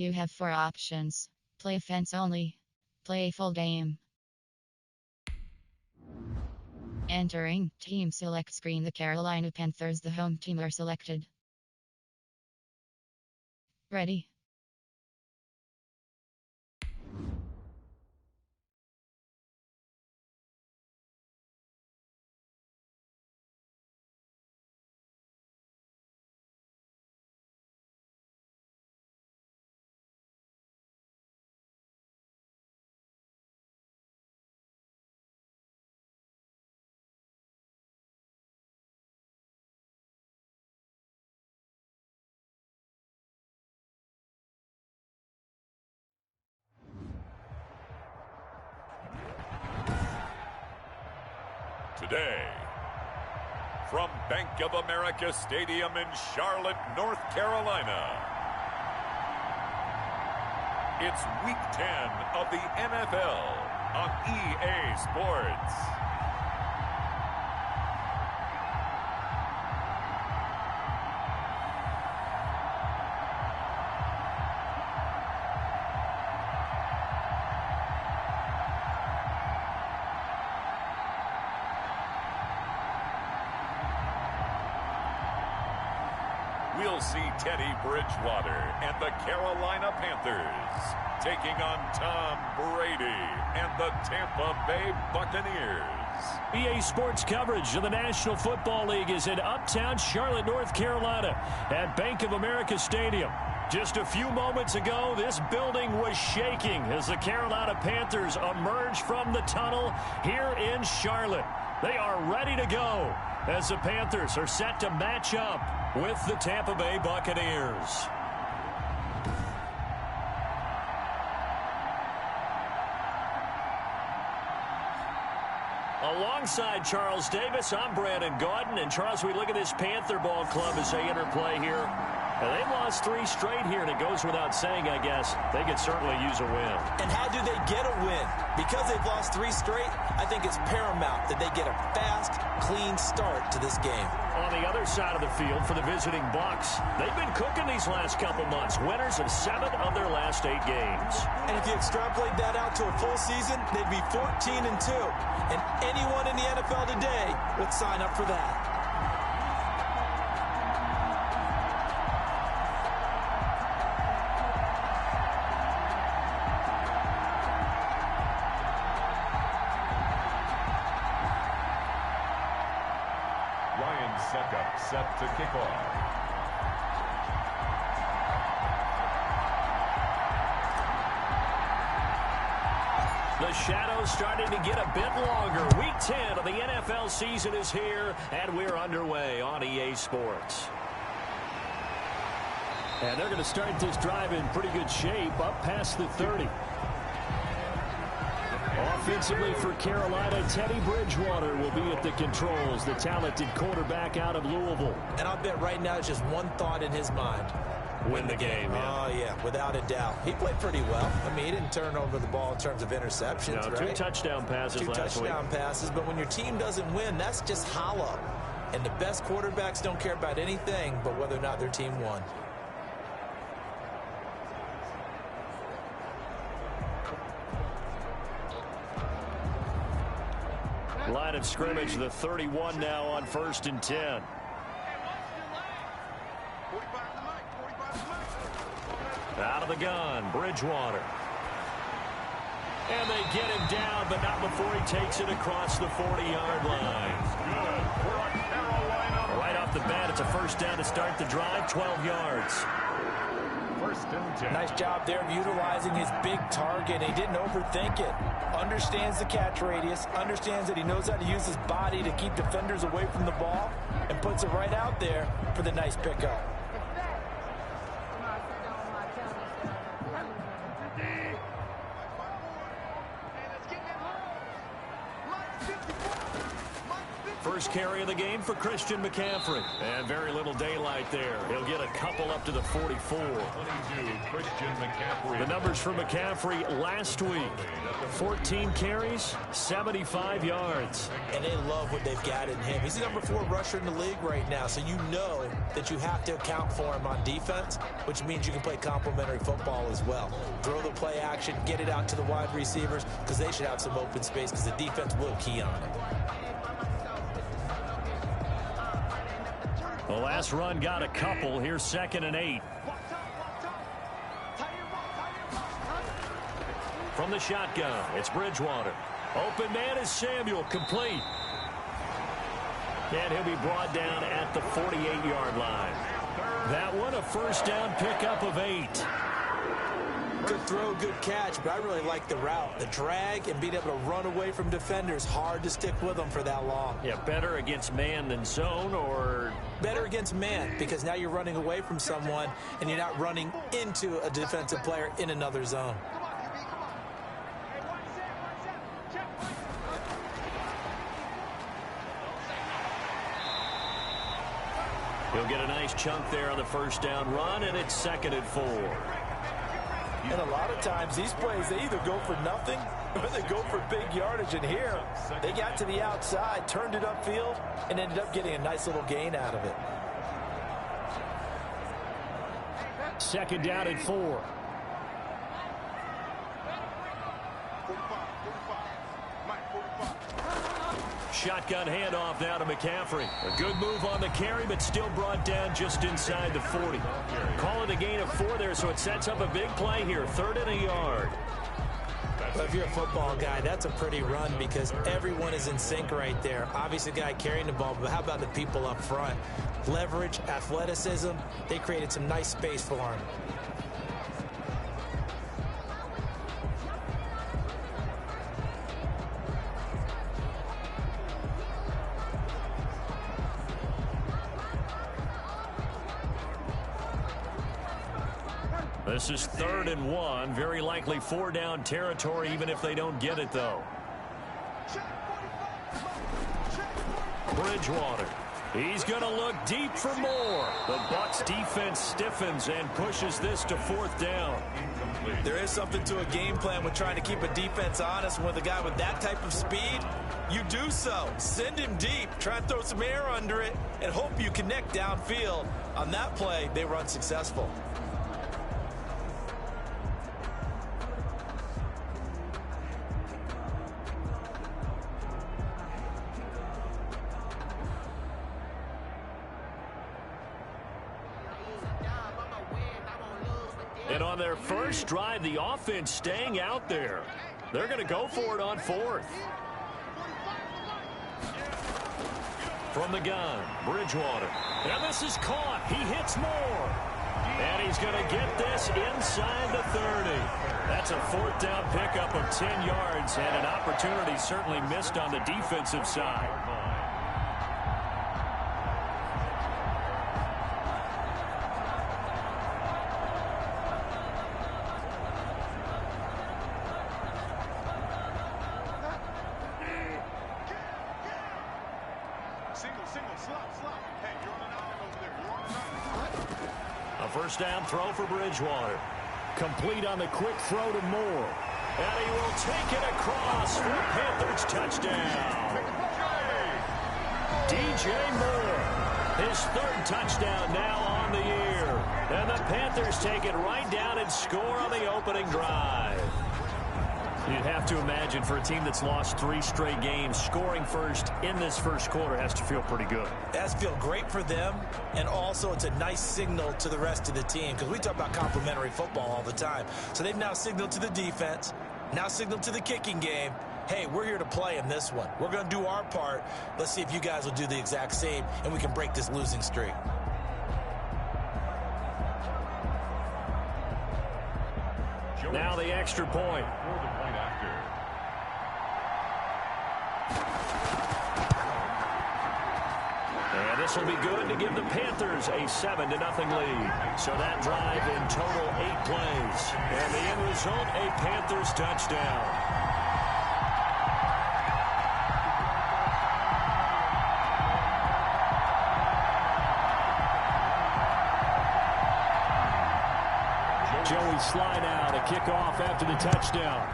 You have 4 options. Play offense only. Play full game. Entering team select screen. The Carolina Panthers, the home team, are selected. Ready. Today, from Bank of America Stadium in Charlotte, North Carolina, it's Week 10 of the NFL on EA Sports. We'll see Teddy Bridgewater and the Carolina Panthers taking on Tom Brady and the Tampa Bay Buccaneers. EA Sports coverage of the National Football League is in uptown Charlotte, North Carolina at Bank of America Stadium. Just a few moments ago, this building was shaking as the Carolina Panthers emerged from the tunnel here in Charlotte. They are ready to go as the Panthers are set to match up with the Tampa Bay Buccaneers. Alongside Charles Davis, I'm Brandon Gaudin. And Charles, we look at this Panther ball club as they interplay here. And they've lost 3 straight here, and it goes without saying, I guess, they could certainly use a win. And how do they get a win? Because they've lost 3 straight, I think it's paramount that they get a fast, clean start to this game. On the other side of the field for the visiting Bucs, they've been cooking these last couple months. Winners of 7 of their last 8 games. And if you extrapolate that out to a full season, they'd be 14-2. And anyone in the NFL today would sign up for that. Set to kick off. The shadows starting to get a bit longer. Week 10 of the NFL season is here, and we're underway on EA Sports. And they're going to start this drive in pretty good shape, up past the 30. Offensively for Carolina, Teddy Bridgewater will be at the controls, the talented quarterback out of Louisville. And I'll bet right now it's just one thought in his mind. Win the game. Yeah. Oh, yeah, without a doubt. He played pretty well. I mean, he didn't turn over the ball in terms of interceptions, no, right? 2 touchdown passes last week. 2 touchdown passes, but when your team doesn't win, that's just hollow. And the best quarterbacks don't care about anything but whether or not their team won. Line of scrimmage, the 31 now on 1st and 10. Out of the gun, Bridgewater. And they get him down, but not before he takes it across the 40-yard line. Right off the bat, it's a first down to start the drive, 12 yards. 1st and 10. Nice job there of utilizing his big target. He didn't overthink it. Understands the catch radius, understands that he knows how to use his body to keep defenders away from the ball, and puts it right out there for the nice pickup. first carry of the game for Christian McCaffrey. And very little daylight there. He'll get a couple up to the 44. 22, Christian McCaffrey. The numbers for McCaffrey last week. 14 carries, 75 yards. And they love what they've got in him. He's the number 4 rusher in the league right now, so you know that you have to account for him on defense, which means you can play complementary football as well. Throw the play action, get it out to the wide receivers, because they should have some open space, because the defense will key on it. The last run got a couple. Here's 2nd and 8. From the shotgun, it's Bridgewater. Open man is Samuel, complete. And he'll be brought down at the 48-yard line. That one, a first down pickup of 8. Good throw, good catch, but I really like the route. The drag and being able to run away from defenders, hard to stick with them for that long. Yeah, better against man than zone, or? Better against man, because now you're running away from someone and you're not running into a defensive player in another zone. He'll get a nice chunk there on the first down run, and it's 2nd and 4. And a lot of times these plays, they either go for nothing or they go for big yardage. And here, they got to the outside, turned it upfield, and ended up getting a nice little gain out of it. 2nd down and 4. Shotgun handoff now to McCaffrey. A good move on the carry, but still brought down just inside the 40. Call it a gain of 4 there, so it sets up a big play here. 3rd and a yard. But if you're a football guy, that's a pretty run because everyone is in sync right there. Obviously, the guy carrying the ball, but how about the people up front? Leverage, athleticism, they created some nice space for him. This is 3rd and 1. Very likely 4-down territory, even if they don't get it, though. Bridgewater. He's going to look deep for more. The Bucs defense stiffens and pushes this to 4th down. There is something to a game plan with trying to keep a defense honest. With a guy with that type of speed, you do so. Send him deep. Try and throw some air under it and hope you connect downfield. On that play, they were unsuccessful. And on their first drive, the offense staying out there. They're going to go for it on 4th. From the gun, Bridgewater. And this is caught. He hits more. And he's going to get this inside the 30. That's a 4th down pickup of 10 yards and an opportunity certainly missed on the defensive side. First down throw for Bridgewater. Complete on the quick throw to Moore. And he will take it across for a Panthers touchdown. DJ Moore. His 3rd touchdown now on the year. And the Panthers take it right down and score on the opening drive. You'd have to imagine for a team that's lost 3 straight games, scoring first in this first quarter has to feel pretty good. It has to feel great for them, and also it's a nice signal to the rest of the team because we talk about complementary football all the time. So they've now signaled to the defense, now signaled to the kicking game, hey, we're here to play in this one. We're going to do our part. Let's see if you guys will do the exact same, and we can break this losing streak. Now the extra point. And this will be good to give the Panthers a 7-0 lead. So that drive in total 8 plays. And the end result, a Panthers touchdown. slide out, a kickoff after the touchdown.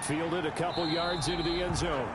Fielded a couple yards into the end zone.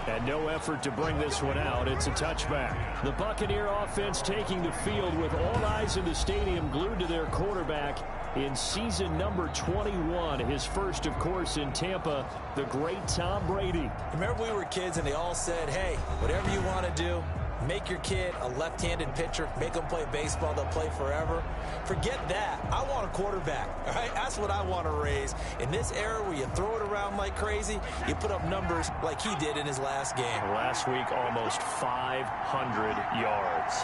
And no effort to bring this one out. It's a touchback. The Buccaneer offense taking the field with all eyes in the stadium glued to their quarterback in season number 21. His first, of course, in Tampa, the great Tom Brady. Remember we were kids and they all said, hey, whatever you want to do, make your kid a left-handed pitcher, make them play baseball, they'll play forever. Forget that. I want a quarterback, all right? That's what I want to raise. In this era where you throw it around like crazy, you put up numbers like he did in his last game. Last week, almost 500 yards.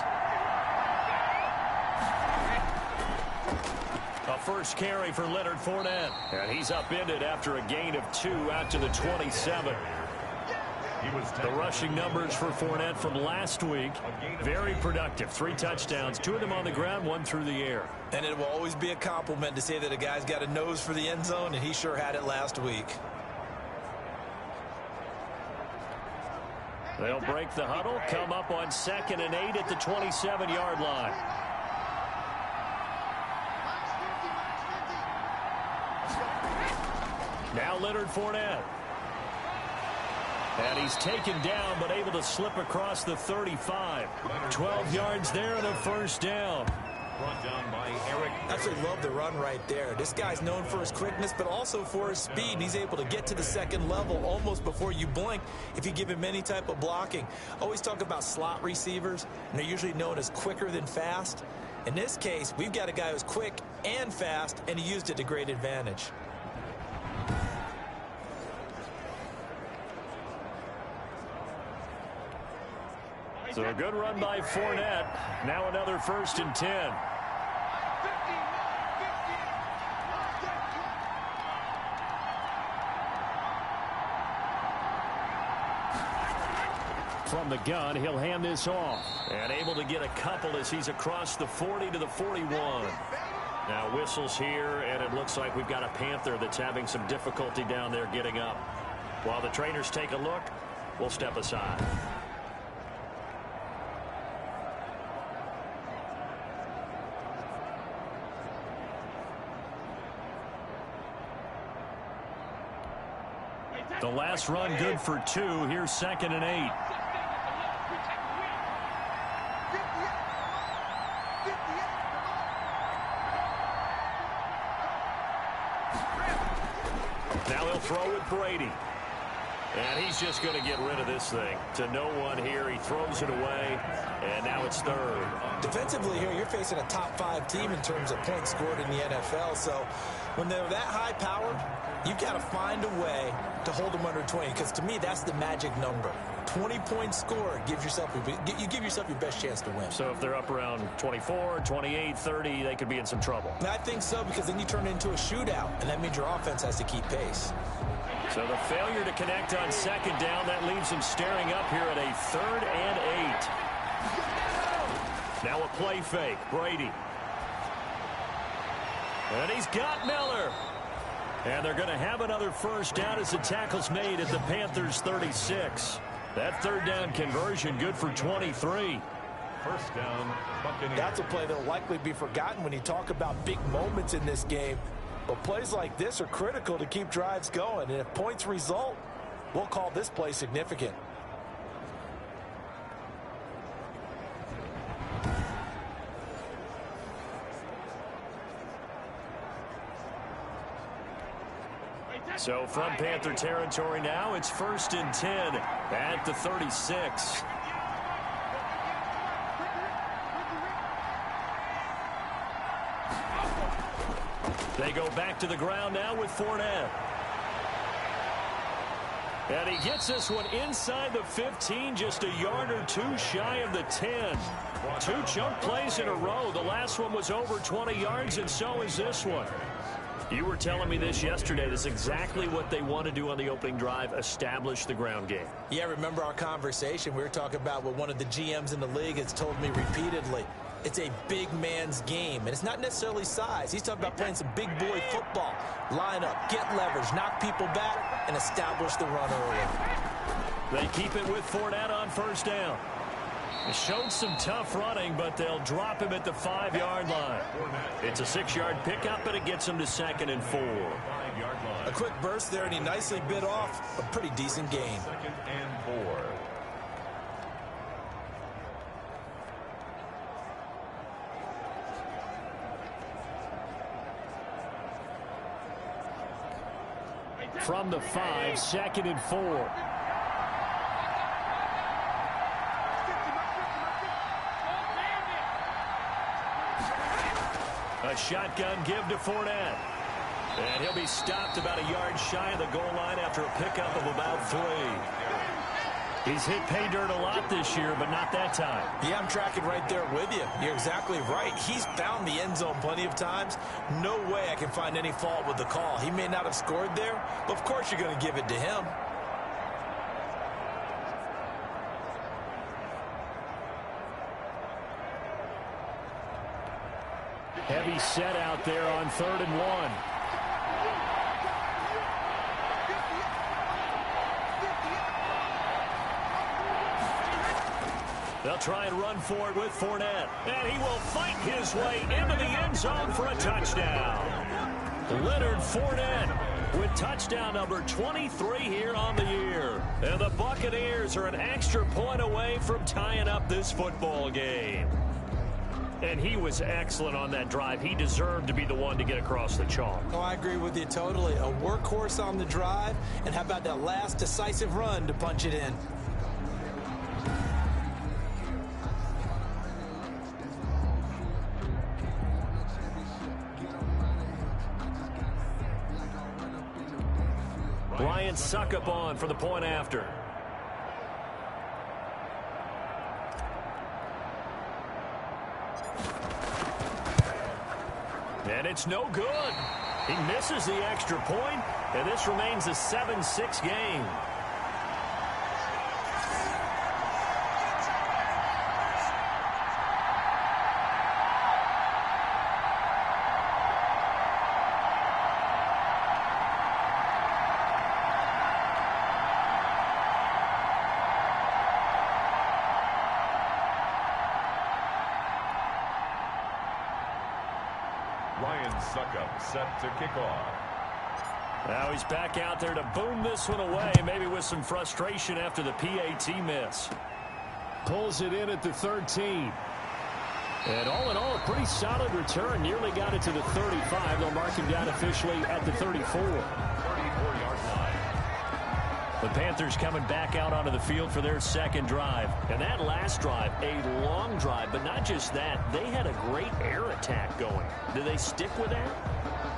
A first carry for Leonard Fournette. And he's upended after a gain of 2 out to the 27. The rushing numbers for Fournette from last week, very productive. 3 touchdowns, 2 of them on the ground, 1 through the air. And it will always be a compliment to say that a guy's got a nose for the end zone, and he sure had it last week. They'll break the huddle, come up on 2nd and 8 at the 27-yard line. Now Leonard Fournette. And he's taken down, but able to slip across the 35. 12 yards there and a first down. Brought down by Eric. Absolutely love the run right there. This guy's known for his quickness, but also for his speed. And he's able to get to the second level almost before you blink if you give him any type of blocking. Always talk about slot receivers, and they're usually known as quicker than fast. In this case, we've got a guy who's quick and fast, and he used it to great advantage. So a good run by Fournette. Now another 1st and 10. From the gun, he'll hand this off. And able to get a couple as he's across the 40 to the 41. Now whistles here, and it looks like we've got a Panther that's having some difficulty down there getting up. While the trainers take a look, we'll step aside. The last run good for 2. Here's 2nd and 8. Now he'll throw with Brady. And he's just going to get rid of this thing. To no one here. He throws it away. And now it's 3rd. Defensively here, you're facing a top 5 team in terms of points scored in the NFL. So when they're that high powered, you've got to find a way to hold them under 20. Because to me, that's the magic number. 20-point score gives yourself you give yourself your best chance to win. So if they're up around 24, 28, 30, they could be in some trouble. And I think so, because then you turn it into a shootout, and that means your offense has to keep pace. So the failure to connect on 2nd down, that leaves him staring up here at a 3rd and 8. Now a play fake. Brady. And he's got Miller. And they're going to have another first down as the tackle's made at the Panthers 36. That 3rd down conversion good for 23. First down, Buccaneers. That's a play that will likely be forgotten when you talk about big moments in this game. But plays like this are critical to keep drives going. And if points result, we'll call this play significant. So from Panther territory now, it's 1st and 10 at the 36. They go back to the ground now with Fournette. And he gets this one inside the 15, just a yard or 2 shy of the 10. 2 chunk plays in a row. The last one was over 20 yards, and so is this one. You were telling me this yesterday. This is exactly what they want to do on the opening drive, establish the ground game. Yeah, remember our conversation. We were talking about what one of the GMs in the league has told me repeatedly. It's a big man's game, and it's not necessarily size. He's talking about playing some big boy football. Line up, get leverage, knock people back, and establish the run early. They keep it with Fournette on 1st down. Showed some tough running, but they'll drop him at the 5-yard line. It's a 6-yard pickup, and it gets him to 2nd and 4. A quick burst there, and he nicely bit off a pretty decent gain. 2nd and 4. From the 5, 2nd and 4. A shotgun give to Fournette. And he'll be stopped about a yard shy of the goal line after a pickup of about 3. He's hit pay dirt a lot this year, but not that time. Yeah, I'm tracking right there with you. You're exactly right. He's found the end zone plenty of times. No way I can find any fault with the call. He may not have scored there, but of course you're going to give it to him. Heavy set out there on 3rd and 1. They'll try and run for it with Fournette. And he will fight his way into the end zone for a touchdown. Leonard Fournette with touchdown number 23 here on the year. And the Buccaneers are an extra point away from tying up this football game. And he was excellent on that drive. He deserved to be the one to get across the chalk. Oh, I agree with you totally. A workhorse on the drive. And how about that last decisive run to punch it in? Ryan Suckup on for the point after. And it's no good. He misses the extra point, and this remains a 7-6 game. Ryan Suckup set to kick off. Now he's back out there to boom this one away, maybe with some frustration after the PAT miss. Pulls it in at the 13. And all in all, a pretty solid return. Nearly got it to the 35. They'll mark him down officially at the 34. 34-yard line. The Panthers coming back out onto the field for their second drive. And that last drive, a long drive, but not just that. They had a great air attack going. Do they stick with that?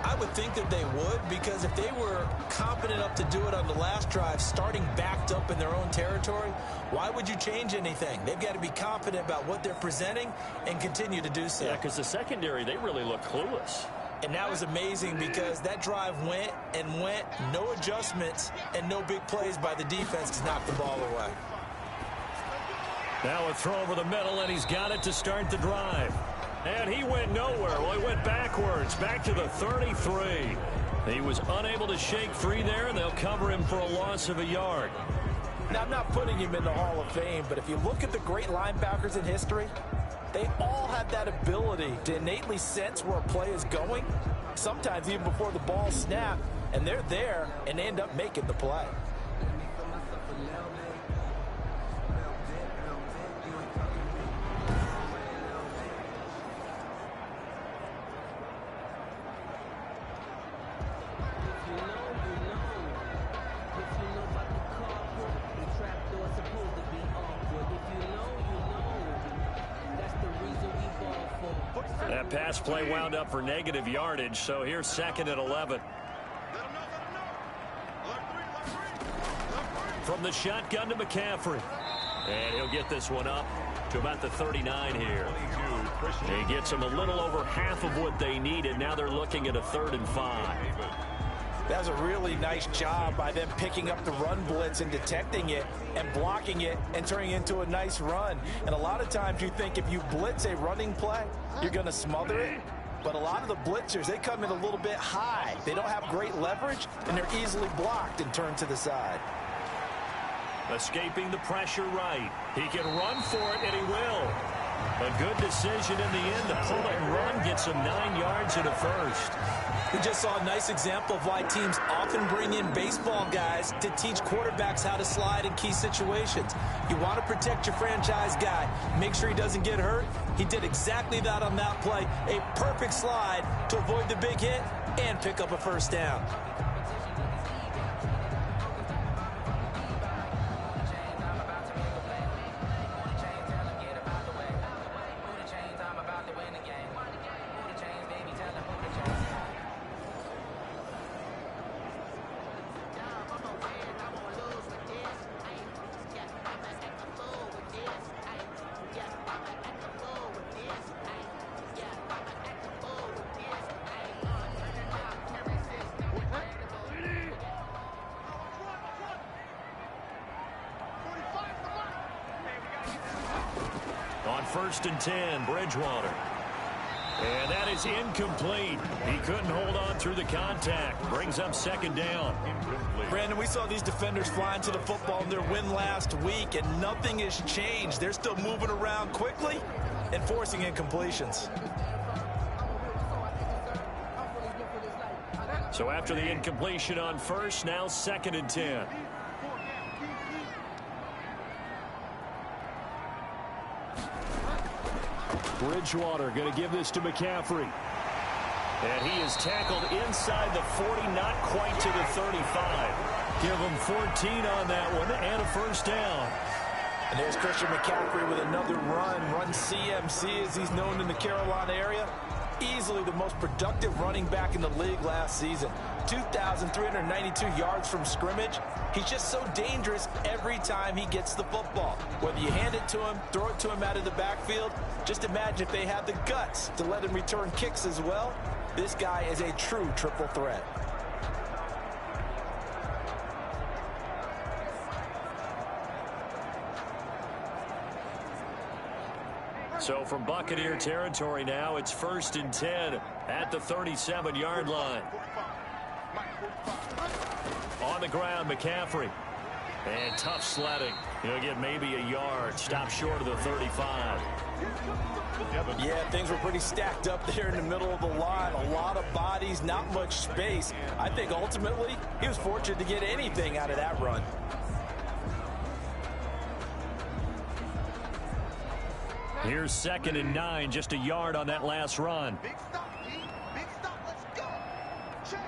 I would think that they would, because if they were confident enough to do it on the last drive, starting backed up in their own territory, why would you change anything? They've got to be confident about what they're presenting and continue to do so. Yeah, because the secondary, they really look clueless. And that was amazing because that drive went and went, no adjustments, and no big plays by the defense to knock the ball away. Now a throw over the middle, and he's got it to start the drive. And he went nowhere. Well, he went backwards, back to the 33. He was unable to shake free there, and they'll cover him for a loss of a yard. Now, I'm not putting him in the Hall of Fame, but if you look at the great linebackers in history, they all have that ability to innately sense where a play is going, sometimes even before the ball snapped, and they're there and they end up making the play. That pass play wound up for negative yardage, so here's 2nd and 11. From the shotgun to McCaffrey. And he'll get this one up to about the 39 here. He gets them a little over half of what they needed. Now they're looking at a 3rd and 5. That was a really nice job by them picking up the run blitz and detecting it and blocking it and turning it into a nice run. And a lot of times you think if you blitz a running play, you're going to smother it. But a lot of the blitzers, they come in a little bit high. They don't have great leverage, and they're easily blocked and turned to the side. Escaping the pressure right. He can run for it, and he will. A good decision in the end to pull it and run, gets him 9 yards and a first. We just saw a nice example of why teams often bring in baseball guys to teach quarterbacks how to slide in key situations. You want to protect your franchise guy. Make sure he doesn't get hurt. He did exactly that on that play. A perfect slide to avoid the big hit and pick up a first down. On 1st and 10, Bridgewater. And that is incomplete. He couldn't hold on through the contact. Brings up 2nd down. Brandon, we saw these defenders flying to the football in their win last week, and nothing has changed. They're still moving around quickly and forcing incompletions. So after the incompletion on 1st, now 2nd and 10. Bridgewater going to give this to McCaffrey. And he is tackled inside the 40, not quite to the 35. Give him 14 on that one and a first down. And there's Christian McCaffrey with another run CMC as he's known in the Carolina area. Easily the most productive running back in the league last season. 2,392 yards from scrimmage. He's just so dangerous every time he gets the football. Whether you hand it to him, throw it to him out of the backfield, just imagine if they have the guts to let him return kicks as well. This guy is a true triple threat. So from Buccaneer territory now, it's 1st and 10 at the 37-yard line. On the ground, McCaffrey. And tough sledding. He'll get maybe a yard. Stop short of the 35. Yeah, things were pretty stacked up there in the middle of the line. A lot of bodies, not much space. I think ultimately he was fortunate to get anything out of that run. Here's 2nd and 9, just a yard on that last run. Big stop, let's go. Check.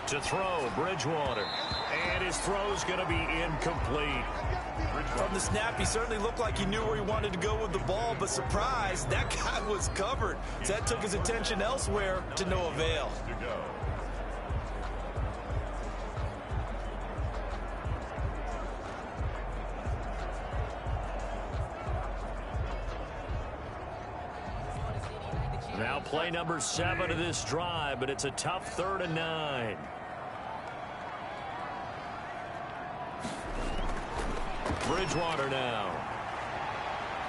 To throw, Bridgewater. And his throw's going to be incomplete. From the snap, he certainly looked like he knew where he wanted to go with the ball, but surprise, that guy was covered. So that took his attention elsewhere to no avail. Now play number 7 of this drive, but it's a tough 3rd and 9. Bridgewater now.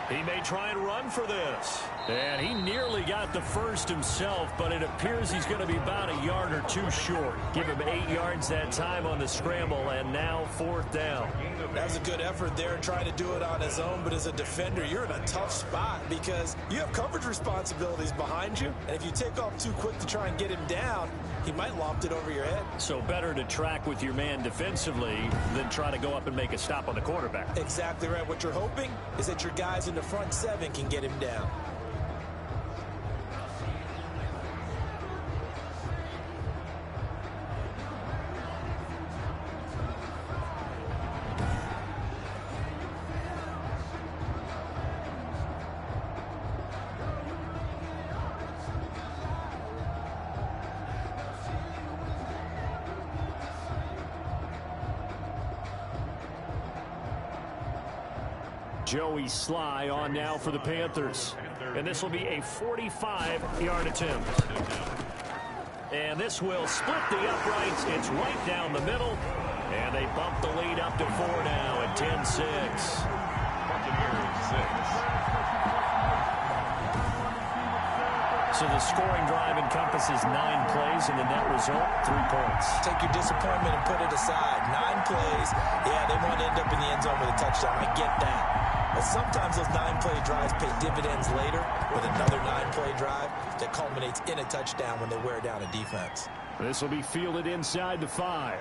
He may try and run for this. And he nearly got the first himself, but it appears he's going to be about a yard or 2 short. Give him 8 yards that time on the scramble, and now 4th down. That was a good effort there trying to do it on his own, but as a defender, you're in a tough spot because you have coverage responsibilities behind you, and if you take off too quick to try and get him down, he might loft it over your head. So better to track with your man defensively than try to go up and make a stop on the quarterback. Exactly right. What you're hoping is that your guys in the front 7 can get him down. Joey Sly on now for the Panthers. And this will be a 45-yard attempt. And this will split the uprights. It's right down the middle. And they bump the lead up to 4 now at 10-6. So the scoring drive encompasses 9 plays, and the net result, 3 points. Take your disappointment and put it aside. 9 plays. Yeah, they want to end up in the end zone with a touchdown. I get that. But sometimes those 9-play drives pay dividends later with another 9-play drive that culminates in a touchdown when they wear down a defense. This will be fielded inside the 5.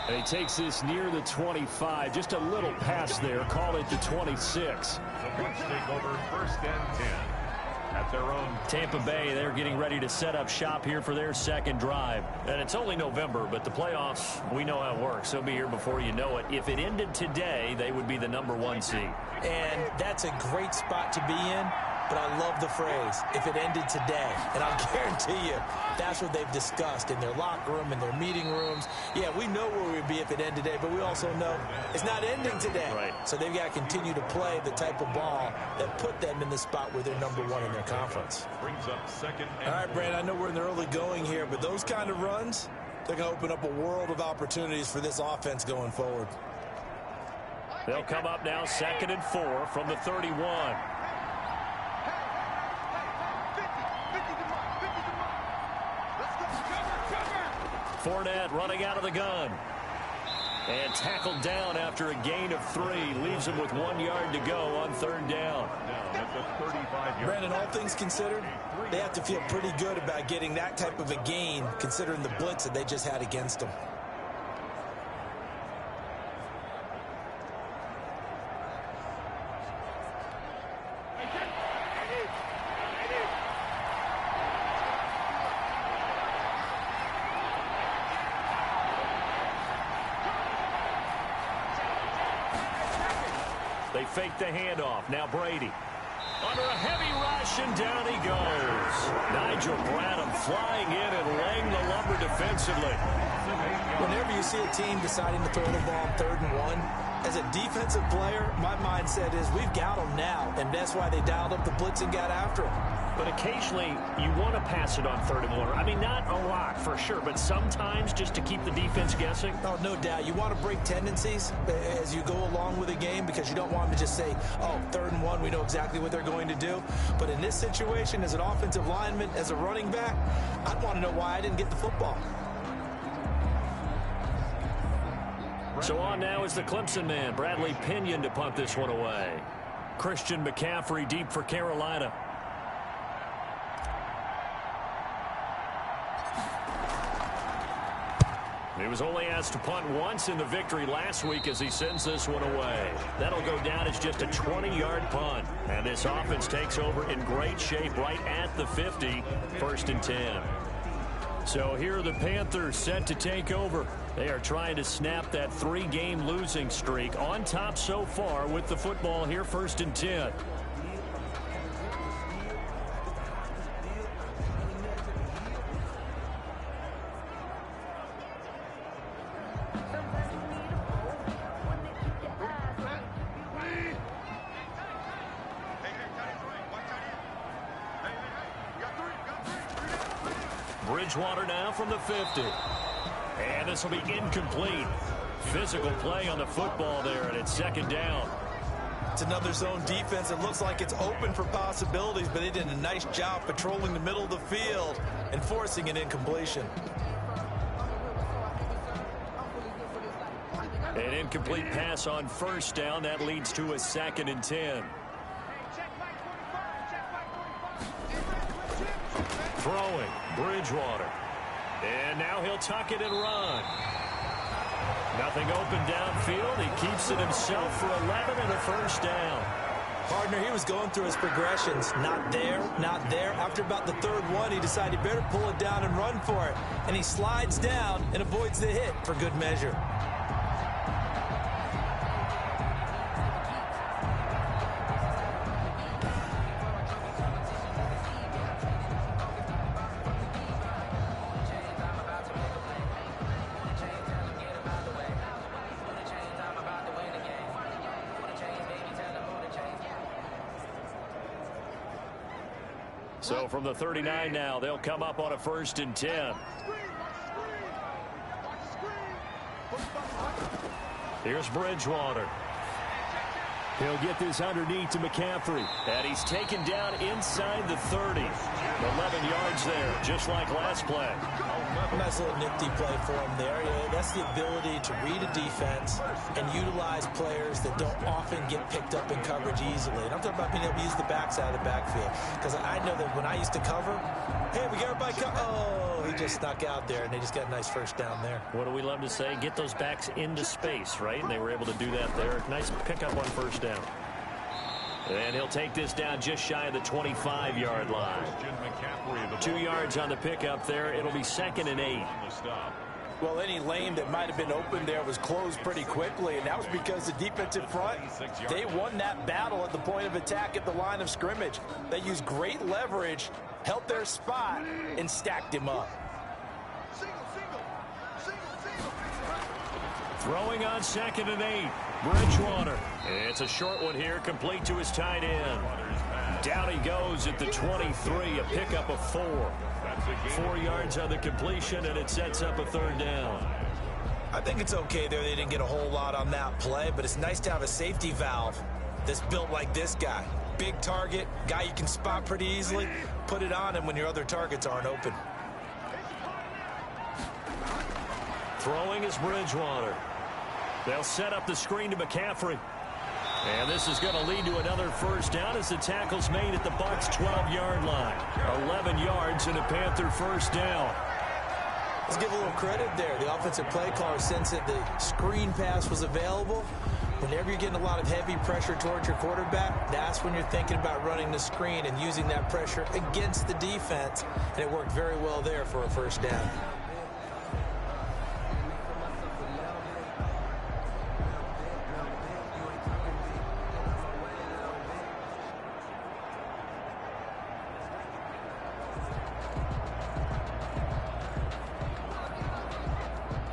And he takes this near the 25. Just a little pass there. Call it the 26. The Bucs take over 1st and 10. At their own. Tampa Bay, they're getting ready to set up shop here for their second drive. And it's only November, but the playoffs, we know how it works. They'll be here before you know it. If it ended today, they would be the #1 seed. And that's a great spot to be in. But I love the phrase, if it ended today. And I'll guarantee you, that's what they've discussed in their locker room, in their meeting rooms. Yeah, we know where we'd be if it ended today, but we also know it's not ending today. Right. So they've got to continue to play the type of ball that put them in the spot where they're #1 in their conference. Brings up 2nd and. All right, Brandon, I know we're in the early going here, but those kind of runs, they're going to open up a world of opportunities for this offense going forward. They'll come up now 2nd and 4 from the 31. Fournette running out of the gun. And tackled down after a gain of 3. Leaves him with 1 yard to go on 3rd down. Brandon, all things considered, they have to feel pretty good about getting that type of a gain considering the blitz that they just had against them. They fake the handoff. Now Brady. Under a heavy rush, and down he goes. Nigel Bradham flying in and laying the lumber defensively. Whenever you see a team deciding to throw the ball on 3rd and 1, as a defensive player, my mindset is we've got them now, and that's why they dialed up the blitz and got after them. But occasionally, you want to pass it on 3rd and 1. I mean, not a lot for sure, but sometimes just to keep the defense guessing. Oh, no doubt. You want to break tendencies as you go along with a game because you don't want them to just say, oh, 3rd and 1, we know exactly what they're going to do. But in this situation, as an offensive lineman, as a running back, I'd want to know why I didn't get the football. So on now is the Clemson man, Bradley Pinion, to punt this one away. Christian McCaffrey deep for Carolina. He was only asked to punt once in the victory last week as he sends this one away. That'll go down as just a 20-yard punt. And this offense takes over in great shape right at the 50, 1st and 10. So here are the Panthers set to take over. They are trying to snap that 3-game losing streak. On top so far with the football here, 1st and 10. Bridgewater now from the 50. And this will be incomplete. Physical play on the football there, and it's 2nd down. It's another zone defense. It looks like it's open for possibilities, but they did a nice job patrolling the middle of the field and forcing an incompletion. An incomplete pass on 1st down. That leads to a 2nd and 10. Throwing, Bridgewater. And now he'll tuck it and run. Nothing open downfield. He keeps it himself for 11 and a 1st down. Partner, he was going through his progressions. Not there, not there. After about the 3rd one, he decided he better pull it down and run for it. And he slides down and avoids the hit for good measure. So from the 39 now, they'll come up on a 1st and 10. Here's Bridgewater. He'll get this underneath to McCaffrey. And he's taken down inside the 30. 11 yards there, just like last play. Nice little nifty play for him there. Yeah, that's the ability to read a defense and utilize players that don't often get picked up in coverage easily. And I'm talking about being able to use the backside of the backfield. Because I know that when I used to cover, hey, we got everybody oh, he just snuck out there, and they just got a nice first down there. What do we love to say? Get those backs into space, right? And they were able to do that there. Nice pickup on first down. And he'll take this down just shy of the 25-yard line. 2 yards on the pickup there. It'll be 2nd and 8. Well, any lane that might have been open there was closed pretty quickly, and that was because the defensive front, they won that battle at the point of attack at the line of scrimmage. They used great leverage, held their spot, and stacked him up. Throwing on 2nd and 8. Bridgewater. It's a short one here, complete to his tight end. Down he goes at the 23, a pickup of 4. 4 yards on the completion, and it sets up a 3rd down. I think it's okay there. They didn't get a whole lot on that play, but it's nice to have a safety valve that's built like this guy. Big target, guy you can spot pretty easily. Put it on him when your other targets aren't open. Throwing is Bridgewater. They'll set up the screen to McCaffrey. And this is going to lead to another first down as the tackle's made at the Bucs' 12-yard line. 11 yards and a Panther first down. Let's give a little credit there. The offensive play caller sensed that the screen pass was available. Whenever you're getting a lot of heavy pressure towards your quarterback, that's when you're thinking about running the screen and using that pressure against the defense. And it worked very well there for a first down.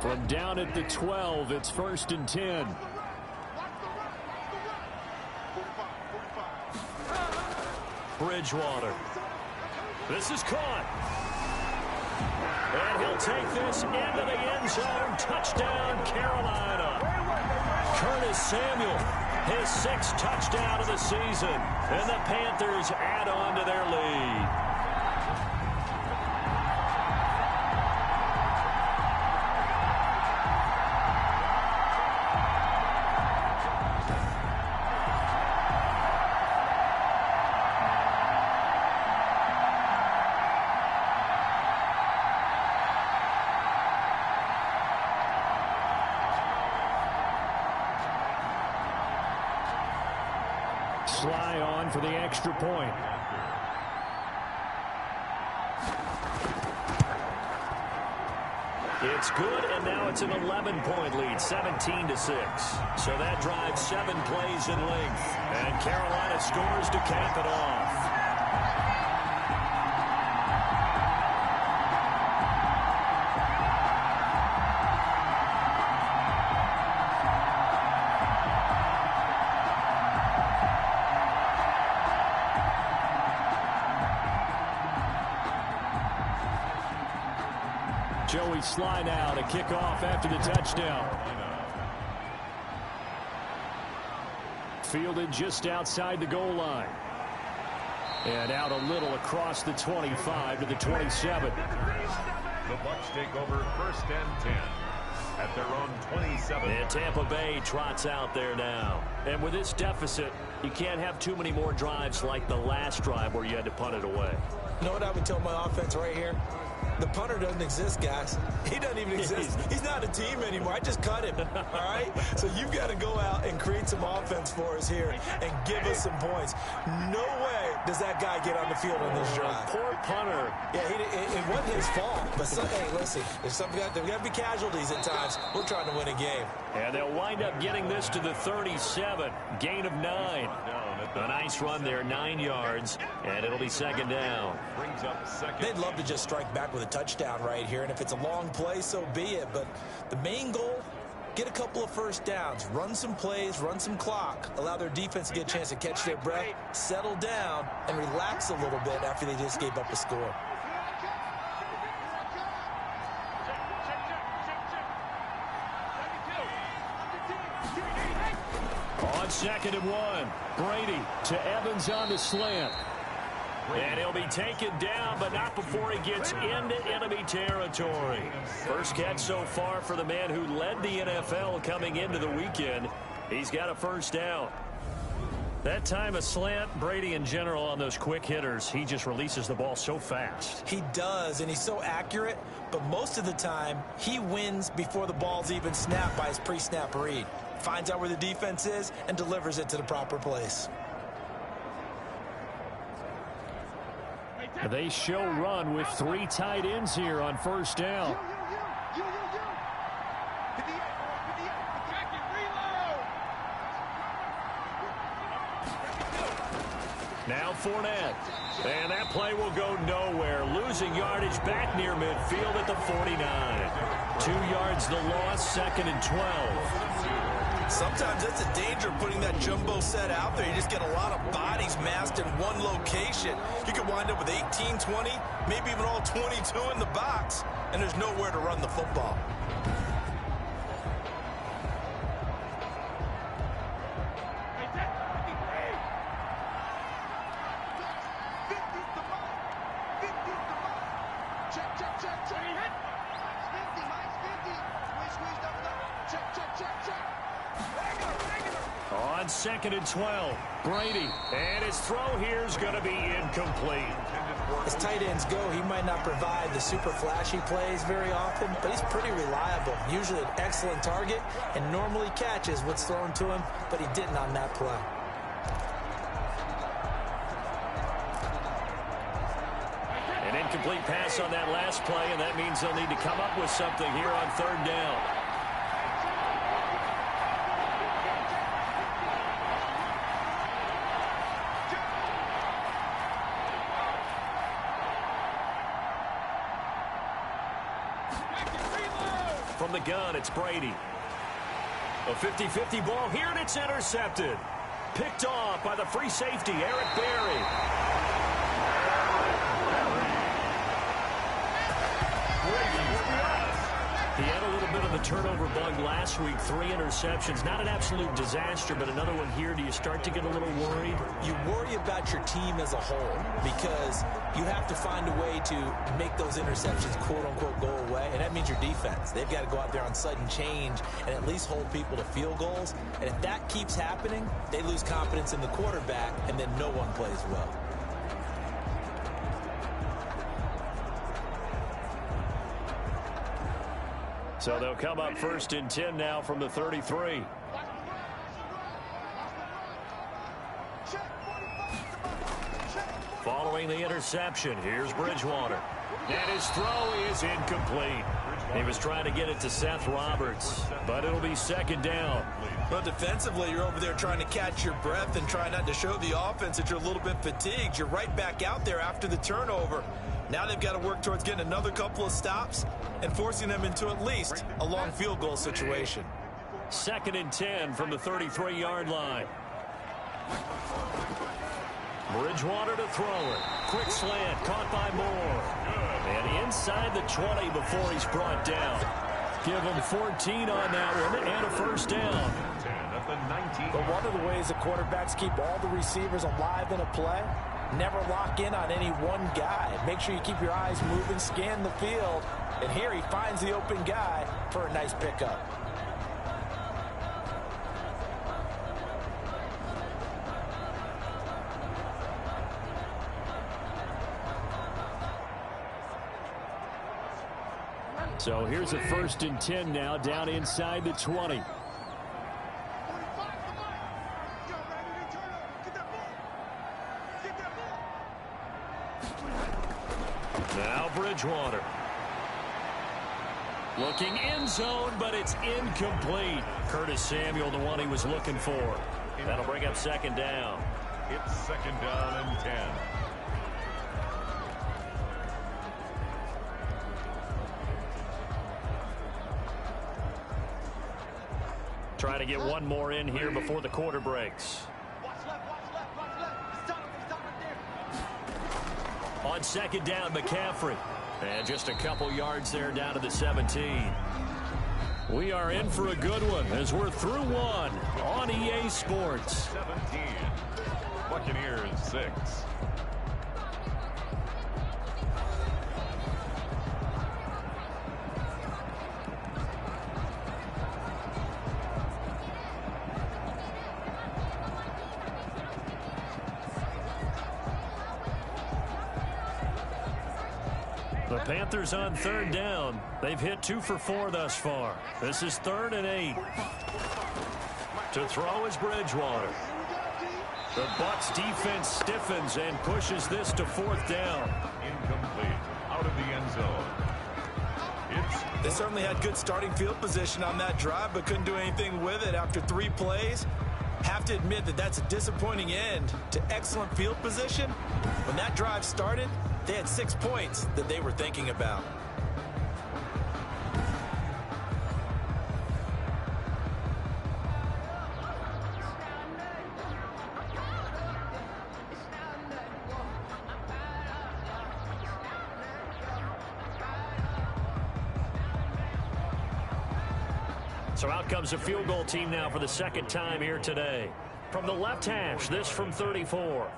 From down at the 12, it's 1st and 10. Bridgewater. This is caught. And he'll take this into the end zone. Touchdown, Carolina. Curtis Samuel, his 6th touchdown of the season. And the Panthers add on to their lead. Sly on for the extra point. It's good, and now it's an 11-point lead, 17-6. So that drives 7 plays in length, and Carolina scores to cap it off. Joey Sly now to kick off after the touchdown. Fielded just outside the goal line. And out a little across the 25 to the 27. The Bucs take over 1st and 10 at their own 27. And Tampa Bay trots out there now. And with this deficit, you can't have too many more drives like the last drive where you had to punt it away. You know what I would tell my offense right here? The punter doesn't exist, guys. He doesn't even exist. He's not a team anymore. I just cut him, all right? So you've got to go out and create some offense for us here and give us some points. No way does that guy get on the field on this drive. Poor punter. Yeah, it wasn't his fault. But, hey, listen, there's got to be casualties at times. We're trying to win a game. And they'll wind up getting this to the 37. Gain of 9. A nice run there, 9 yards, and it'll be 2nd down. They'd love to just strike back with a touchdown right here, and if it's a long play, so be it. But the main goal, get a couple of first downs, run some plays, run some clock, allow their defense to get a chance to catch their breath, settle down, and relax a little bit after they just gave up a score. On 2nd and 1. Brady to Evans on the slant. And he'll be taken down, but not before he gets into enemy territory. First catch so far for the man who led the NFL coming into the weekend. He's got a first down. That time a slant, Brady in general on those quick hitters, he just releases the ball so fast. He does, and he's so accurate, but most of the time he wins before the ball's even snapped by his pre-snap read. Finds out where the defense is and delivers it to the proper place. They show run with 3 tight ends here on first down. Now Fournette. And that play will go nowhere. Losing yardage back near midfield at the 49. 2 yards the loss, 2nd and 12. Sometimes that's a danger of putting that jumbo set out there. You just get a lot of bodies massed in one location. You could wind up with 18, 20, maybe even all 22 in the box, and there's nowhere to run the football. On 2nd and 12, Brady, and his throw here is going to be incomplete. As tight ends go, he might not provide the super flashy plays very often, but he's pretty reliable. Usually an excellent target and normally catches what's thrown to him, but he didn't on that play. An incomplete pass on that last play, and that means they'll need to come up with something here on 3rd down. From the gun, it's Brady. A 50-50 ball here, and it's intercepted. Picked off by the free safety, Eric Berry. He had a little bit of the turnover bug last week. 3 interceptions. Not an absolute disaster, but another one here. Do you start to get a little worried? You worry about your team as a whole because you have to find a way to make those interceptions quote-unquote go away, and that means your defense. They've got to go out there on sudden change and at least hold people to field goals. And if that keeps happening, they lose confidence in the quarterback, and then no one plays well. So they'll come up 1st and 10 now from the 33. Following the interception, here's Bridgewater. And his throw is incomplete. He was trying to get it to Seth Roberts, but it'll be 2nd down. Well, defensively, you're over there trying to catch your breath and try not to show the offense that you're a little bit fatigued. You're right back out there after the turnover. Now they've got to work towards getting another couple of stops and forcing them into at least a long field goal situation. 2nd and 10 from the 33-yard line. Bridgewater to throw it. Quick slant, caught by Moore. And inside the 20 before he's brought down. Give him 14 on that one and a first down. But one of the ways the quarterbacks keep all the receivers alive in a play, never lock in on any one guy. Make sure you keep your eyes moving, scan the field, and here he finds the open guy for a nice pickup. So here's a 1st and 10 now, down inside the 20. Now Bridgewater. Looking end zone, but it's incomplete. Curtis Samuel, the one he was looking for. That'll bring up 2nd down. It's 2nd down and 10. Trying to get one more in here before the quarter breaks. On 2nd down, McCaffrey. And just a couple yards there down to the 17. We are in for a good one as we're through one on EA Sports. 17. Buccaneers 6. The Panthers on third down. They've hit 2 for 4 thus far. This is 3rd and 8. To throw is Bridgewater. The Bucs defense stiffens and pushes this to 4th down. Incomplete. Out of the end zone. They certainly had good starting field position on that drive, but couldn't do anything with it after 3 plays. Have to admit that that's a disappointing end to excellent field position. When that drive started, they had 6 points that they were thinking about. So out comes a field goal team now for the 2nd time here today. From the left hash, this from 34.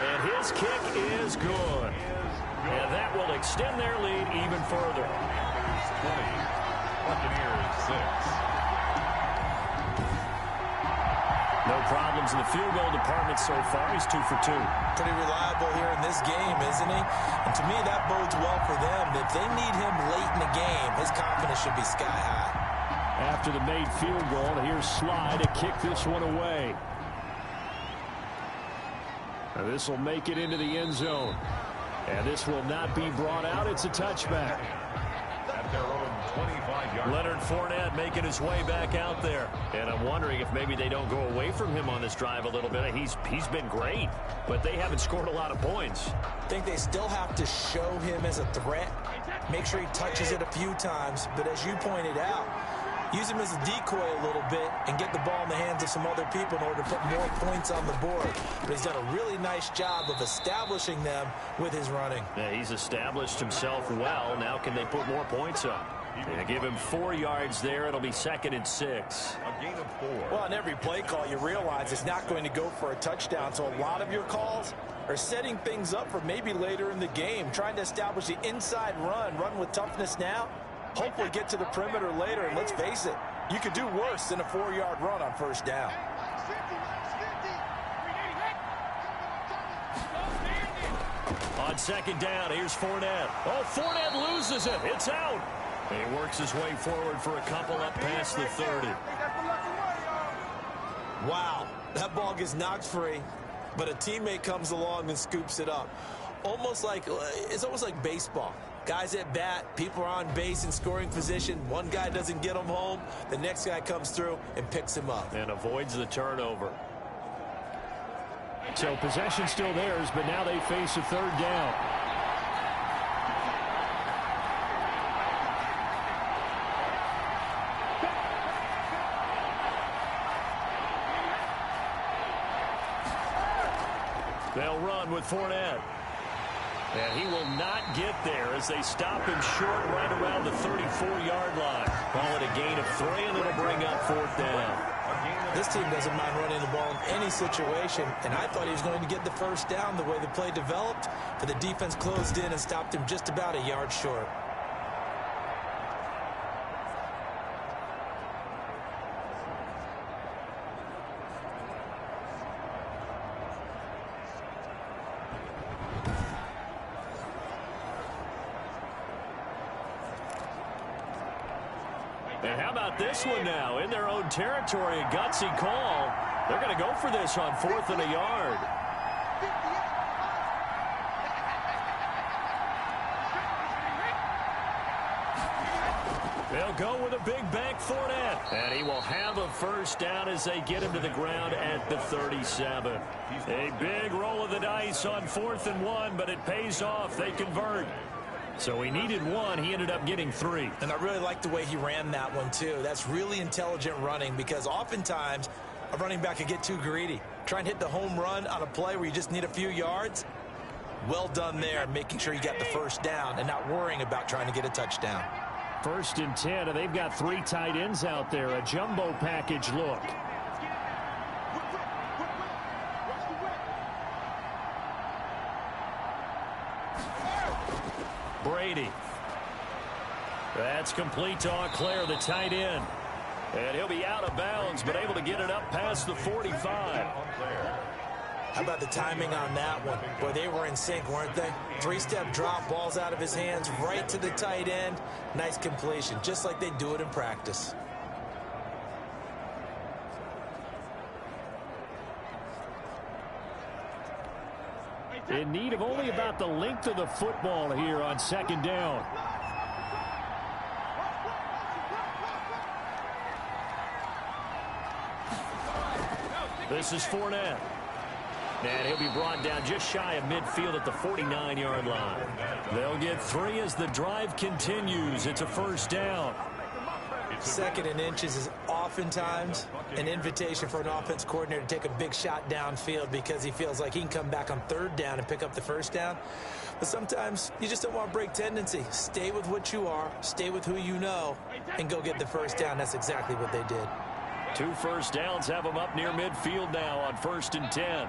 And his kick is good. And that will extend their lead even further. 20. Buccaneers 6. No problems in the field goal department so far. He's 2 for 2. Pretty reliable here in this game, isn't he? And to me, that bodes well for them. If they need him late in the game, his confidence should be sky high. After the made field goal, here's Sly to kick this one away. Now this will make it into the end zone. And this will not be brought out. It's a touchback. At their own 25-yard. Leonard Fournette making his way back out there. And I'm wondering if maybe they don't go away from him on this drive a little bit. He's been great, but they haven't scored a lot of points. I think they still have to show him as a threat. Make sure he touches it a few times. But as you pointed out, use him as a decoy a little bit and get the ball in the hands of some other people in order to put more points on the board. But he's done a really nice job of establishing them with his running. Yeah, he's established himself well. Now can they put more points up? They give him 4 yards there. It'll be 2nd and 6. A gain of 4. Well, on every play call, you realize it's not going to go for a touchdown. So a lot of your calls are setting things up for maybe later in the game, trying to establish the inside run with toughness now. Hopefully get to the perimeter later, and let's face it, you could do worse than a 4-yard run on 1st down. On 2nd down, here's Fournette. Oh, Fournette loses it. It's out. He works his way forward for a couple up past the 30. Wow, that ball gets knocked free, but a teammate comes along and scoops it up. It's almost like baseball. Guys at bat, people are on base in scoring position. One guy doesn't get him home. The next guy comes through and picks him up. And avoids the turnover. So possession still theirs, but now they face a 3rd down. They'll run with Fournette. And he will not get there as they stop him short right around the 34-yard line. Call it a gain of 3, and it'll bring up 4th down. This team doesn't mind running the ball in any situation, and I thought he was going to get the 1st down the way the play developed, but the defense closed in and stopped him just about a yard short. And how about this one now? In their own territory, a gutsy call. They're going to go for this on 4th and a yard. They'll go with a big bank Fournette. And he will have a 1st down as they get him to the ground at the 37. A big roll of the dice on 4th and 1, but it pays off. They convert. So he needed 1. He ended up getting 3. And I really like the way he ran that one, too. That's really intelligent running because oftentimes a running back could get too greedy. Try and hit the home run on a play where you just need a few yards. Well done there, making sure you got the first down and not worrying about trying to get a touchdown. 1st and 10, and they've got 3 tight ends out there. A jumbo package look. Brady. That's complete to Auclair, the tight end. And he'll be out of bounds, but able to get it up past the 45. How about the timing on that one? Boy, they were in sync, weren't they? 3-step drop, balls out of his hands, right to the tight end. Nice completion, just like they do it in practice. In need of only about the length of the football here on 2nd down. This is Fournette. And he'll be brought down just shy of midfield at the 49-yard line. They'll get 3 as the drive continues. It's a 1st down. 2nd and inches is oftentimes an invitation for an offense coordinator to take a big shot downfield because he feels like he can come back on 3rd down and pick up the 1st down. But sometimes you just don't want to break tendency. Stay with what you are, stay with who you know, and go get the 1st down. That's exactly what they did. 2 first downs have them up near midfield now on 1st and 10.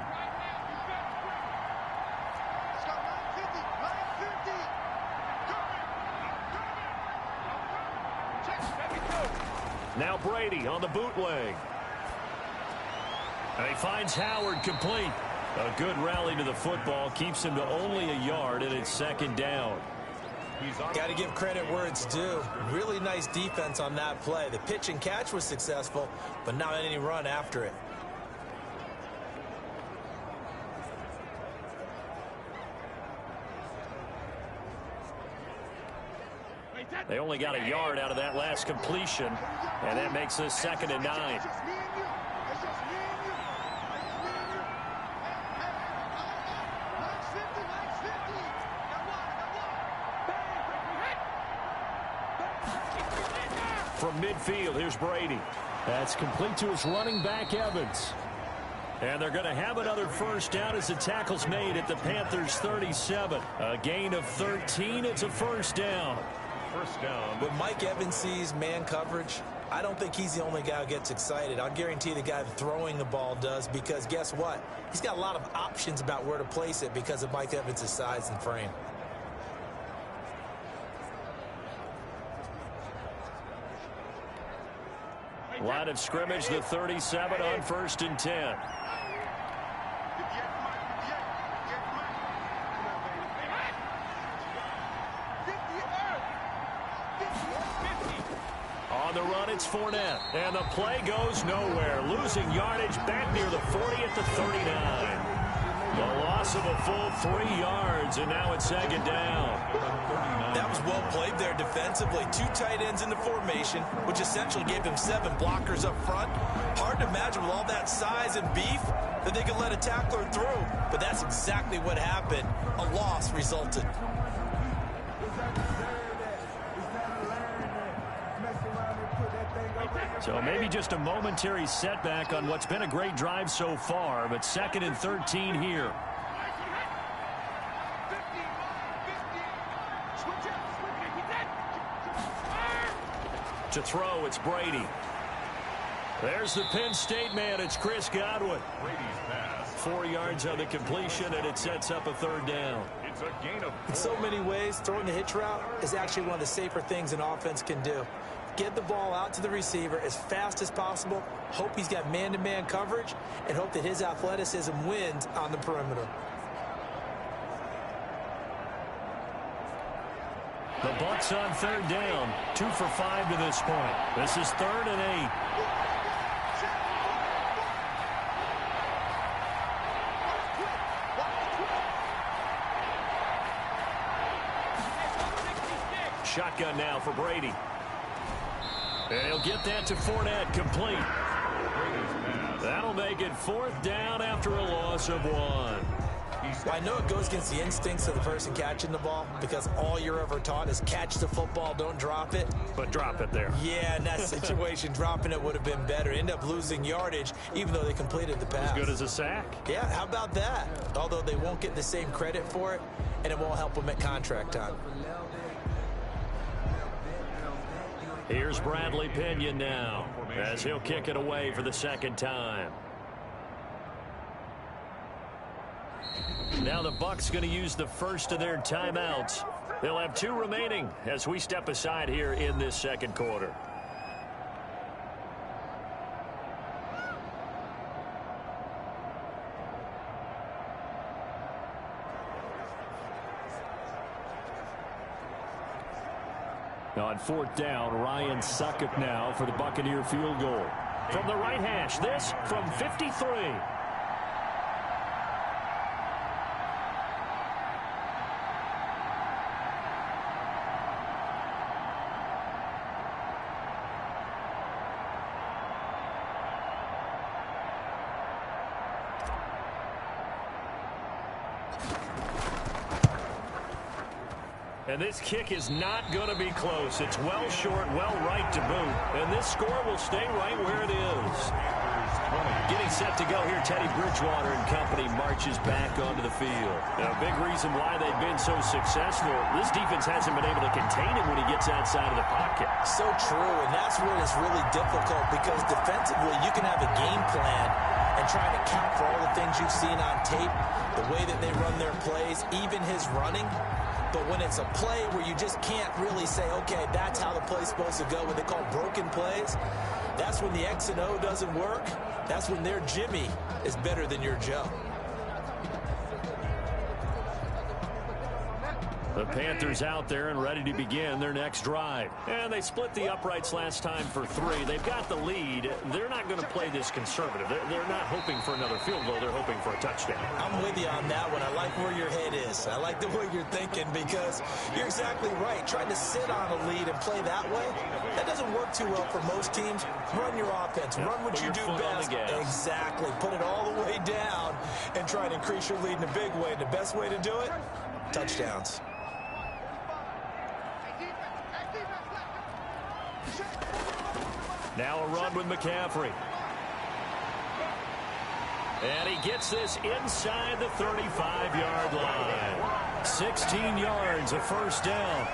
Now Brady on the bootleg. And he finds Howard complete. A good rally to the football keeps him to only a yard, and it's 2nd down. Got to give credit where it's due. Really nice defense on that play. The pitch and catch was successful, but not any run after it. They only got a yard out of that last completion, and that makes this 2nd and 9. From midfield, here's Brady. That's complete to his running back, Evans. And they're going to have another 1st down as the tackle's made at the Panthers' 37. A gain of 13. It's a 1st down. 1st down. When Mike Evans sees man coverage, I don't think he's the only guy who gets excited. I'll guarantee the guy throwing the ball does, because guess what? He's got a lot of options about where to place it because of Mike Evans' size and frame. Line of scrimmage, the 37 on 1st and 10. On the run, it's Fournette. And the play goes nowhere. Losing yardage back near the 40 at the 39. The loss of a full 3 yards, and now it's 2nd down. That was well played there defensively. 2 tight ends in the formation, which essentially gave them 7 blockers up front. Hard to imagine with all that size and beef that they could let a tackler through. But that's exactly what happened. A loss resulted. So maybe just a momentary setback on what's been a great drive so far, but 2nd and 13 here. To throw, it's Brady. There's the Penn State man. It's Chris Godwin. 4 yards on the completion, and it sets up a 3rd down. It's a gain of 4. In so many ways, throwing the hitch route is actually one of the safer things an offense can do. Get the ball out to the receiver as fast as possible, hope he's got man-to-man coverage, and hope that his athleticism wins on the perimeter. The Bucs on 3rd down, 2 for 5 to this point. This is 3rd and 8. Shotgun now for Brady. And he'll get that to Fournette, complete. That'll make it 4th down after a loss of 1. Well, I know it goes against the instincts of the person catching the ball because all you're ever taught is catch the football, don't drop it. But drop it there. Yeah, in that situation, dropping it would have been better. End up losing yardage, even though they completed the pass. As good as a sack. Yeah, how about that? Although they won't get the same credit for it, and it won't help them at contract time. Here's Bradley Pinion now, as he'll kick it away for the second time. Now the Bucs going to use the first of their timeouts. They'll have 2 remaining as we step aside here in this second quarter. On 4th down, Ryan Succop now for the Buccaneer field goal. From the right hash, this from 53. And this kick is not going to be close. It's well short, well right to boot. And this score will stay right where it is. Getting set to go here, Teddy Bridgewater and company marches back onto the field. A big reason why they've been so successful, this defense hasn't been able to contain him when he gets outside of the pocket. So true, and that's where it's really difficult because defensively you can have a game plan and try to count for all the things you've seen on tape, the way that they run their plays, even his running. But when it's a play where you just can't really say, okay, that's how the play's supposed to go, what they call broken plays, that's when the X and O doesn't work. That's when their Jimmy is better than your Joe. The Panthers out there and ready to begin their next drive. And they split the uprights last time for 3. They've got the lead. They're not going to play this conservative. They're not hoping for another field goal. They're hoping for a touchdown. I'm with you on that one. I like where your head is. I like the way you're thinking because you're exactly right. Trying to sit on a lead and play that way, that doesn't work too well for most teams. Run your offense. Run what you do best. Exactly. Put it all the way down and try to increase your lead in a big way. The best way to do it, touchdowns. Now a run with McCaffrey. And he gets this inside the 35-yard line. 16 yards, a first down.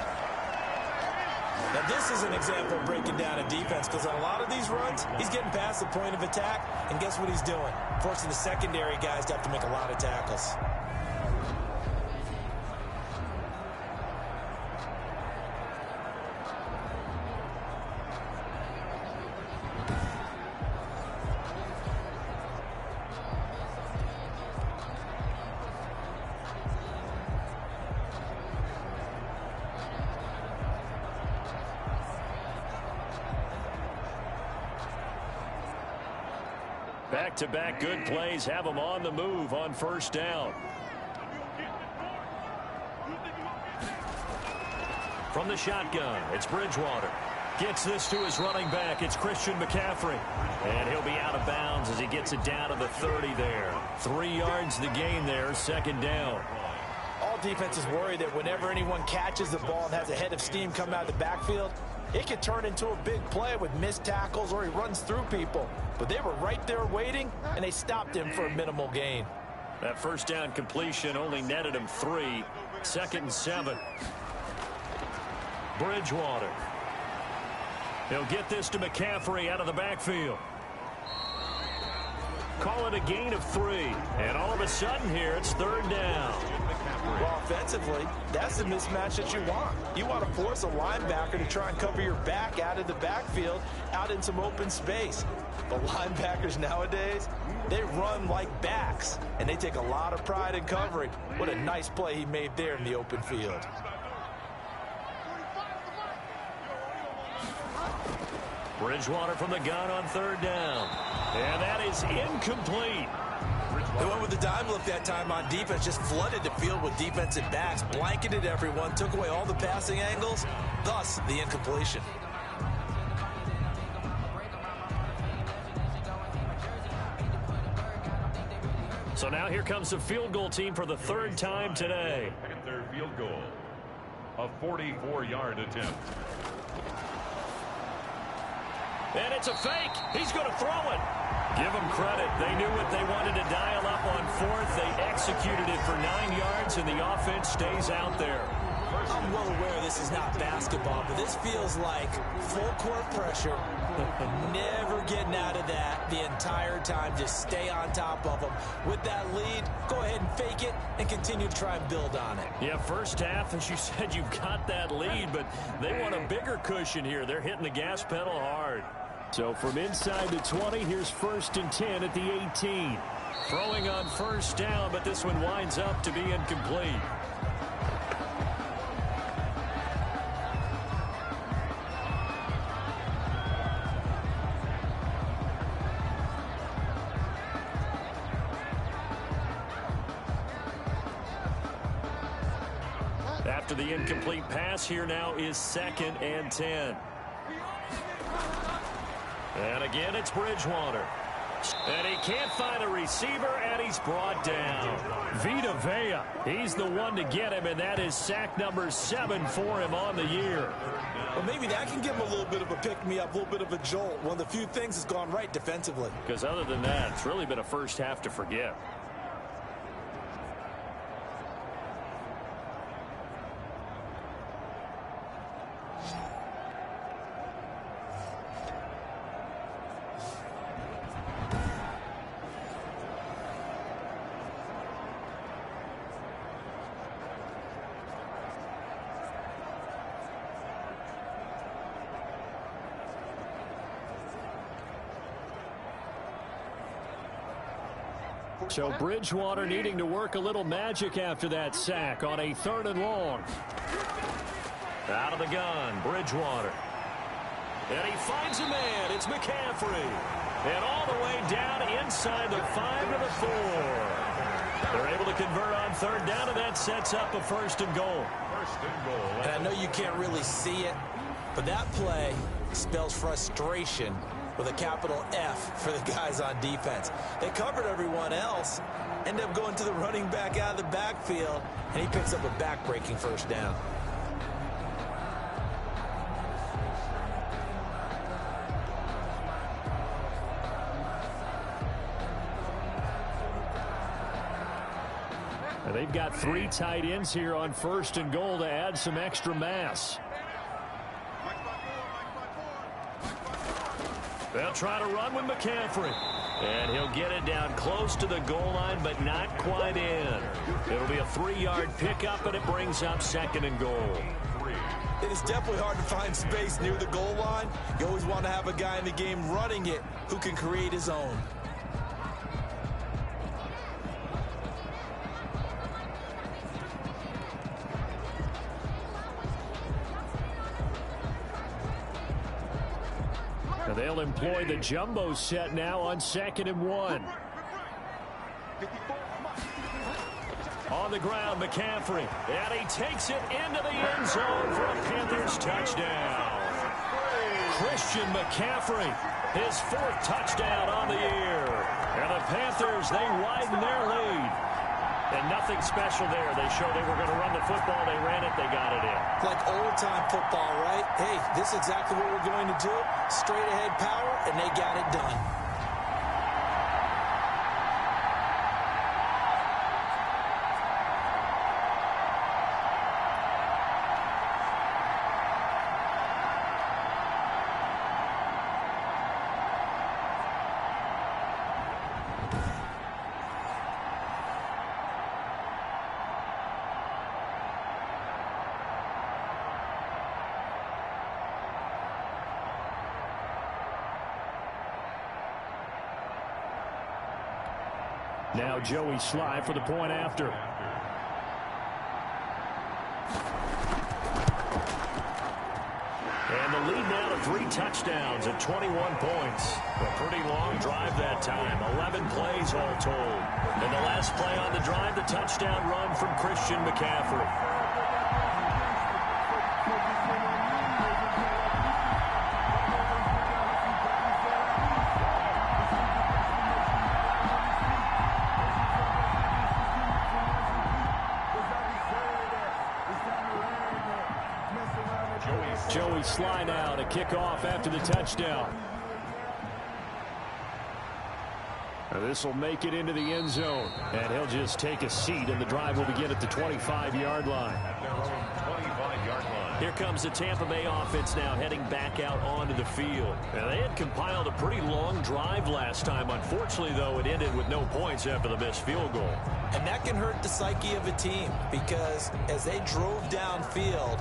Now this is an example of breaking down a defense because on a lot of these runs, he's getting past the point of attack, and guess what he's doing? Forcing the secondary guys to have to make a lot of tackles. Back-to-back good plays have them on the move on first down. From the shotgun, it's Bridgewater. Gets this to his running back. It's Christian McCaffrey. And he'll be out of bounds as he gets it down to the 30 there. 3 yards the gain there, second down. All defenses worry that whenever anyone catches the ball and has a head of steam come out of the backfield, it could turn into a big play with missed tackles or he runs through people. But they were right there waiting, and they stopped him for a minimal gain. That first down completion only netted him 3. 2nd and 7. Bridgewater. He'll get this to McCaffrey out of the backfield. Call it a gain of 3. And all of a sudden here, it's 3rd down. Well, offensively, that's the mismatch that you want. You want to force a linebacker to try and cover your back out of the backfield, out in some open space. But linebackers nowadays, they run like backs, and they take a lot of pride in covering. What a nice play he made there in the open field. Bridgewater from the gun on 3rd down. And that is incomplete. They went with the dime look that time on defense, just flooded the field with defensive backs, blanketed everyone, took away all the passing angles, thus the incompletion. So now here comes the field goal team for the third time today. Panther field goal. A 44-yard attempt. And it's a fake. He's going to throw it. Give them credit. They knew what they wanted to dial up on fourth. They executed it for 9 yards, and the offense stays out there. I'm well aware this is not basketball, but this feels like full court pressure. Never getting out of that the entire time. Just stay on top of them. With that lead, go ahead and fake it and continue to try and build on it. Yeah, first half, as you said, you've got that lead, but they want a bigger cushion here. They're hitting the gas pedal hard. So from inside the 20, here's 1st and 10 at the 18. Throwing on first down, but this one winds up to be incomplete. After the incomplete pass, here now is 2nd and 10. And again, it's Bridgewater. And he can't find a receiver, and he's brought down. Vita Vea, he's the one to get him, and that is sack number 7 for him on the year. Well, maybe that can give him a little bit of a pick-me-up, a little bit of a jolt. One of the few things that's gone right defensively. Because other than that, it's really been a first half to forget. So Bridgewater needing to work a little magic after that sack on a 3rd and long. Out of the gun, Bridgewater. And he finds a man. It's McCaffrey. And all the way down inside the 5 to the 4. They're able to convert on 3rd down, and that sets up a 1st and goal. 1st and goal. And I know you can't really see it, but that play spells frustration with a capital F for the guys on defense. They covered everyone else, end up going to the running back out of the backfield, and he picks up a back-breaking 1st down. And they've got 3 tight ends here on 1st and goal to add some extra mass. They'll try to run with McCaffrey. And he'll get it down close to the goal line, but not quite in. It'll be a 3-yard pickup, and it brings up 2nd and goal. It is definitely hard to find space near the goal line. You always want to have a guy in the game running it who can create his own. They'll employ the jumbo set now on 2nd and 1. On the ground, McCaffrey. And he takes it into the end zone for a Panthers touchdown. Christian McCaffrey, his 4th touchdown on the year. And the Panthers, they widen their lead. And nothing special there. They showed they were going to run the football. They ran it. They got it in. Like old-time football, right? Hey, this is exactly what we're going to do. Straight-ahead power, and they got it done. Now Joey Sly for the point after. And the lead now to 3 touchdowns at 21 points. A pretty long drive that time. 11 plays all told. And the last play on the drive, the touchdown run from Christian McCaffrey. Joey Sly now to kick off after the touchdown. This will make it into the end zone. And he'll just take a seat, and the drive will begin at the 25-yard line. At their own 25-yard line. Here comes the Tampa Bay offense now heading back out onto the field. And they had compiled a pretty long drive last time. Unfortunately, though, it ended with no points after the missed field goal. And that can hurt the psyche of a team because as they drove downfield,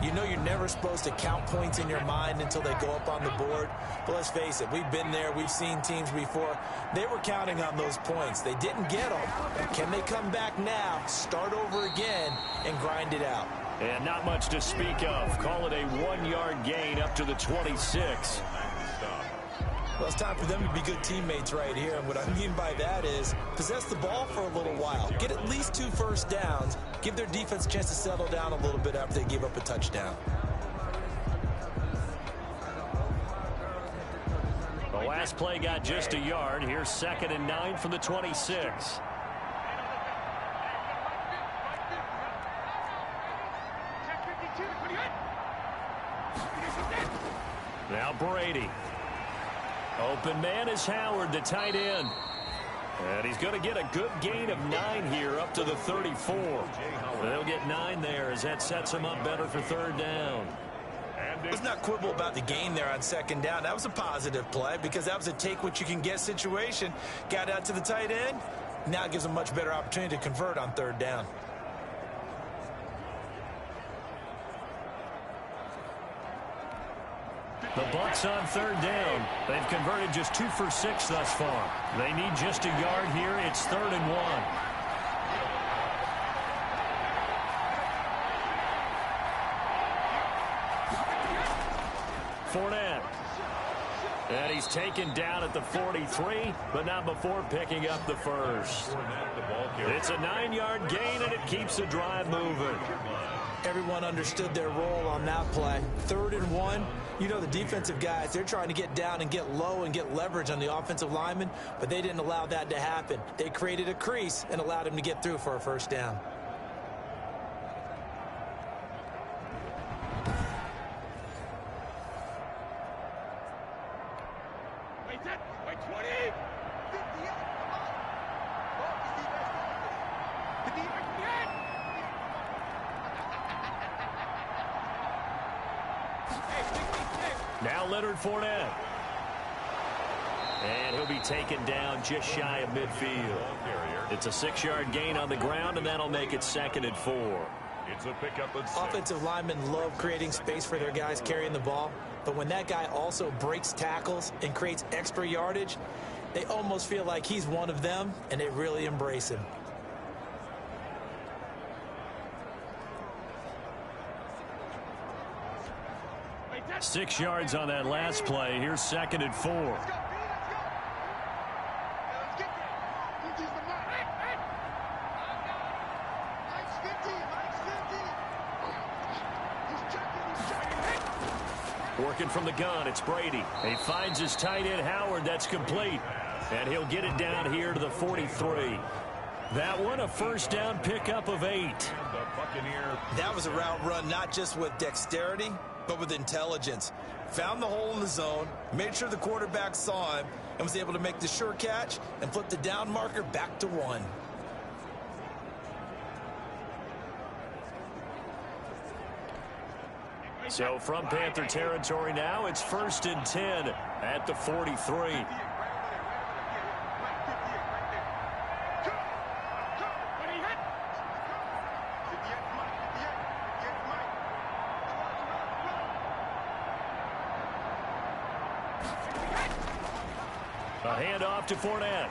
you know you're never supposed to count points in your mind until they go up on the board. But let's face it, we've been there. We've seen teams before. They were counting on those points. They didn't get them. Can they come back now, start over again, and grind it out? And not much to speak of. Call it a 1-yard gain up to the 26. Well, it's time for them to be good teammates right here. And what I mean by that is possess the ball for a little while. Get at least 2 first downs. Give their defense a chance to settle down a little bit after they give up a touchdown. The last play got just a yard. Here's 2nd and 9 from the 26. Now Brady. Open man is Howard, the tight end. And he's going to get a good gain of 9 here up to the 34. They'll get 9 there as that sets him up better for 3rd down. Let's not quibble about the gain there on 2nd down. That was a positive play because that was a take-what-you-can-get situation. Got out to the tight end. Now gives him a much better opportunity to convert on 3rd down. The Bucs on 3rd down. They've converted just 2 for 6 thus far. They need just a yard here. It's 3rd and 1. Fournette. And he's taken down at the 43, but not before picking up the first. It's a 9-yard gain, and it keeps the drive moving. Everyone understood their role on that play. 3rd and 1. You know the defensive guys, they're trying to get down and get low and get leverage on the offensive lineman, but they didn't allow that to happen. They created a crease and allowed him to get through for a 1st down. Wait, 20! 58, come on! Focus, defense, focus. The defense, Now Leonard Fournette. And he'll be taken down just shy of midfield. It's a 6-yard gain on the ground, and that'll make it 2nd and 4. It's a pickup of 6. Offensive linemen love creating space for their guys carrying the ball, but when that guy also breaks tackles and creates extra yardage, they almost feel like he's one of them, and they really embrace him. Let's 6 yards on that last play. Here's 2nd and 4. go, let's go. Let's get there. Who's the man? Mike's 50, Mike's 50. He's checking. Working from the gun, it's Brady. He finds his tight end, Howard. That's complete. And he'll get it down here to the 43. That one, a 1st down pickup of 8. That was a route run not just with dexterity, but with intelligence. Found the hole in the zone, made sure the quarterback saw him, and was able to make the sure catch and flip the down marker back to 1. So from Panther territory now, it's 1st and 10 at the 43. A handoff to Fournette.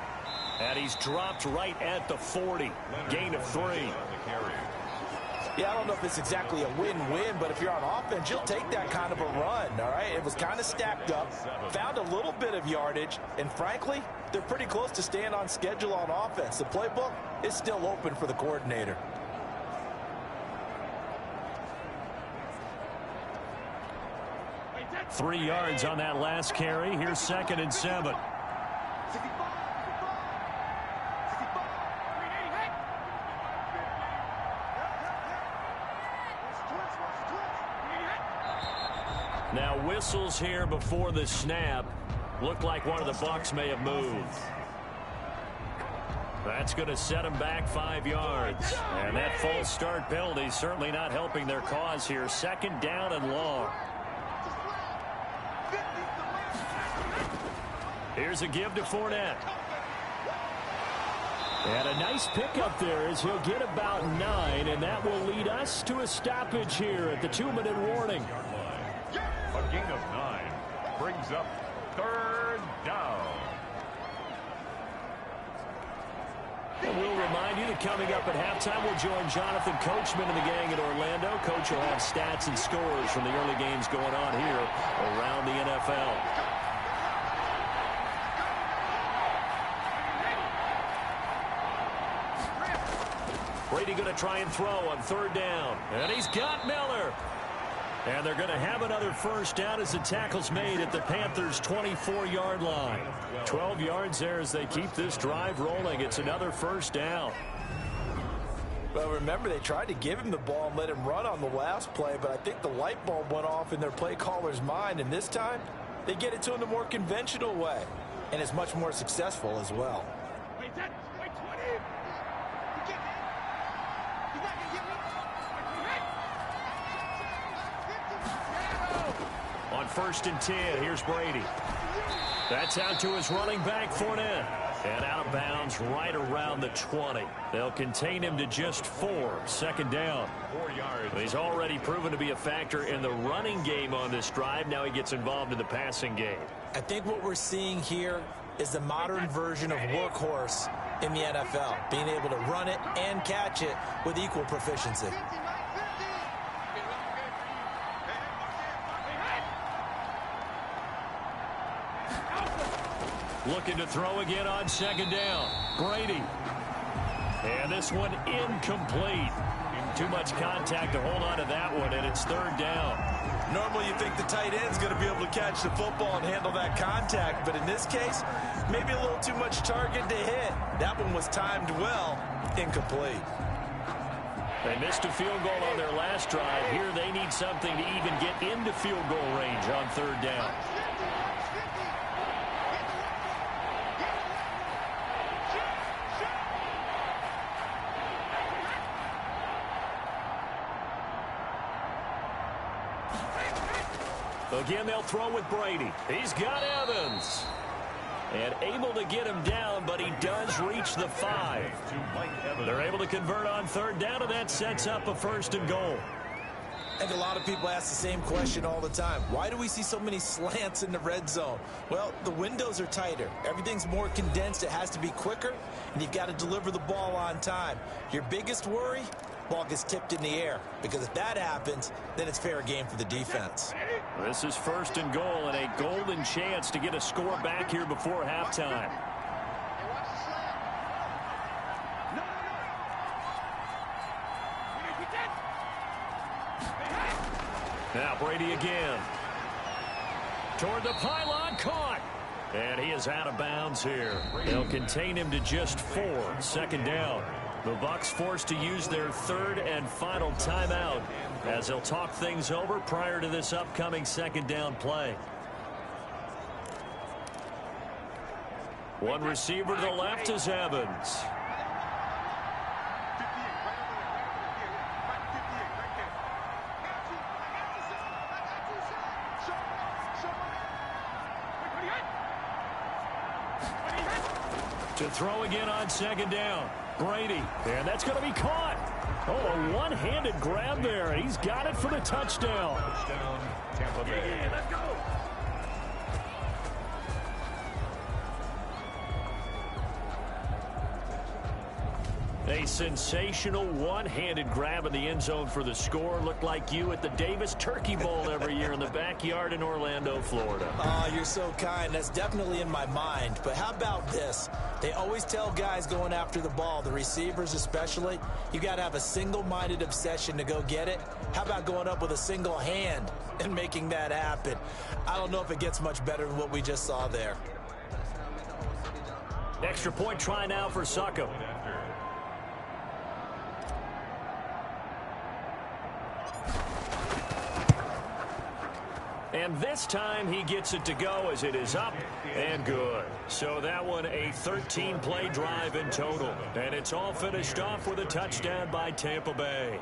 And he's dropped right at the 40. Gain of 3. Yeah, I don't know if it's exactly a win-win, but if you're on offense, you'll take that kind of a run, all right? It was kind of stacked up, found a little bit of yardage, and frankly, they're pretty close to staying on schedule on offense. The playbook is still open for the coordinator. Three yards on that last carry. Here's 2nd and 7. Now whistles here before the snap. Looked like one of the Bucs may have moved. That's going to set him back 5 yards. And that false start penalty certainly not helping their cause here. 2nd down and long. Here's a give to Fournette. And a nice pickup there as he'll get about 9, and that will lead us to a stoppage here at the 2-minute warning. A gain of 9 brings up 3rd down. And we'll remind you that coming up at halftime, we'll join Jonathan Coachman and the gang in Orlando. Coach will have stats and scores from the early games going on here around the NFL. Brady going to try and throw on 3rd down. And he's got Miller. And they're going to have another 1st down as the tackle's made at the Panthers' 24-yard line. 12 yards there as they keep this drive rolling. It's another 1st down. Well, remember, they tried to give him the ball and let him run on the last play, but I think the light bulb went off in their play caller's mind, and this time they get it to him the more conventional way, and it's much more successful as well. On 1st and 10, here's Brady. That's out to his running back, Fournette. And out of bounds right around the 20. They'll contain him to just 4. 2nd down. 4 yards. He's already proven to be a factor in the running game on this drive. Now he gets involved in the passing game. I think what we're seeing here is the modern version of workhorse in the NFL, being able to run it and catch it with equal proficiency. Looking to throw again on 2nd down. Brady. And this one incomplete. Too much contact to hold on to that one, and it's 3rd down. Normally you think the tight end's going to be able to catch the football and handle that contact, but in this case, maybe a little too much target to hit. That one was timed well, incomplete. They missed a field goal on their last drive. Here they need something to even get into field goal range on 3rd down. Again, they'll throw with Brady. He's got Evans. And able to get him down, but he does reach the 5. They're able to convert on 3rd down, and that sets up a 1st and goal. I think a lot of people ask the same question all the time. Why do we see so many slants in the red zone? Well, the windows are tighter. Everything's more condensed. It has to be quicker, and you've got to deliver the ball on time. Your biggest worry? Ball gets tipped in the air, because if that happens, then it's fair game for the defense. This is 1st and goal, and a golden chance to get a score back here before halftime. Now Brady again. Toward the pylon, caught. And he is out of bounds here. They'll contain him to just 4. 2nd down. The Bucs forced to use their 3rd and final timeout as they'll talk things over prior to this upcoming 2nd down play. One receiver to the left is Evans. To throw again on 2nd down. Brady, and that's going to be caught. Oh, a one-handed grab there. He's got it for the touchdown. Touchdown, Tampa Bay. Let's go. A sensational one-handed grab in the end zone for the score. Looked like you at the Davis Turkey Bowl every year in the backyard in Orlando, Florida. Oh, you're so kind. That's definitely in my mind. But how about this? They always tell guys going after the ball, the receivers especially, you got to have a single-minded obsession to go get it. How about going up with a single hand and making that happen? I don't know if it gets much better than what we just saw there. Extra point try now for Succo. And this time he gets it to go as it is up and good. So that one a 13-play drive in total. And it's all finished off with a touchdown by Tampa Bay.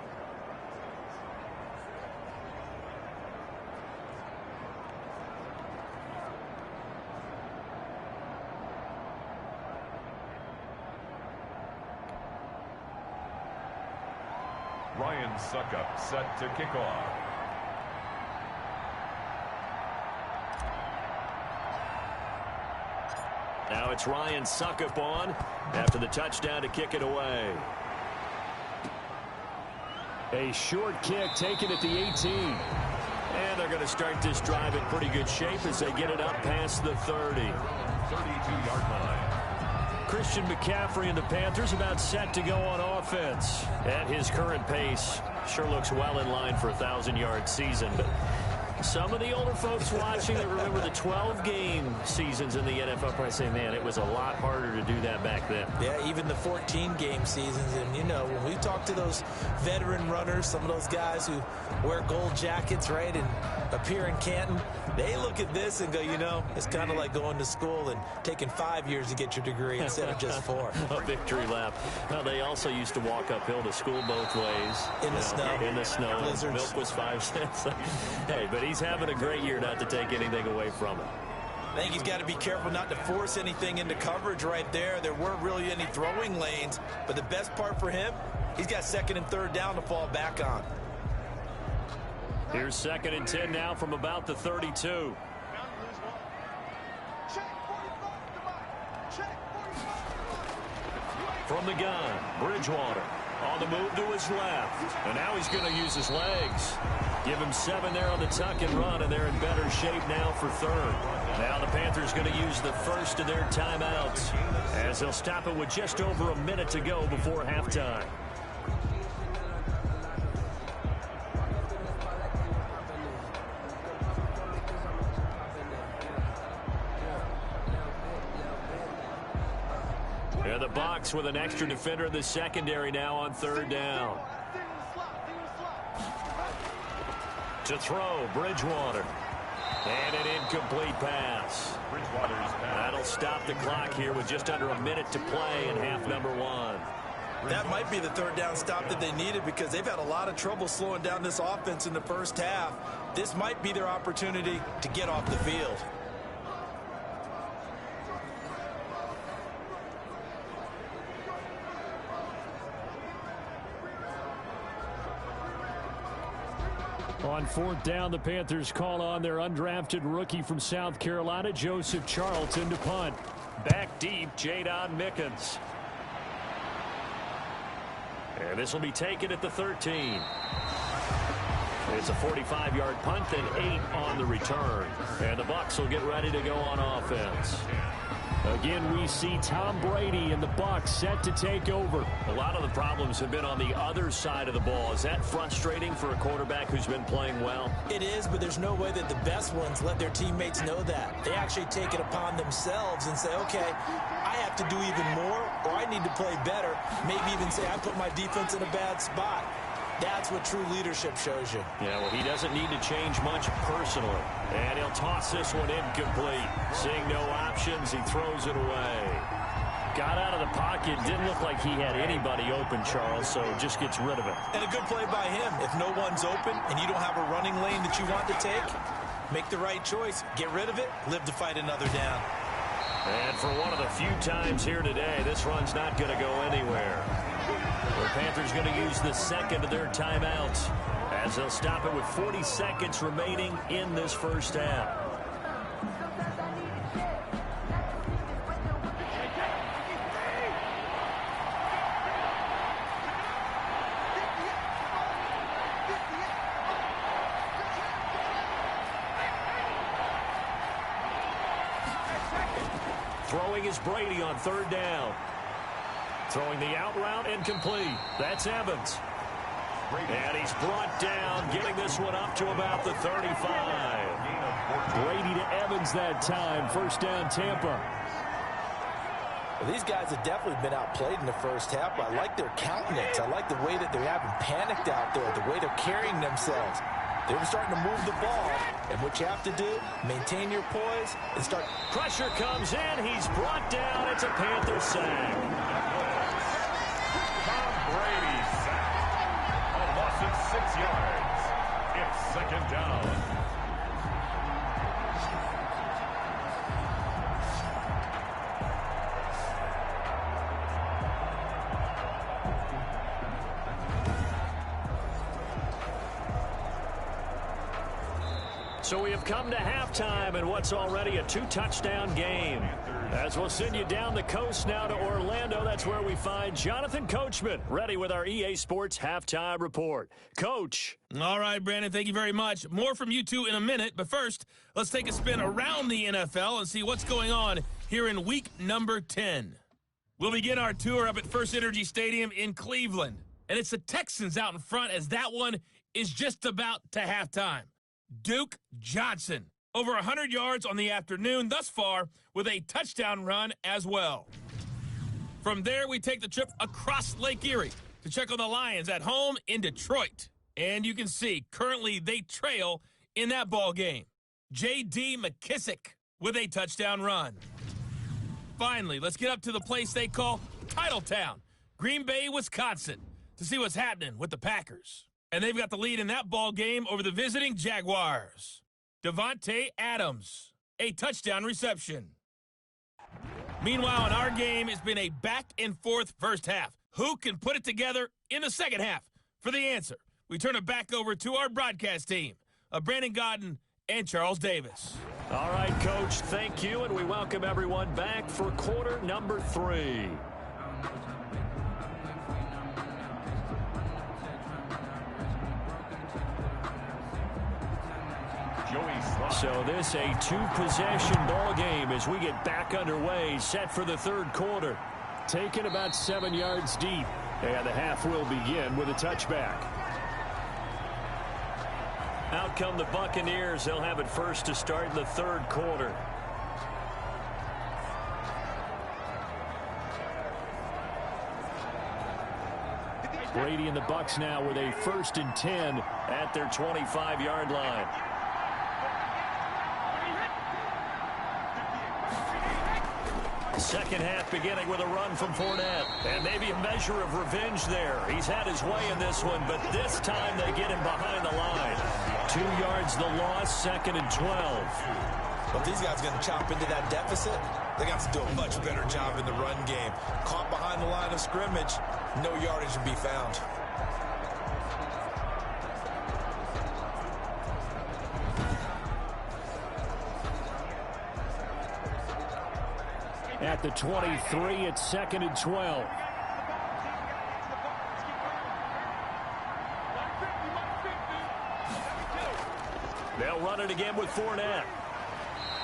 Ryan Suckup set to kick off. Now it's Ryan Suckup on after the touchdown to kick it away. A short kick taken at the 18. And they're going to start this drive in pretty good shape as they get it up past the 30. 32-yard line. Christian McCaffrey and the Panthers about set to go on offense. At his current pace, sure looks well in line for a 1,000-yard season. But some of the older folks watching that remember the 12-game seasons in the NFL probably say, man, it was a lot harder to do that back then. Yeah, even the 14-game seasons. And, you know, when we talk to those veteran runners, some of those guys who wear gold jackets, right, and appear in Canton, they look at this and go, you know, it's kind of like going to school and taking 5 years to get your degree instead of just 4. A victory lap. Well, they also used to walk uphill to school both ways. In the snow. In the snow. Blizzards. Milk was 5 cents. Hey, but he's having a great year, not to take anything away from him. I think he's got to be careful not to force anything into coverage right there. There weren't really any throwing lanes, but the best part for him, he's got 2nd and 3rd down to fall back on. Here's 2nd and 10 now from about the 32. From the gun, Bridgewater on the move to his left. And now he's going to use his legs. Give him 7 there on the tuck and run, and they're in better shape now for 3rd. Now the Panthers going to use the first of their timeouts as they'll stop it with just over a minute to go before halftime. And the Bucs with an extra defender in the secondary now on 3rd down. To throw, Bridgewater. And an incomplete pass. That'll stop the clock here with just under a minute to play in half number 1. That might be the 3rd down stop that they needed because they've had a lot of trouble slowing down this offense in the first half. This might be their opportunity to get off the field. On 4th down, the Panthers call on their undrafted rookie from South Carolina, Joseph Charlton, to punt. Back deep, Jadon Mickens. And this will be taken at the 13. It's a 45-yard punt and 8 on the return. And the Bucs will get ready to go on offense. Again, we see Tom Brady and the Bucs set to take over. A lot of the problems have been on the other side of the ball. Is that frustrating for a quarterback who's been playing well? It is, but there's no way that the best ones let their teammates know that. They actually take it upon themselves and say, okay, I have to do even more, or I need to play better. Maybe even say I put my defense in a bad spot. That's what true leadership shows you. Yeah, well, he doesn't need to change much personally. And he'll toss this one incomplete. Seeing no options, he throws it away. Got out of the pocket. Didn't look like he had anybody open, Charles, so just gets rid of it. And a good play by him. If no one's open and you don't have a running lane that you want to take, make the right choice. Get rid of it. Live to fight another down. And for one of the few times here today, this run's not going to go anywhere. The Panthers going to use the 2nd of their timeouts as they'll stop it with 40 seconds remaining in this first half. Throwing is Brady on 3rd down. Throwing the out route incomplete. That's Evans. And he's brought down, getting this one up to about the 35. Brady to Evans that time. 1st down, Tampa. Well, these guys have definitely been outplayed in the first half. I like their countenance. I like the way that they haven't panicked out there, the way they're carrying themselves. They were starting to move the ball, and what you have to do, maintain your poise and start. Pressure comes in. He's brought down. It's a Panther sack. Tom Brady sacked. A loss of 6 yards. It's second down. So we have come to halftime in what's already a 2-touchdown game. As we'll send you down the coast now to Orlando, that's where we find Jonathan Coachman, ready with our EA Sports Halftime Report. Coach. All right, Brandon, thank you very much. More from you two in a minute, but first, let's take a spin around the NFL and see what's going on here in week number 10. We'll begin our tour up at First Energy Stadium in Cleveland, and it's the Texans out in front as that one is just about to halftime. Duke Johnson, over 100 yards on the afternoon thus far with a touchdown run as well. From there, we take the trip across Lake Erie to check on the Lions at home in Detroit. And you can see, currently they trail in that ball game. J.D. McKissick with a touchdown run. Finally, let's get up to the place they call Titletown, Green Bay, Wisconsin, to see what's happening with the Packers. And they've got the lead in that ball game over the visiting Jaguars. Devontae Adams, a touchdown reception. Meanwhile, in our game, it's been a back-and-forth first half. Who can put it together in the second half? For the answer, we turn it back over to our broadcast team of Brandon Godden and Charles Davis. All right, Coach, thank you, and we welcome everyone back for quarter number 3. So this a 2-possession ball game as we get back underway, set for the third quarter. Taken about 7 yards deep, and the half will begin with a touchback. Out come the Buccaneers. They'll have it first to start in the third quarter. Brady and the Bucs now with a 1st and 10 at their 25-yard line. Second half beginning with a run from Fournette. And maybe a measure of revenge there. He's had his way in this one, but this time they get him behind the line. 2 yards the loss, 2nd and 12. But these guys are going to chop into that deficit. They got to do a much better job in the run game. Caught behind the line of scrimmage, no yardage to be found. At the 23, it's 2nd and 12. They'll run it again with Fournette.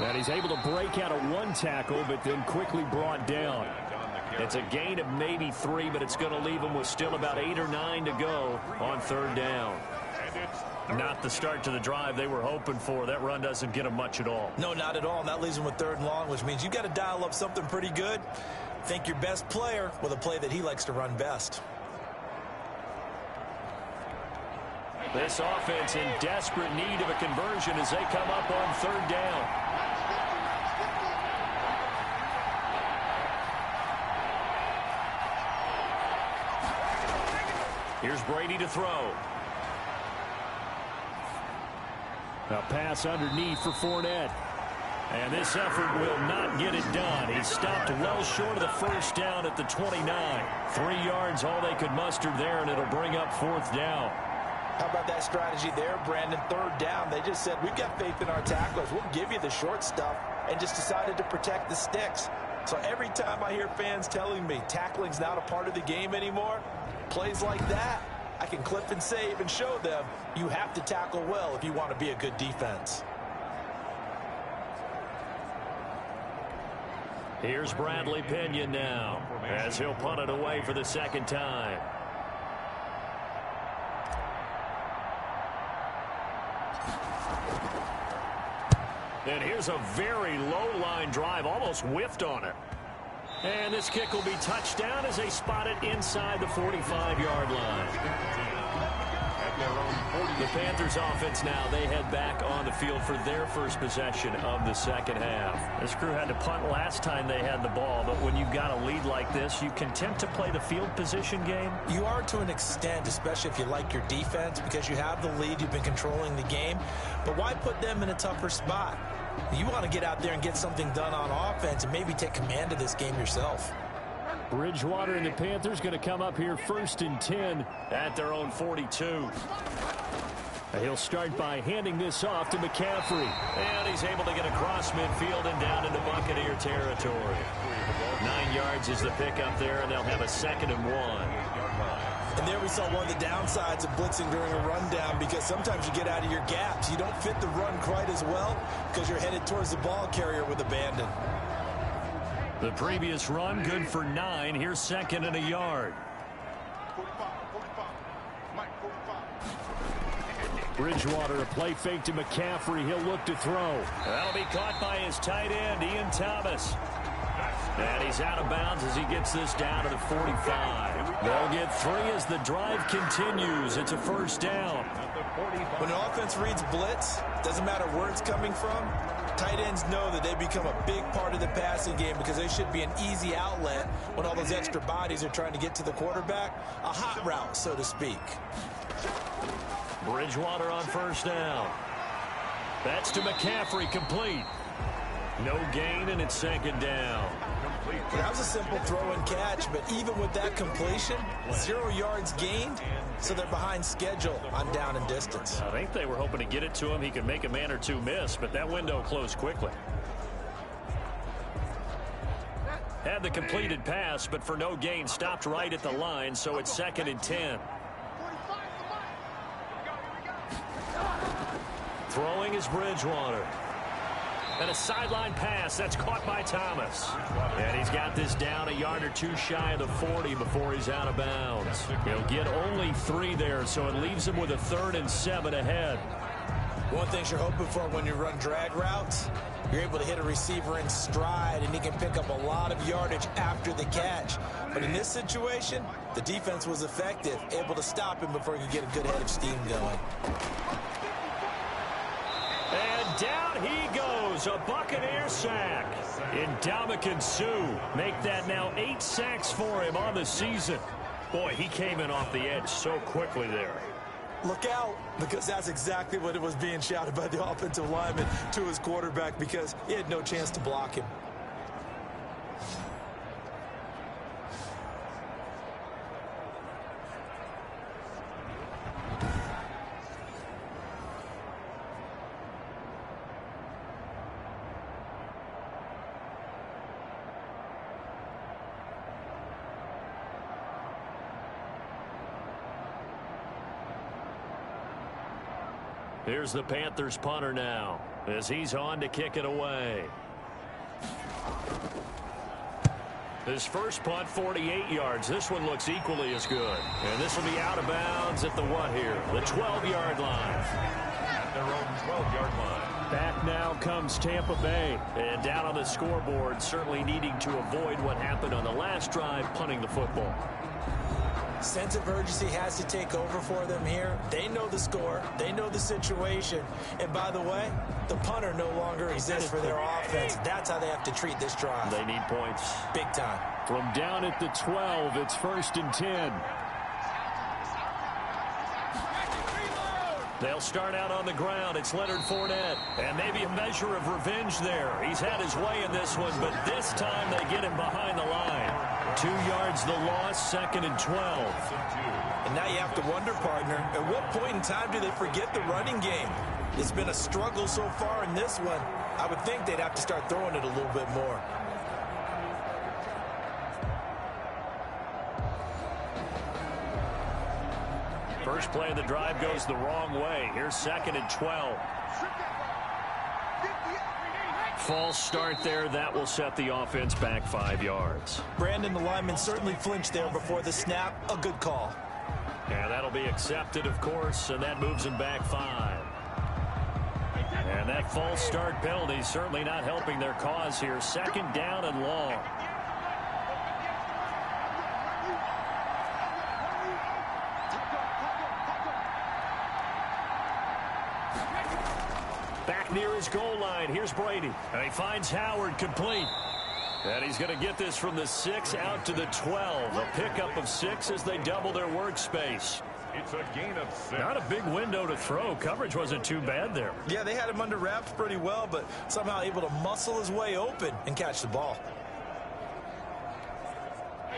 And he's able to break out of 1 tackle, but then quickly brought down. It's a gain of maybe 3, but it's going to leave him with still about 8 or 9 to go on 3rd down. Not the start to the drive they were hoping for. That run doesn't get them much at all. No, not at all. And that leaves them with 3rd and long, which means you got to dial up something pretty good. Think your best player with a play that he likes to run best. This offense in desperate need of a conversion as they come up on 3rd down. Here's Brady to throw. A pass underneath for Fournette. And this effort will not get it done. He stopped well short of the 1st down at the 29. 3 yards all they could muster there, and it'll bring up 4th down. How about that strategy there, Brandon? 3rd down, they just said, we've got faith in our tacklers. We'll give you the short stuff, and just decided to protect the sticks. So every time I hear fans telling me tackling's not a part of the game anymore, plays like that, I can clip and save and show them you have to tackle well if you want to be a good defense. Here's Bradley Pinion now as he'll punt it away for the 2nd time. And here's a very low line drive, almost whiffed on it. And this kick will be touchdown as they spot it inside the 45-yard line. At their own The Panthers offense now, they head back on the field for their first possession of the second half. This crew had to punt last time they had the ball, but when you've got a lead like this, you can tend to play the field position game. You are to an extent, especially if you like your defense, because you have the lead, you've been controlling the game. But why put them in a tougher spot? You want to get out there and get something done on offense and maybe take command of this game yourself. Bridgewater and the Panthers going to come up here 1st and 10 at their own 42. He'll start by handing this off to McCaffrey. And he's able to get across midfield and down into Buccaneer territory. 9 yards is the pickup there, and they'll have a 2nd and 1. And there we saw one of the downsides of blitzing during a rundown, because sometimes you get out of your gaps. You don't fit the run quite as well because you're headed towards the ball carrier with abandon. The previous run good for 9. Here's 2nd and a yard. Bridgewater, a play fake to McCaffrey. He'll look to throw. That'll be caught by his tight end, Ian Thomas. And he's out of bounds as he gets this down to the 45. They'll get 3 as the drive continues. It's a 1st down. When an offense reads blitz, doesn't matter where it's coming from, tight ends know that they become a big part of the passing game because they should be an easy outlet when all those extra bodies are trying to get to the quarterback. A hot route, so to speak. Bridgewater on 1st down. That's to McCaffrey, complete. No gain, and it's 2nd down. That was a simple throw and catch, but even with that completion, 0 yards gained, so they're behind schedule on down and distance. I think they were hoping to get it to him. He could make a man or two miss, but that window closed quickly. Had the completed pass, but for no gain, stopped right at the line, so it's 2nd and 10. Throwing is Bridgewater. And a sideline pass that's caught by Thomas. And he's got this down a yard or 2 shy of the 40 before he's out of bounds. He'll get only 3 there, so it leaves him with a 3rd and 7 ahead. One thing you're hoping for when you run drag routes, you're able to hit a receiver in stride, and he can pick up a lot of yardage after the catch. But in this situation, the defense was effective, able to stop him before he could get a good head of steam going. And down he goes, a Buccaneer sack. Ndamukong Suh make that now 8 sacks for him on the season. Boy, he came in off the edge so quickly there. Look out, because that's exactly what it was being shouted by the offensive lineman to his quarterback, because he had no chance to block him. Here's the Panthers punter now as he's on to kick it away. His first punt, 48 yards. This one looks equally as good. And this will be out of bounds at the what here? The 12-yard line. At their own 12-yard line. Back now comes Tampa Bay. And down on the scoreboard, certainly needing to avoid what happened on the last drive, punting the football. Sense of urgency has to take over for them here. They know the score. They know the situation. And by the way, the punter no longer exists for their offense. That's how they have to treat this drive. They need points. Big time. From down at the 12, it's 1st and 10. They'll start out on the ground. It's Leonard Fournette. And maybe a measure of revenge there. He's had his way in this one, but this time they get him behind the line. 2 yards the loss, 2nd and 12. And now you have to wonder, partner, at what point in time do they forget the running game? It's been a struggle so far in this one. I would think they'd have to start throwing it a little bit more. First play of the drive goes the wrong way. Here's 2nd and 12. False start there. That will set the offense back 5 yards. Brandon, the lineman, certainly flinched there before the snap. A good call. And that'll be accepted, of course, and that moves him back 5. And that false start penalty certainly not helping their cause here. 2nd down and long. Back near his goal line. Here's Brady. And he finds Howard complete. And he's going to get this from the 6 out to the 12. A pickup of 6 as they double their workspace. It's a gain of 6. Not a big window to throw. Coverage wasn't too bad there. Yeah, they had him under wraps pretty well, but somehow able to muscle his way open and catch the ball.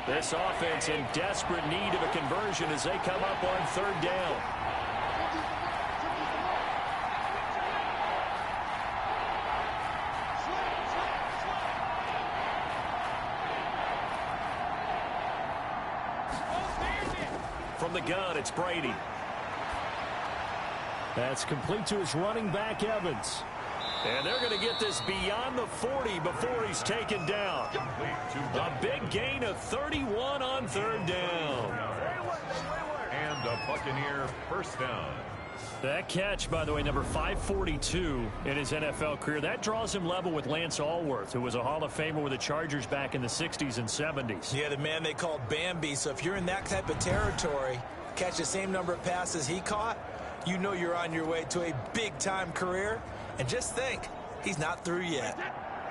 This offense in desperate need of a conversion as they come up on 3rd down. From the gun, it's Brady. That's complete to his running back, Evans. And they're going to get this beyond the 40 before he's taken down. A big gain of 31 on 3rd down. And a Buccaneer first down. That catch, by the way, number 542 in his NFL career. That draws him level with Lance Allworth, who was a Hall of Famer with the Chargers back in the 60s and 70s. Yeah, the man they called Bambi. So if you're in that type of territory, catch the same number of passes he caught, you know you're on your way to a big-time career. And just think, he's not through yet.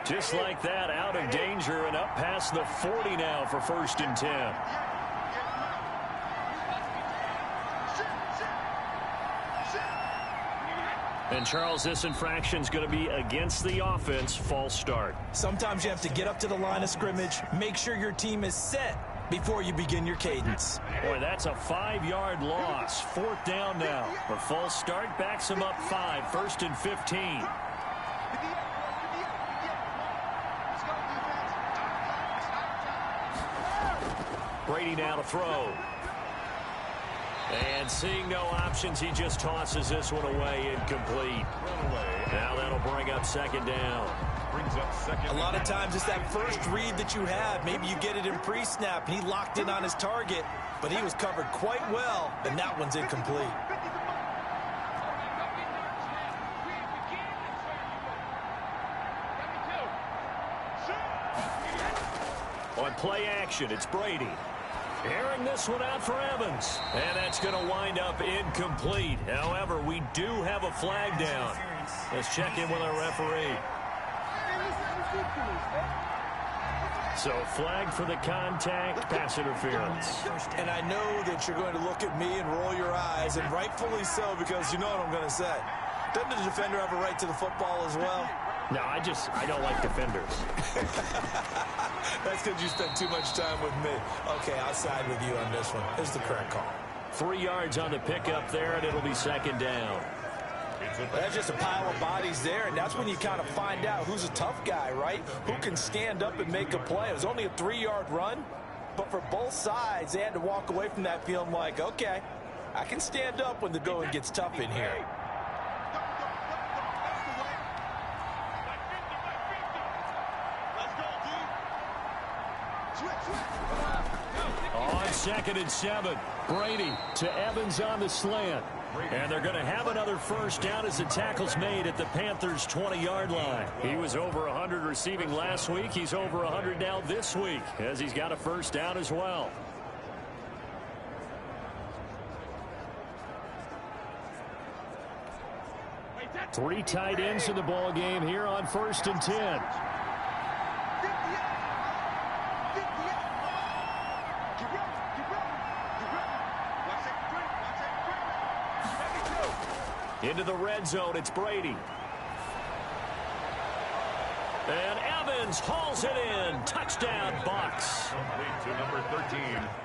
Just like that, out of danger and up past the 40 now for 1st and 10. And, Charles, this infraction's going to be against the offense. False start. Sometimes you have to get up to the line of scrimmage, make sure your team is set before you begin your cadence. Boy, that's a 5-yard loss. 4th down now. A false start backs him up 5. 1st and 15. Brady now to throw. And seeing no options, he just tosses this one away, incomplete. Now that'll bring up 2nd down. A lot of times it's that first read that you have. Maybe you get it in pre-snap, and he locked in on his target, but he was covered quite well, and that one's incomplete. On play action, it's Brady. Airing this one out for Evans. And that's going to wind up incomplete. However, we do have a flag down. Let's check in with our referee. So, flag for the contact, pass interference. And I know that you're going to look at me and roll your eyes, and rightfully so, because you know what I'm going to say. Doesn't the defender have a right to the football as well? No, I don't like defenders. That's because you spent too much time with me. Okay, I'll side with you on this one. It's the correct call. 3 yards on the pickup there, and it'll be 2nd down. That's just a pile of bodies there, and that's when you kind of find out who's a tough guy, right? Who can stand up and make a play. It was only a 3-yard run, but for both sides, they had to walk away from that feeling like, okay, I can stand up when the going gets tough in here. On 2nd and 7, Brady to Evans on the slant. And they're going to have another first down as the tackle's made at the Panthers' 20-yard line. He was over 100 receiving last week. He's over 100 now this week as he's got a first down as well. Three tight ends in the ball game here on 1st and 10. Into the red zone, it's Brady. And Evans hauls it in. Touchdown, Bucs. Complete to number 13.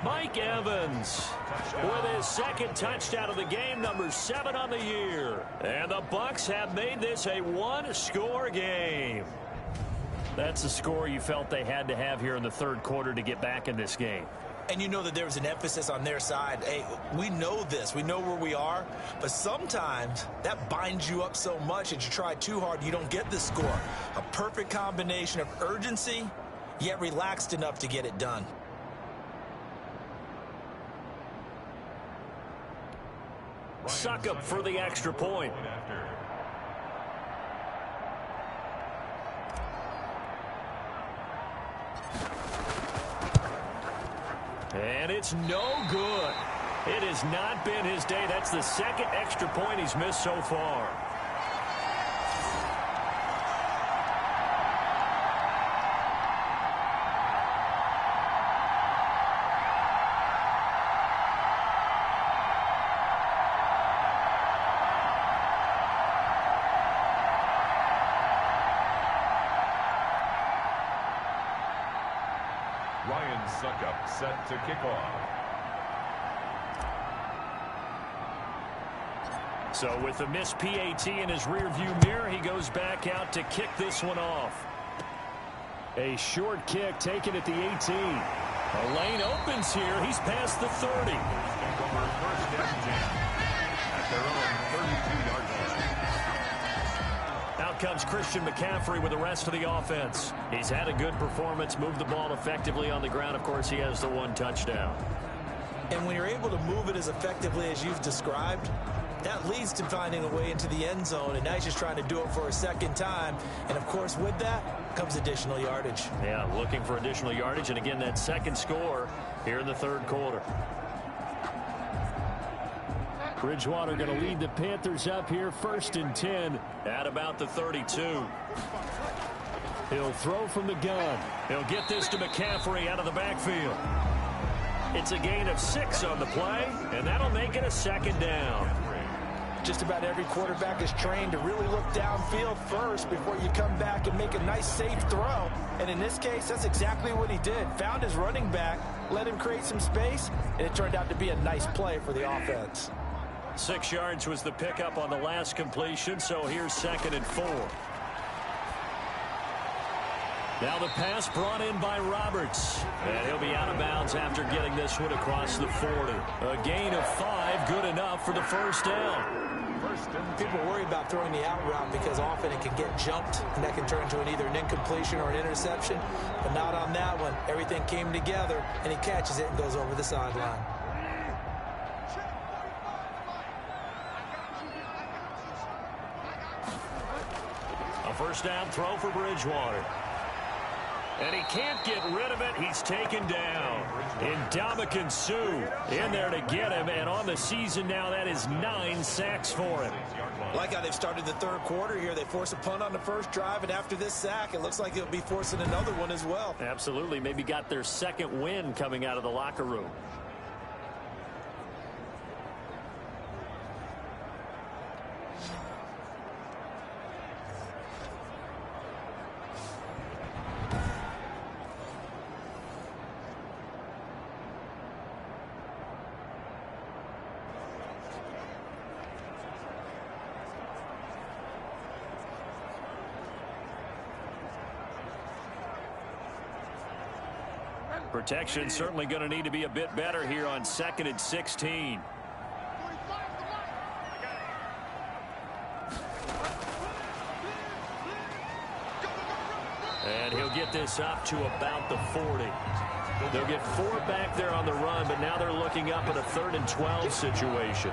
Mike Evans with his 2nd touchdown of the game, number 7 on the year. And the Bucs have made this a 1-score game. That's the score you felt they had to have here in the 3rd quarter to get back in this game. And you know that there was an emphasis on their side. Hey, we know this. We know where we are. But sometimes that binds you up so much that you try too hard, you don't get the score. A perfect combination of urgency, yet relaxed enough to get it done. Suck up for the extra point. And it's no good. It has not been his day. That's the 2nd extra point he's missed so far. Suckup set to kick off. So with the missed PAT in his rearview mirror, he goes back out to kick this one off. A short kick taken at the 18. A lane opens here. He's past the 30. Over first and 10 at their own 32-yard line. Out comes Christian McCaffrey with the rest of the offense. He's had a good performance, moved the ball effectively on the ground. Of course, he has the one touchdown. And when you're able to move it as effectively as you've described, that leads to finding a way into the end zone, and now he's just trying to do it for a second time. And, of course, with that comes additional yardage. Yeah, looking for additional yardage, and again, that second score here in the third quarter. Bridgewater going to lead the Panthers up here, 1st and 10 at about the 32. He'll throw from the gun. He'll get this to McCaffrey out of the backfield. It's a gain of 6 on the play, and that'll make it a second down. Just about every quarterback is trained to really look downfield first before you come back and make a nice, safe throw. And in this case, that's exactly what he did. Found his running back, let him create some space, and it turned out to be a nice play for the offense. 6 yards was the pickup on the last completion, so here's 2nd and 4. Now the pass brought in by Roberts. And he'll be out of bounds after getting this one across the 40. A gain of 5, good enough for the first down. People worry about throwing the out route because often it can get jumped, and that can turn into either an incompletion or an interception. But not on that one. Everything came together, and he catches it and goes over the sideline. A first down throw for Bridgewater. And he can't get rid of it. He's taken down. Ndamukong Suh in there to get him. And on the season now, that is 9 sacks for him. Like how they've started the third quarter here. They force a punt on the first drive, and after this sack, it looks like they'll be forcing another one as well. Absolutely. Maybe got their second win coming out of the locker room. Protection certainly going to need to be a bit better here on 2nd and 16. And he'll get this up to about the 40. They'll get 4 back there on the run, but now they're looking up at a 3rd and 12 situation.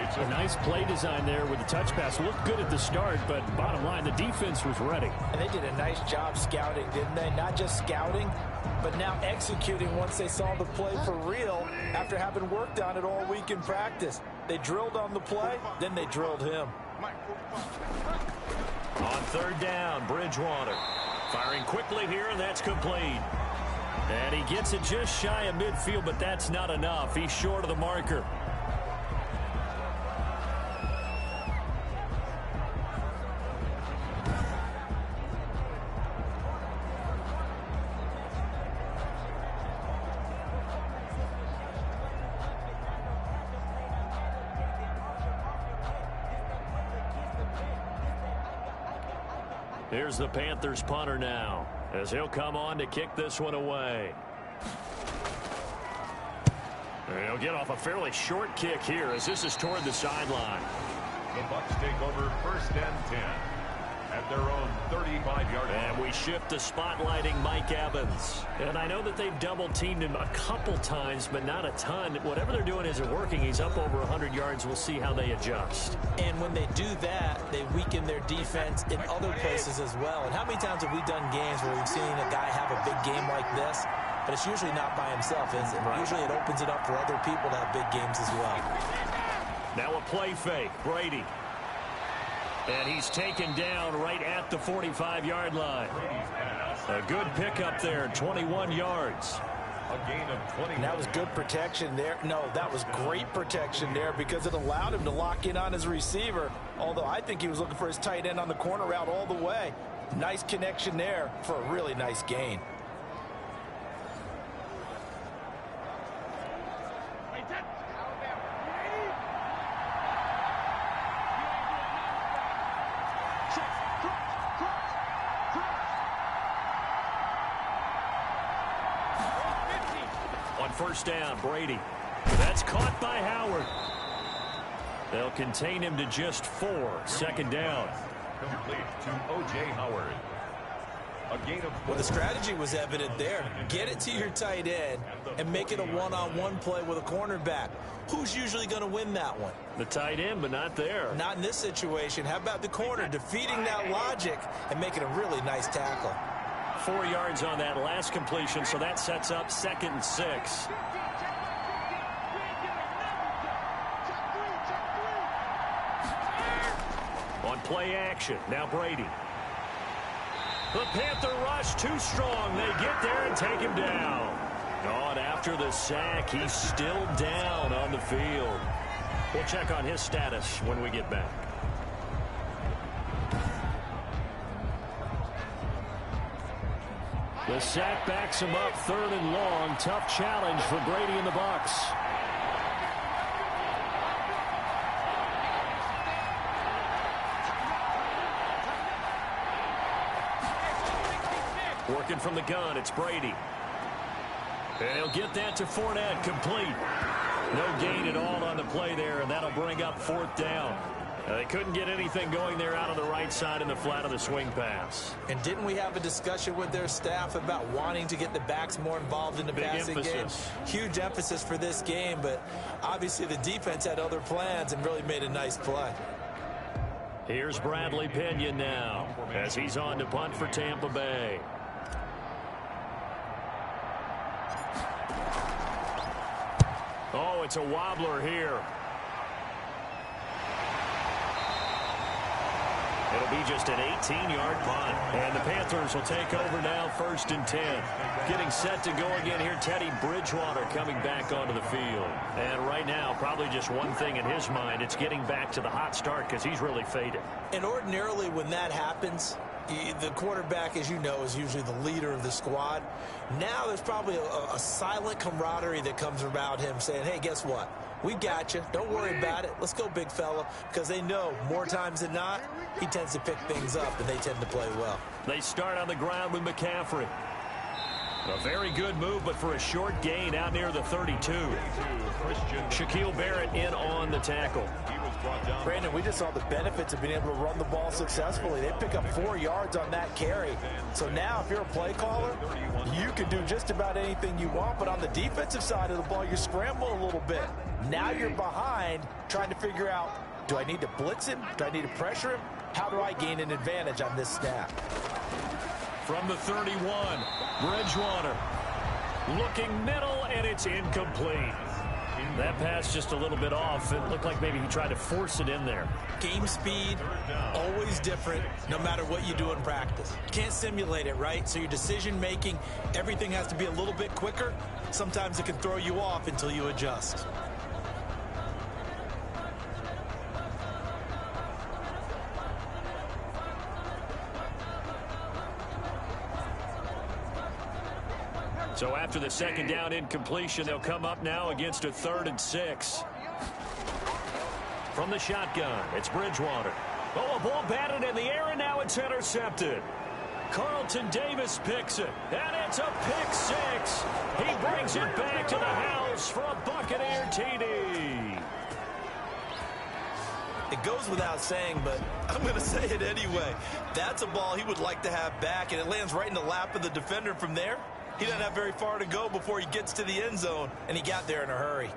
It's a nice play design there with the touch pass. Looked good at the start, but bottom line, the defense was ready. And they did a nice job scouting, didn't they? Not just scouting, but now executing once they saw the play for real after having worked on it all week in practice. They drilled on the play, then they drilled him. On 3rd down, Bridgewater firing quickly here, and that's complete. And he gets it just shy of midfield, but that's not enough. He's short of the marker. Here's the Panthers punter now, as he'll come on to kick this one away. He'll get off a fairly short kick here, as this is toward the sideline. The Bucs take over 1st and 10 at their own 35-yard line. And we shift to spotlighting Mike Evans. And I know that they've double-teamed him a couple times, but not a ton. Whatever they're doing isn't working. He's up over 100 yards. We'll see how they adjust. And when they do that, they weaken their defense in other places as well. And how many times have we done games where we've seen a guy have a big game like this? But it's usually not by himself, is it? Right. Usually it opens it up for other people to have big games as well. Now a play fake. Brady. And he's taken down right at the 45-yard line. A good pickup there, 21 yards. A gain of 20. And that was good protection there. No, that was great protection there because it allowed him to lock in on his receiver. Although I think he was looking for his tight end on the corner route all the way. Nice connection there for a really nice gain. On first down, Brady. That's caught by Howard. They'll contain him to just 4. Second down. Complete to O.J. Howard. A gain of Well, the strategy was evident there. Get it to your tight end and make it a one-on-one play with a cornerback. Who's usually going to win that one? The tight end, but not there. Not in this situation. How about the corner defeating that logic and making a really nice tackle? 4 yards on that last completion, so that sets up 2nd and 6. On play action, now Brady. The Panther rush too strong. They get there and take him down. Oh, and after the sack, he's still down on the field. We'll check on his status when we get back. The sack backs him up 3rd and long. Tough challenge for Brady and the Bucs. Working from the gun, it's Brady. And he'll get that to Fournette, complete. No gain at all on the play there, and that'll bring up 4th down. They couldn't get anything going there out on the right side in the flat of the swing pass. And didn't we have a discussion with their staff about wanting to get the backs more involved in the passing game? Huge emphasis for this game, but obviously the defense had other plans and really made a nice play. Here's Bradley Pinion now as he's on to punt for Tampa Bay. Oh, it's a wobbler here. It'll be just an 18-yard punt. And the Panthers will take over now, 1st and 10. Getting set to go again here, Teddy Bridgewater coming back onto the field. And right now, probably just one thing in his mind, it's getting back to the hot start because he's really faded. And ordinarily when that happens, the quarterback, as you know, is usually the leader of the squad. Now there's probably a silent camaraderie that comes about him saying, hey, guess what? We got you. Don't worry about it. Let's go, big fella. Because they know more times than not, he tends to pick things up, and they tend to play well. They start on the ground with McCaffrey. A very good move, but for a short gain out near the 32. Shaquille Barrett in on the tackle. Brandon, we just saw the benefits of being able to run the ball successfully. They pick up 4 yards on that carry. So now if you're a play caller, you can do just about anything you want. But on the defensive side of the ball, you're scrambling a little bit. Now you're behind trying to figure out, do I need to blitz him? Do I need to pressure him? How do I gain an advantage on this snap? From the 31, Bridgewater looking middle, and it's incomplete. That pass just a little bit off. It looked like maybe he tried to force it in there. Game speed, always different, no matter what you do in practice. You can't simulate it, right? So your decision making, everything has to be a little bit quicker. Sometimes it can throw you off until you adjust. So after the 2nd down incompletion, they'll come up now against a 3rd and 6. From the shotgun, it's Bridgewater. Oh, a ball batted in the air, and now it's intercepted. Carlton Davis picks it, and it's a pick 6. He brings it back to the house for a Buccaneer TD. It goes without saying, but I'm going to say it anyway. That's a ball he would like to have back, and it lands right in the lap of the defender from there. He doesn't have very far to go before he gets to the end zone, and he got there in a hurry.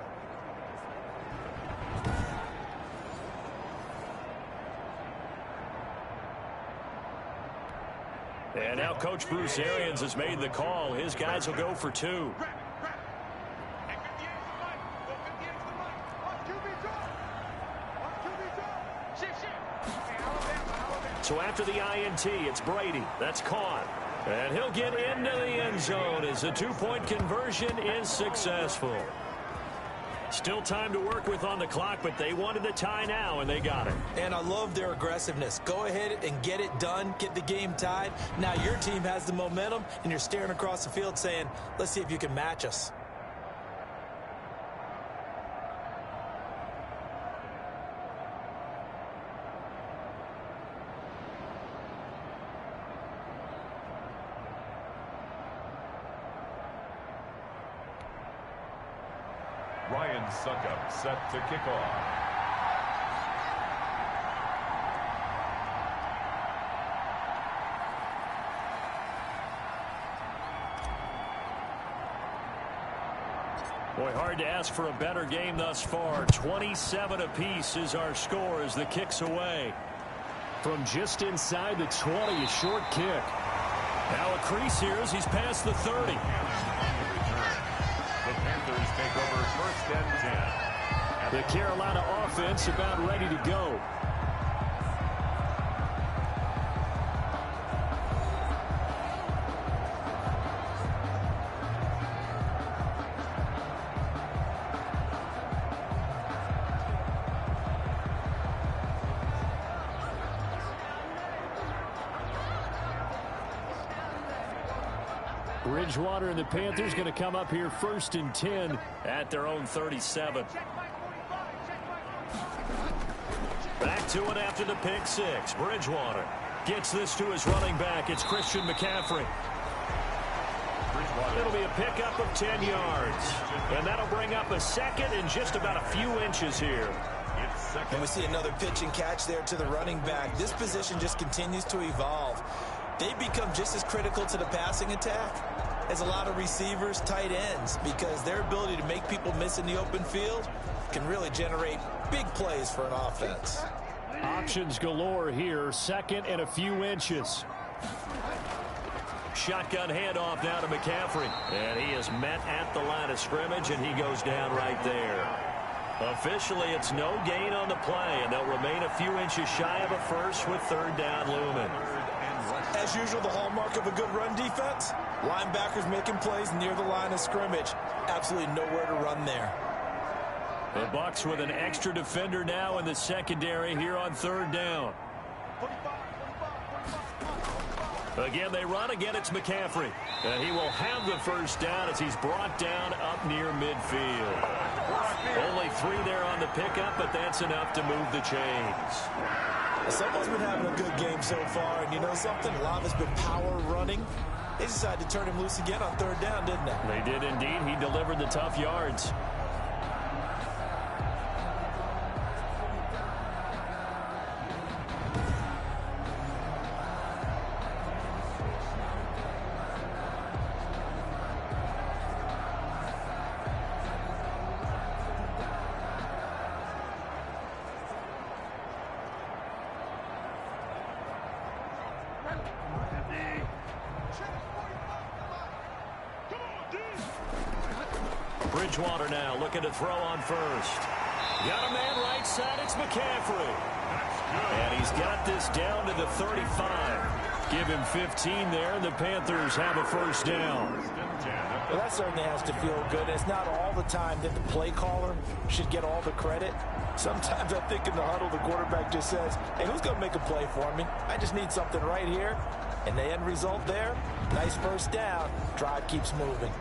And now Coach Bruce Arians has made the call. His guys will go for 2. So after the INT, it's Brady. That's caught. And he'll get into the end zone as the 2-point conversion is successful. Still time to work with on the clock, but they wanted the tie now, and they got it. And I love their aggressiveness. Go ahead and get it done, get the game tied. Now your team has the momentum, and you're staring across the field saying, let's see if you can match us. Ryan Suckup set to kick off. Boy, hard to ask for a better game thus far. 27 apiece is our score as the kick's away. From just inside the 20, a short kick. Now a crease here as he's past the 30. The Panthers take over 1st and 10. The Carolina offense about ready to go. Bridgewater and the Panthers going to come up here 1st and 10 at their own 37. Back to it after the pick six. Bridgewater gets this to his running back. It's Christian McCaffrey. It'll be a pickup of 10 yards. And that'll bring up a second and just about a few inches here. And we see another pitch and catch there to the running back. This position just continues to evolve. They become just as critical to the passing attack as a lot of receivers, tight ends, because their ability to make people miss in the open field can really generate big plays for an offense. Options galore here. Second and a few inches. Shotgun handoff now to McCaffrey. And he is met at the line of scrimmage, and he goes down right there. Officially, it's no gain on the play, and they'll remain a few inches shy of a first with 3rd down looming. As usual, the hallmark of a good run defense, linebackers making plays near the line of scrimmage. Absolutely nowhere to run there. The Bucs with an extra defender now in the secondary here on 3rd down. Again, they run. Again, it's McCaffrey. And he will have the 1st down as he's brought down up near midfield. Only 3 there on the pickup, but that's enough to move the chains. Someone's been having a good game so far, and you know something? A lot has been power running. They decided to turn him loose again on 3rd down, didn't they? They did indeed. He delivered the tough yards. Bridgewater now looking to throw on 1st. Got a man right side. It's McCaffrey. And he's got this down to the 35. Give him 15 there, and the Panthers have a 1st down. Well, that certainly has to feel good. It's not all the time that the play caller should get all the credit. Sometimes I think in the huddle, the quarterback just says, hey, who's going to make a play for me? I just need something right here. And the end result there, nice 1st down. Drive keeps moving.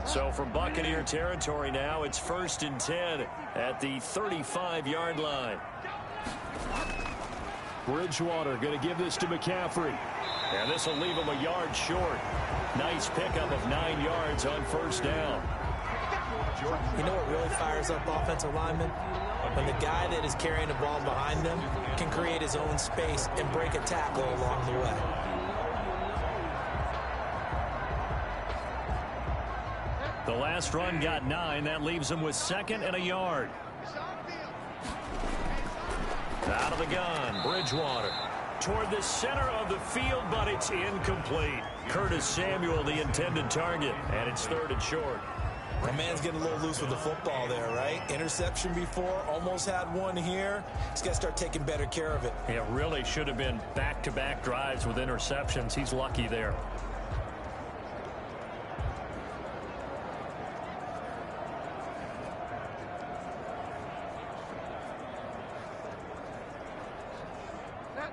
So from Buccaneer territory now, it's 1st and 10 at the 35-yard line. Bridgewater going to give this to McCaffrey. And this will leave him a yard short. Nice pickup of 9 yards on 1st down. You know what really fires up offensive linemen? When the guy that is carrying the ball behind them can create his own space and break a tackle along the way. The last run got 9. That leaves him with 2nd and a yard. Out of the gun, Bridgewater. Toward the center of the field, but it's incomplete. Curtis Samuel, the intended target, and it's 3rd and short. My man's getting a little loose with the football there, right? Interception before, almost had one here. He's got to start taking better care of it. It really should have been back-to-back drives with interceptions. He's lucky there.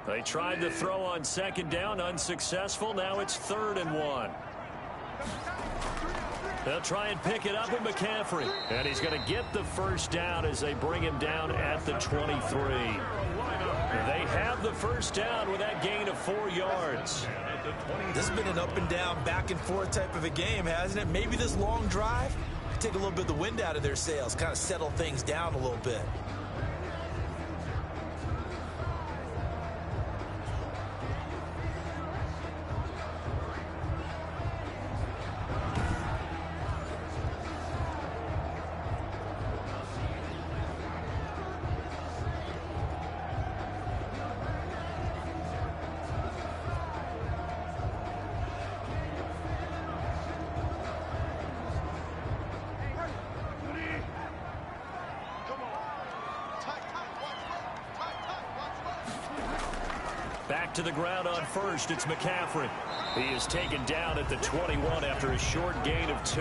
They tried to throw on 2nd down, unsuccessful. Now it's 3rd and 1. They'll try and pick it up with McCaffrey. And he's going to get the first down as they bring him down at the 23. They have the first down with that gain of 4 yards. This has been an up and down, back and forth type of a game, hasn't it? Maybe this long drive could take a little bit of the wind out of their sails, kind of settle things down a little bit. Back to the ground on first, it's McCaffrey. He is taken down at the 21 after a short gain of 2.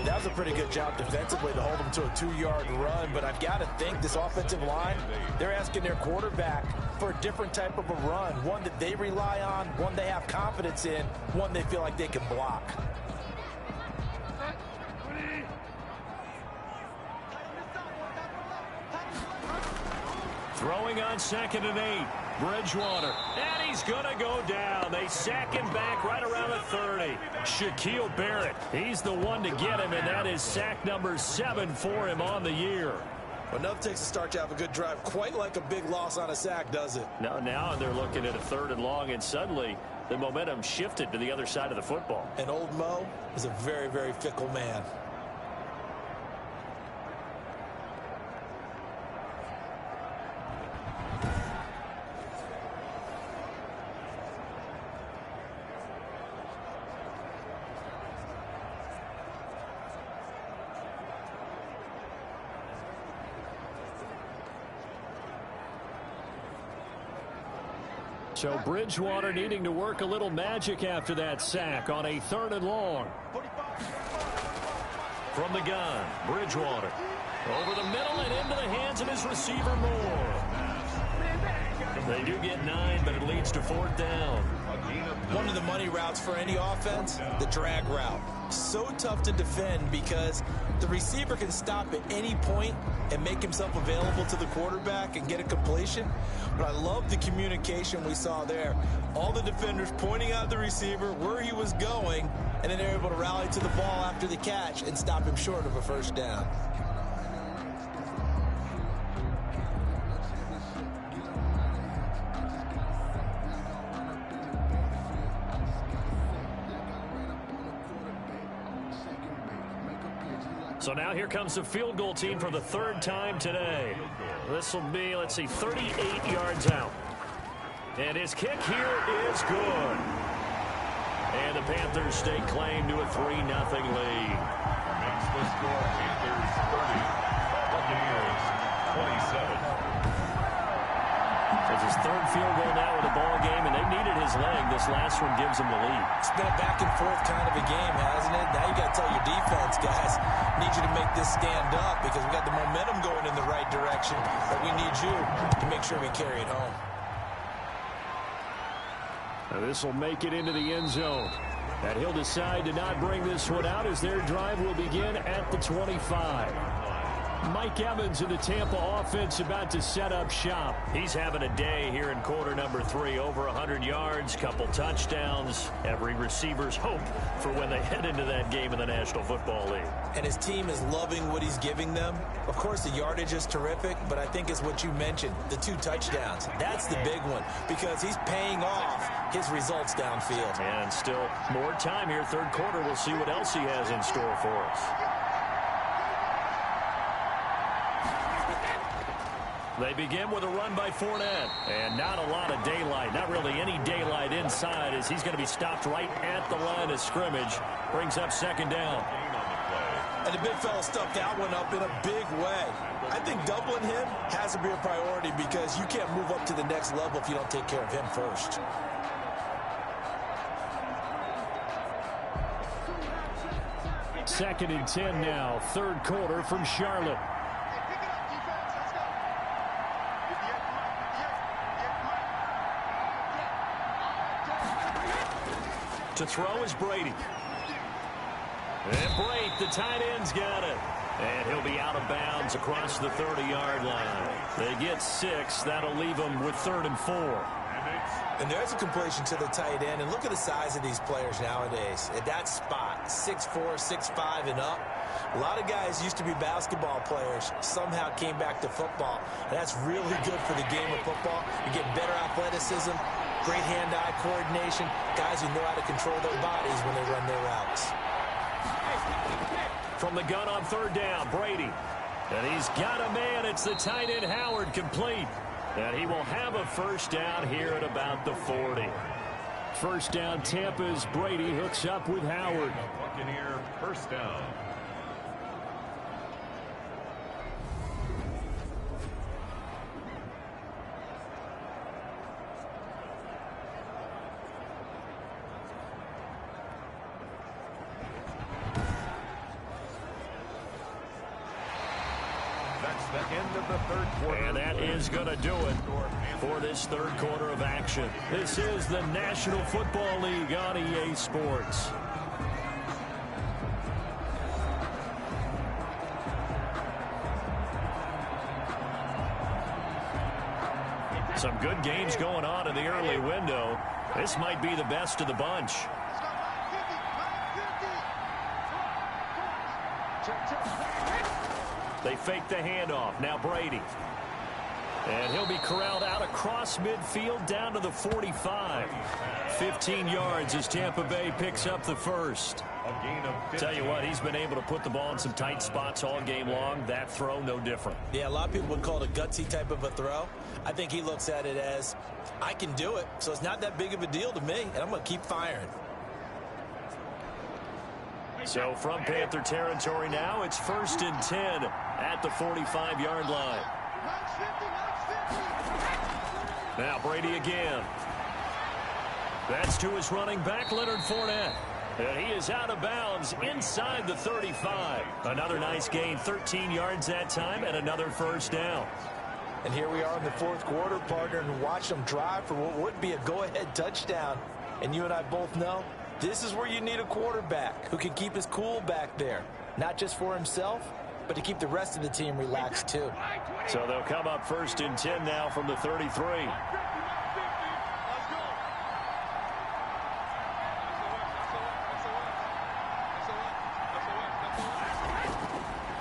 That was a pretty good job defensively to hold him to a 2-yard run, but I've got to think this offensive line, they're asking their quarterback for a different type of a run, one that they rely on, one they have confidence in, one they feel like they can block. Throwing on 2nd and 8. Bridgewater. And he's going to go down. They sack him back right around the 30. Shaquille Barrett. He's the one to get him, and that is sack number 7 for him on the year. Enough takes to start to have a good drive. Quite like a big loss on a sack, does it? No, now they're looking at a 3rd and long, and suddenly the momentum shifted to the other side of the football. And old Mo is a very, very fickle man. So Bridgewater needing to work a little magic after that sack on a 3rd and long. From the gun, Bridgewater. Over the middle and into the hands of his receiver, Moore. They do get 9, but it leads to 4th down. One of the money routes for any offense, the drag route. So tough to defend because the receiver can stop at any point and make himself available to the quarterback and get a completion. But I love the communication we saw there. All the defenders pointing out the receiver, where he was going, and then they're able to rally to the ball after the catch and stop him short of a first down. So now here comes the field goal team for the 3rd time today. This will be, let's see, 38 yards out. And his kick here is good. And the Panthers stake claim to a 3-0 lead. Makes the score Panthers 30, Buccaneers 27. It's his 3rd field goal now with the ball game, and they needed his leg. This last one gives him the lead. It's been a back and forth kind of a game, hasn't it? Now you got to tell your defense, guys, need you to make this stand up because we got the momentum going in the right direction, but we need you to make sure we carry it home. Now this will make it into the end zone. And he'll decide to not bring this one out as their drive will begin at the 25. Mike Evans in the Tampa offense about to set up shop. He's having a day here in quarter number 3. Over 100 yards, couple touchdowns. Every receiver's hope for when they head into that game in the National Football League. And his team is loving what he's giving them. Of course, the yardage is terrific, but I think it's what you mentioned, the 2 touchdowns. That's the big one because he's paying off his results downfield. And still more time here. 3rd quarter. We'll see what else he has in store for us. They begin with a run by Fournette. And not a lot of daylight. Not really any daylight inside as he's going to be stopped right at the line of scrimmage. Brings up 2nd down. And the big fella stuffed that one up in a big way. I think doubling him has to be a priority because you can't move up to the next level if you don't take care of him first. Second and 10 now. 3rd quarter from Charlotte. To throw is Brady. And Brate, the tight end's got it. And he'll be out of bounds across the 30-yard line. They get 6. That'll leave them with 3rd and 4. And there's a completion to the tight end. And look at the size of these players nowadays. At that spot, 6'4", 6'5", and up. A lot of guys used to be basketball players, somehow came back to football. And that's really good for the game of football. You get better athleticism, great hand-eye coordination, guys who know how to control their bodies when they run their routes. From the gun on 3rd down, Brady. And he's got a man. It's the tight end, Howard, complete. And he will have a first down here at about the 40. First down, Tampa's Brady hooks up with Howard. Buccaneer first down. That's the end of the 3rd quarter. And that is going to do it for this 3rd quarter of action. This is the National Football League on EA Sports. Some good games going on in the early window. This might be the best of the bunch. They fake the handoff. Now Brady. And he'll be corralled out across midfield down to the 45. 15 yards as Tampa Bay picks up the first. Tell you what, he's been able to put the ball in some tight spots all game long. That throw, no different. Yeah, a lot of people would call it a gutsy type of a throw. I think he looks at it as, I can do it, so it's not that big of a deal to me, and I'm going to keep firing. So from Panther territory now, it's 1st and 10 at the 45-yard line. Now Brady again. That's to his running back, Leonard Fournette. And he is out of bounds inside the 35. Another nice gain, 13 yards that time, and another first down. And here we are in the 4th quarter, partner, and watch them drive for what would be a go-ahead touchdown. And you and I both know this is where you need a quarterback who can keep his cool back there. Not just for himself, but to keep the rest of the team relaxed too. So they'll come up 1st and 10 now from the 33.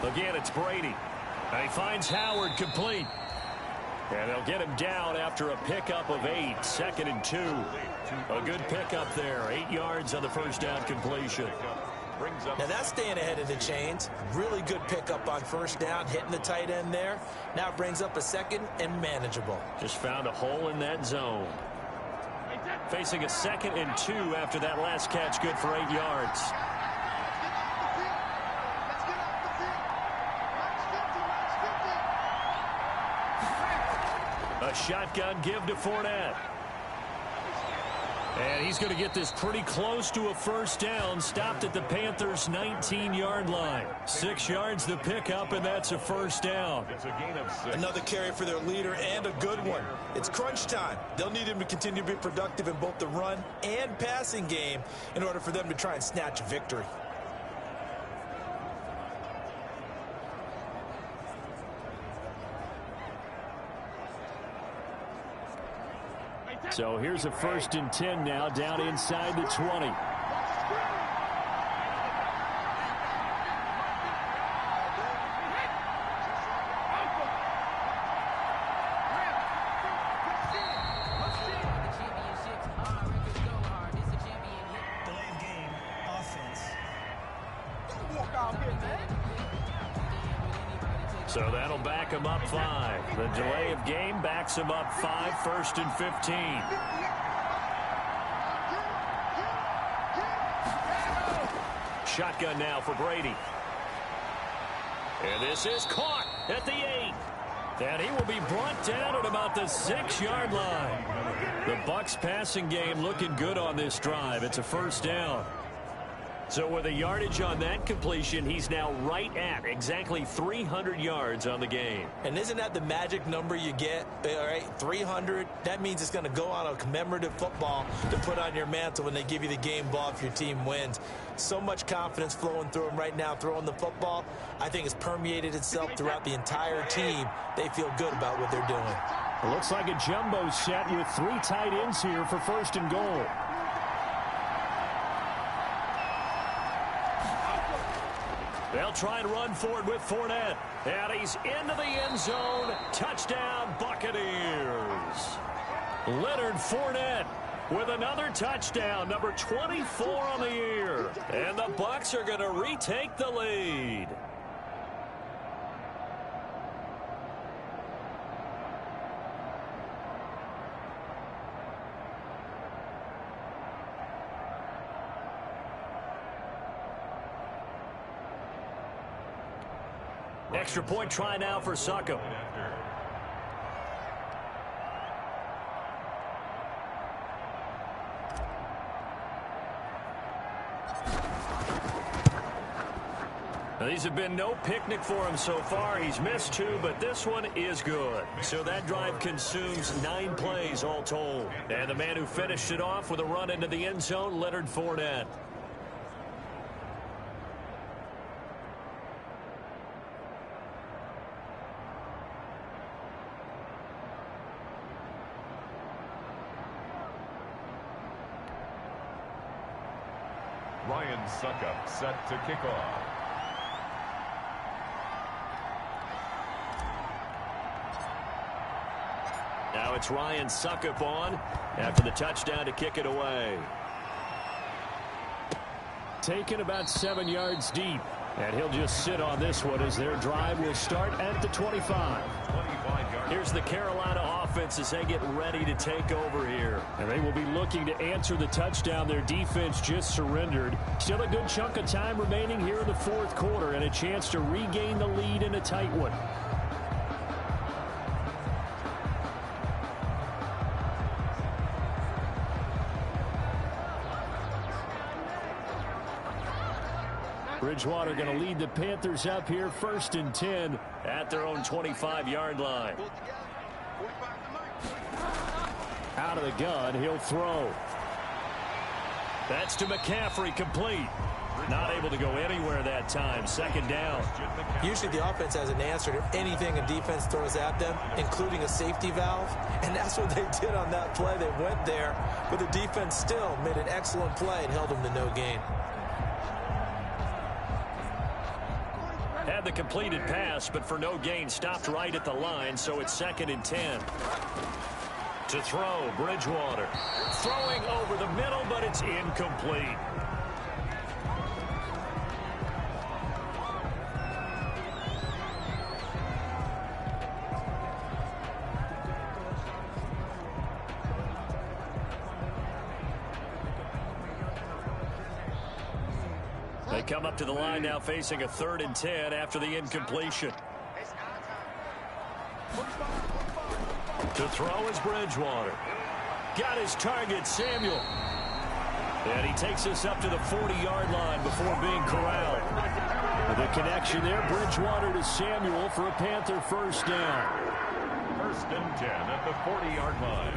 Again, it's Brady. And he finds Howard complete. And they'll get him down after a pickup of 8. 2nd and 2. A good pickup there. 8 yards on the first down completion. Now that's staying ahead of the chains. Really good pickup on first down, hitting the tight end there. Now it brings up a 2nd and manageable. Just found a hole in that zone. Facing a 2nd and 2 after that last catch, good for 8 yards. A shotgun give to Fournette. And he's going to get this pretty close to a first down. Stopped at the Panthers' 19-yard line. 6 yards the pickup, and that's a first down. It's a gain of 6. Another carry for their leader, and a good one. It's crunch time. They'll need him to continue to be productive in both the run and passing game in order for them to try and snatch a victory. So here's a 1st and 10 now down inside the 20. So that'll back him up 5. The delay of game backs him up 5, 1st and 15. Shotgun now for Brady. And this is caught at the 8. And he will be brought down at about the 6-yard line. The Bucs passing game looking good on this drive. It's a first down. So with a yardage on that completion, he's now right at exactly 300 yards on the game. And isn't that the magic number you get? All right, 300. That means it's going to go on a commemorative football to put on your mantle when they give you the game ball if your team wins. So much confidence flowing through him right now throwing the football. I think it's permeated itself throughout the entire team. They feel good about what they're doing. It looks like a jumbo set with 3 tight ends here for 1st and goal. They'll try and run forward with Fournette. And he's into the end zone. Touchdown, Buccaneers. Leonard Fournette with another touchdown, number 24 on the year. And the Bucs are going to retake the lead. Extra point try now for Succop. Now, these have been no picnic for him so far. He's missed 2, but this one is good. So that drive consumes 9 plays all told. And the man who finished it off with a run into the end zone, Leonard Fournette. Ryan Succop set to kick off. Now it's Ryan Succop on after the touchdown to kick it away. Taken about 7 yards deep. And he'll just sit on this one as their drive will start at the 25. Here's the Carolina offense as they get ready to take over here. And they will be looking to answer the touchdown their defense just surrendered. Still a good chunk of time remaining here in the 4th quarter and a chance to regain the lead in a tight one. Bridgewater going to lead the Panthers up here 1st and 10 at their own 25-yard line. Out of the gun, he'll throw. That's to McCaffrey, complete. Not able to go anywhere that time. 2nd down. Usually the offense has an answer to anything a defense throws at them, including a safety valve. And that's what they did on that play. They went there, but the defense still made an excellent play and held them to no gain. Had the completed pass, but for no gain, stopped right at the line, so it's 2nd and 10. To throw, Bridgewater. Throwing over the middle, but it's incomplete. They come up to the line now facing a 3rd and 10 after the incompletion. To throw is Bridgewater. Got his target, Samuel. And he takes us up to the 40-yard line before being corralled. The connection there, Bridgewater to Samuel for a Panther 1st down. 1st and 10 at the 40-yard line.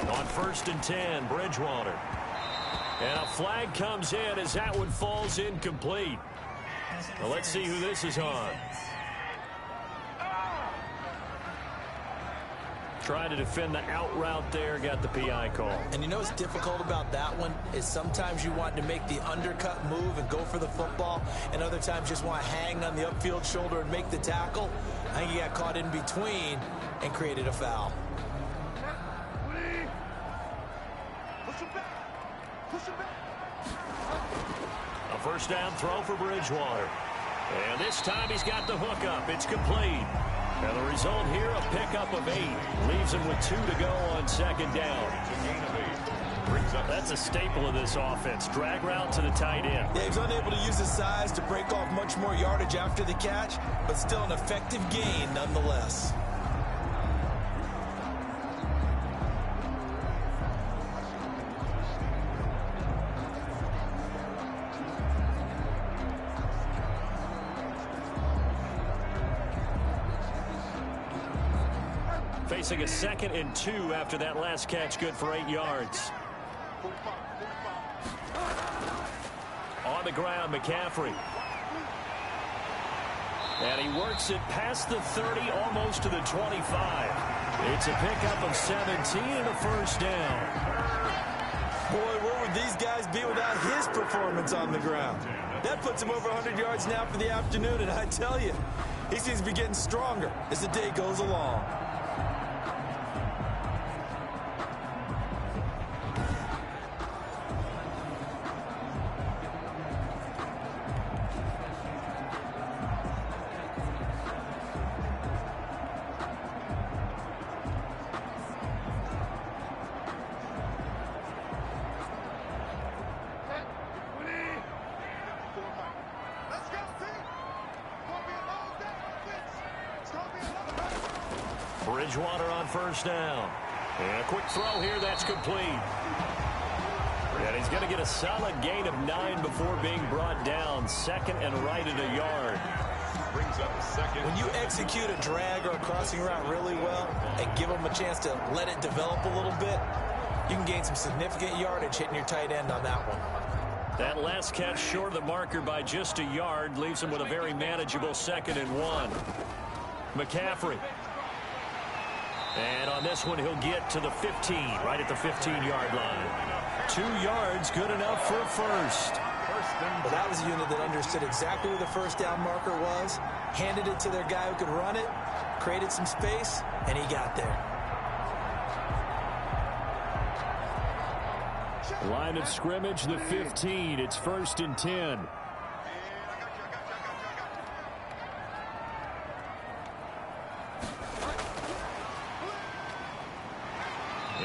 On 1st and 10, Bridgewater. And a flag comes in as that one falls incomplete. Well, let's see who this is on. Trying to defend the out route there, got the PI call. And you know what's difficult about that one is sometimes you want to make the undercut move and go for the football, and other times just want to hang on the upfield shoulder and make the tackle. I think he got caught in between and created a foul. First down throw for Bridgewater. And this time he's got the hook up. It's complete. And the result here, a pickup of 8. Leaves him with 2 to go on second down. That's a staple of this offense. Drag route to the tight end. Yeah, he's unable to use his size to break off much more yardage after the catch, but still an effective gain nonetheless. Facing a 2nd and 2 after that last catch, good for 8 yards. On the ground, McCaffrey. And he works it past the 30, almost to the 25. It's a pickup of 17 and a first down. Boy, where would these guys be without his performance on the ground? That puts him over 100 yards now for the afternoon, and I tell you, he seems to be getting stronger as the day goes along. Bridgewater on first down. And a quick throw here, that's complete. And he's going to get a solid gain of 9 before being brought down. 2nd and right at a yard. Brings up 2nd. When you execute a drag or a crossing route really well and give them a chance to let it develop a little bit, you can gain some significant yardage hitting your tight end on that one. That last catch short of the marker by just a yard leaves him with a very manageable 2nd and 1. McCaffrey. And on this one, he'll get to the 15, right at the 15-yard line. 2 yards, good enough for a first. Well, that was a unit that understood exactly where the first down marker was, handed it to their guy who could run it, created some space, and he got there. Line of scrimmage, the 15. It's 1st and 10.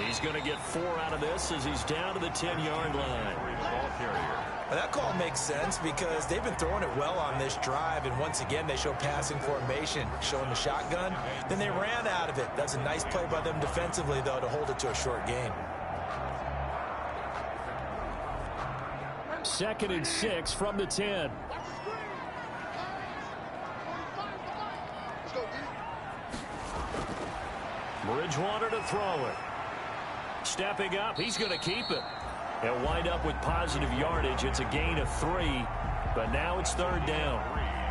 He's going to get 4 out of this as he's down to the 10-yard line. Well, that call makes sense because they've been throwing it well on this drive, and once again they show passing formation, showing the shotgun. Then they ran out of it. That's a nice play by them defensively, though, to hold it to a short gain. 2nd and 6 from the 10. Bridgewater to throw it. Stepping up, he's going to keep it. He'll wind up with positive yardage. It's a gain of 3, but now it's 3rd down.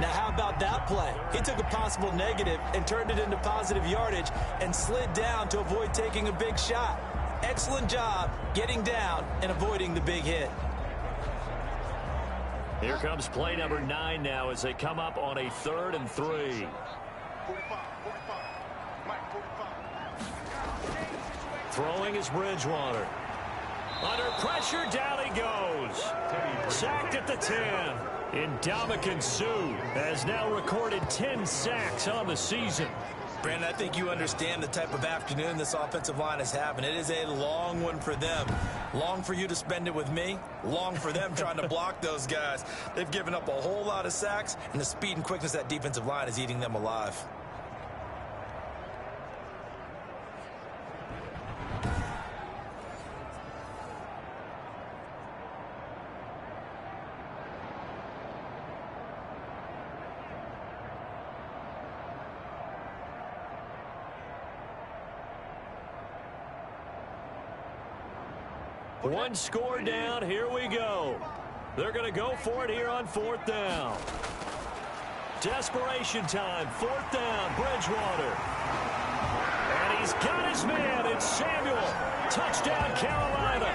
Now, how about that play? He took a possible negative and turned it into positive yardage and slid down to avoid taking a big shot. Excellent job getting down and avoiding the big hit. Here comes play number 9 now as they come up on a 3rd and 3. Throwing is Bridgewater. Under pressure, down he goes. Sacked at the 10. Ndamukong Suh has now recorded 10 sacks on the season. Brandon, I think you understand the type of afternoon this offensive line is having. It is a long one for them. Long for you to spend it with me. Long for them trying to block those guys. They've given up a whole lot of sacks, and the speed and quickness of that defensive line is eating them alive. One score down. Here we go. They're going to go for it here on 4th down. Desperation time. 4th down. Bridgewater. And he's got his man. It's Samuel. Touchdown, Carolina.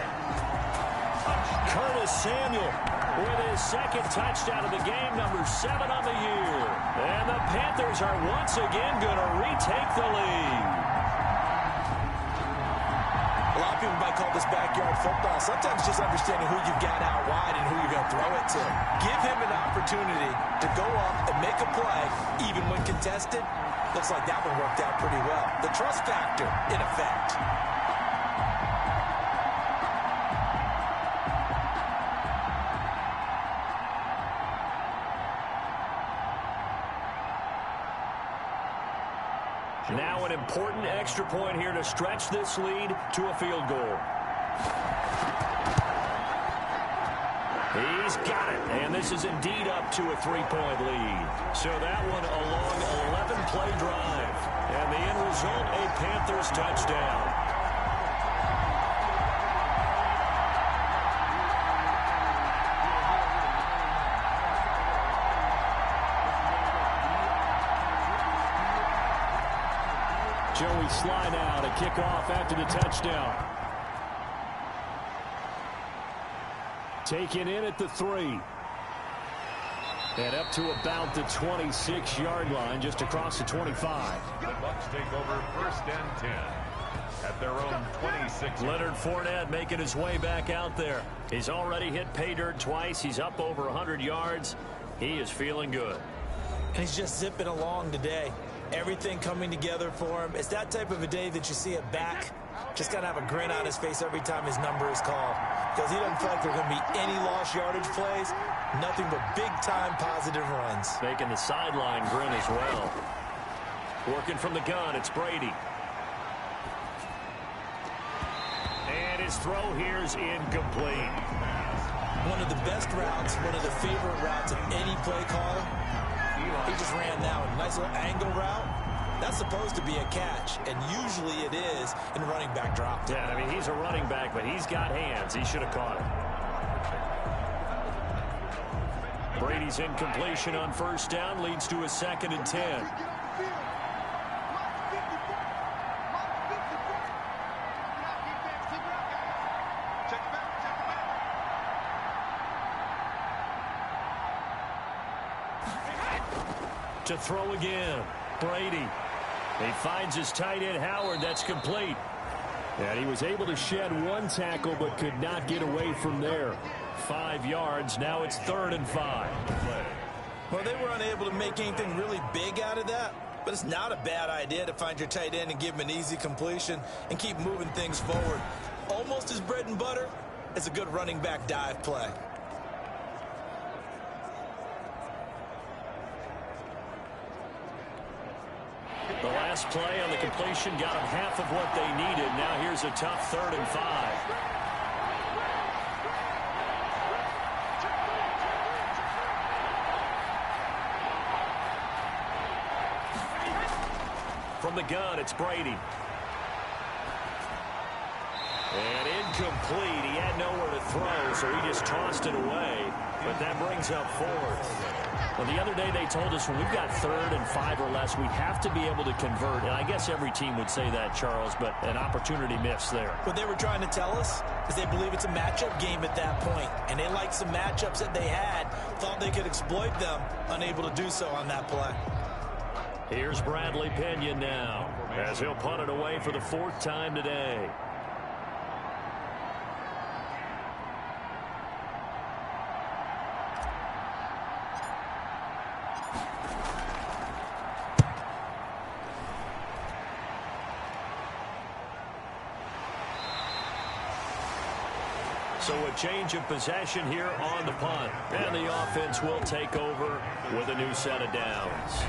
Curtis Samuel with his 2nd touchdown of the game, number 7 on the year. And the Panthers are once again going to retake the lead. lot of people might call this backyard football. Sometimes just understanding who you've got out wide and who you're going to throw it to. Give him an opportunity to go up and make a play, even when contested. Looks like that one worked out pretty well. The trust factor, in effect. Now an important extra point here to stretch this lead to a field goal. He's got it, and this is indeed up to a 3-point lead. So that one a long 11-play drive, and the end result, a Panthers touchdown. Joey Sly now to kick off after the touchdown. Taken in at the 3. And up to about the 26-yard line, just across the 25. The Bucs take over 1st and 10 at their own 26. Leonard Fournette making his way back out there. He's already hit pay dirt twice. He's up over 100 yards. He is feeling good. And he's just zipping along today. Everything coming together for him. It's that type of a day that you see a back just got to have a grin on his face every time his number is called. Because he doesn't feel like there are going to be any lost yardage plays. Nothing but big-time positive runs. Making the sideline grin as well. Working from the gun, it's Brady. And his throw here is incomplete. One of the best routes, one of the favorite routes of any play caller. He just ran that one. Nice little angle route. That's supposed to be a catch, and usually it is in running back drop. Yeah, I mean, he's a running back, but he's got hands. He should have caught it. Brady's incompletion on 1st down leads to a 2nd and 10. To throw again, Brady. He finds his tight end, Howard. That's complete. And he was able to shed one tackle, but could not get away from there. 5 yards. Now it's 3rd and 5. Well, they were unable to make anything really big out of that. But it's not a bad idea to find your tight end and give him an easy completion and keep moving things forward. Almost as bread and butter as a good running back dive play. The last play on the completion got them half of what they needed. Now here's a tough 3rd and 5. From the gun, it's Brady. And incomplete. He had nowhere to throw, so he just tossed it away. But that brings up 4th. Well, the other day they told us when we've got 3rd and 5 or less, we have to be able to convert. And I guess every team would say that, Charles, but an opportunity missed there. What they were trying to tell us is they believe it's a matchup game at that point. And they liked some matchups that they had, thought they could exploit them, unable to do so on that play. Here's Bradley Pinion now, as he'll punt it away for the 4th time today. So a change of possession here on the punt. And the offense will take over with a new set of downs.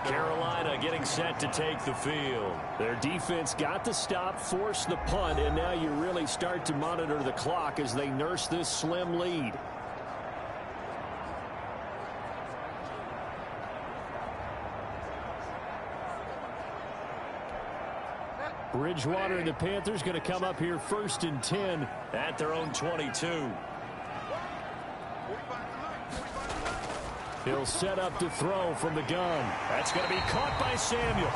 Carolina getting set to take the field. Their defense got the stop, forced the punt, and now you really start to monitor the clock as they nurse this slim lead. Bridgewater and the Panthers going to come up here 1st and 10 at their own 22. He'll set up to throw from the gun. That's going to be caught by Samuel.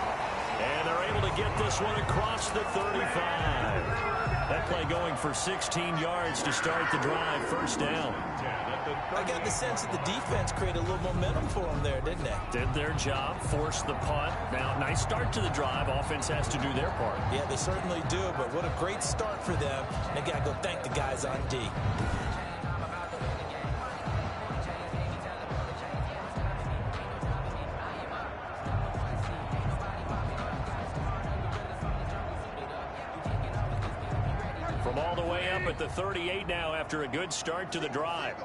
And they're able to get this one across the 35. That play going for 16 yards to start the drive. First down. I got the sense that the defense created a little momentum for them there, didn't they? Did their job, forced the punt. Now, nice start to the drive. Offense has to do their part. Yeah, they certainly do, but what a great start for them. They got to go thank the guys on D. From all the way up at the 38 now after a good start to the drive.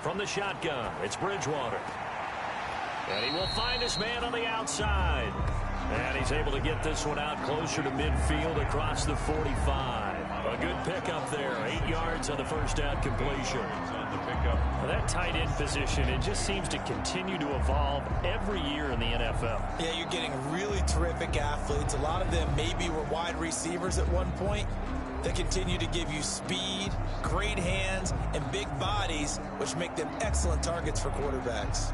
From the shotgun, it's Bridgewater. And he will find his man on the outside. And he's able to get this one out closer to midfield across the 45. A good pickup there. 8 yards on the first down completion. Well, that tight end position, it just seems to continue to evolve every year in the NFL. Yeah, you're getting really terrific athletes. A lot of them maybe were wide receivers at one point. They continue to give you speed, great hands, and big bodies, which make them excellent targets for quarterbacks.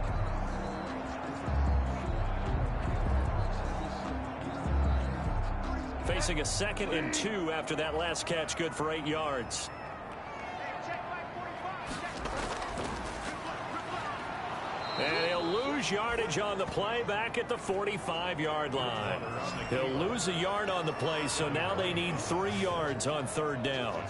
Facing a 2nd and 2 after that last catch, good for 8 yards. And he'll lose yardage on the play back at the 45-yard line. He'll lose a yard on the play, so now they need 3 yards on 3rd down.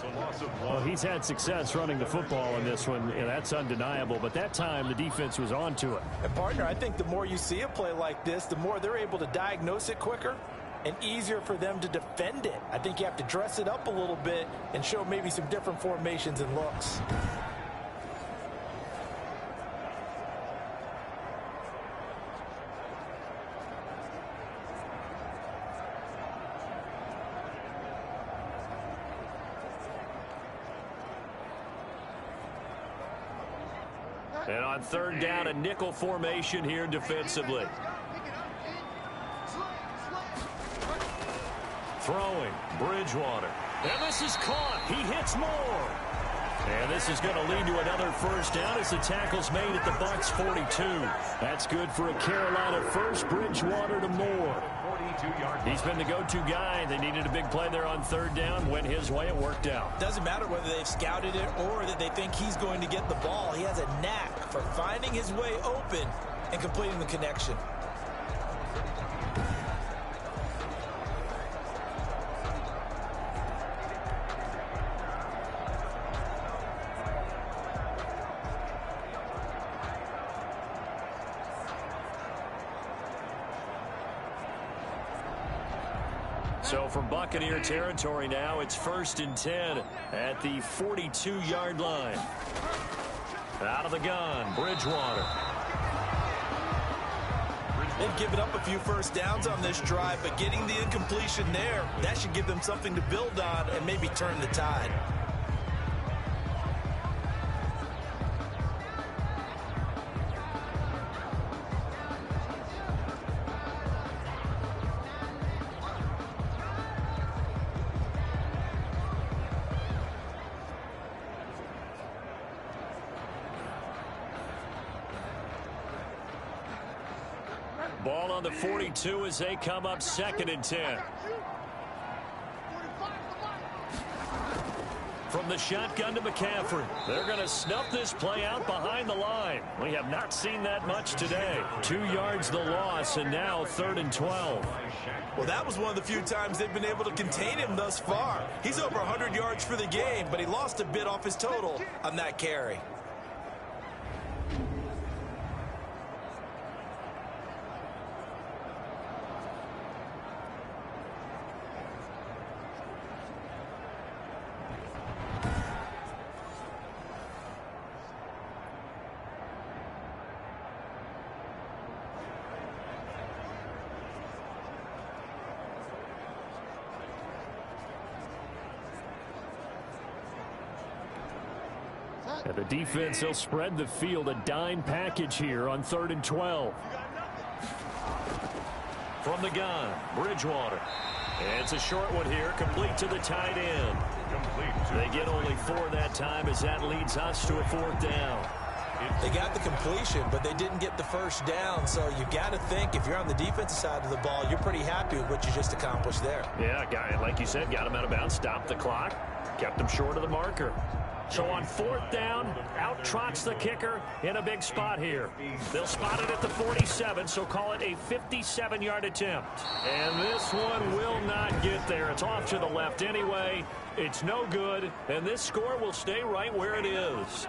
Well, he's had success running the football in this one, and that's undeniable. But that time, the defense was on to it. And, partner, I think the more you see a play like this, the more they're able to diagnose it quicker and easier for them to defend it. I think you have to dress it up a little bit and show maybe some different formations and looks. And on 3rd down, a nickel formation here defensively. Throwing, Bridgewater. And this is caught. He hits Moore. And this is going to lead to another first down as the tackle's made at the Bucs 42. That's good for a Carolina first. Bridgewater to Moore. He's been the go-to guy. They needed a big play there on 3rd down. Went his way. It worked out. Doesn't matter whether they've scouted it or that they think he's going to get the ball. He has a knack for finding his way open and completing the connection. So from Buccaneer territory now, it's 1st and 10 at the 42-yard line. Out of the gun, Bridgewater. They've given up a few first downs on this drive, but getting the incompletion there, that should give them something to build on and maybe turn the tide. Ball on the 42 as they come up 2nd and 10. From the shotgun to Mccaffrey. They're going to snuff this play out behind the line. We have not seen that much today. 2 yards the loss, and now 3rd and 12. Well, that was one of the few times they've been able to contain him thus far. He's over 100 yards for the game, but he lost a bit off his total on that carry. And the defense, they'll spread the field, a dime package here on 3rd and 12. From the gun, Bridgewater. And it's a short one here, complete to the tight end. They get only 4 that time as that leads us to a 4th down. They got the completion, but they didn't get the first down. So you got to think if you're on the defensive side of the ball, you're pretty happy with what you just accomplished there. Yeah, guy, like you said, got him out of bounds, stopped the clock, kept him short of the marker. So on 4th down, out trots the kicker in a big spot here. They'll spot it at the 47, so call it a 57-yard attempt. And this one will not get there. It's off to the left anyway. It's no good, and this score will stay right where it is.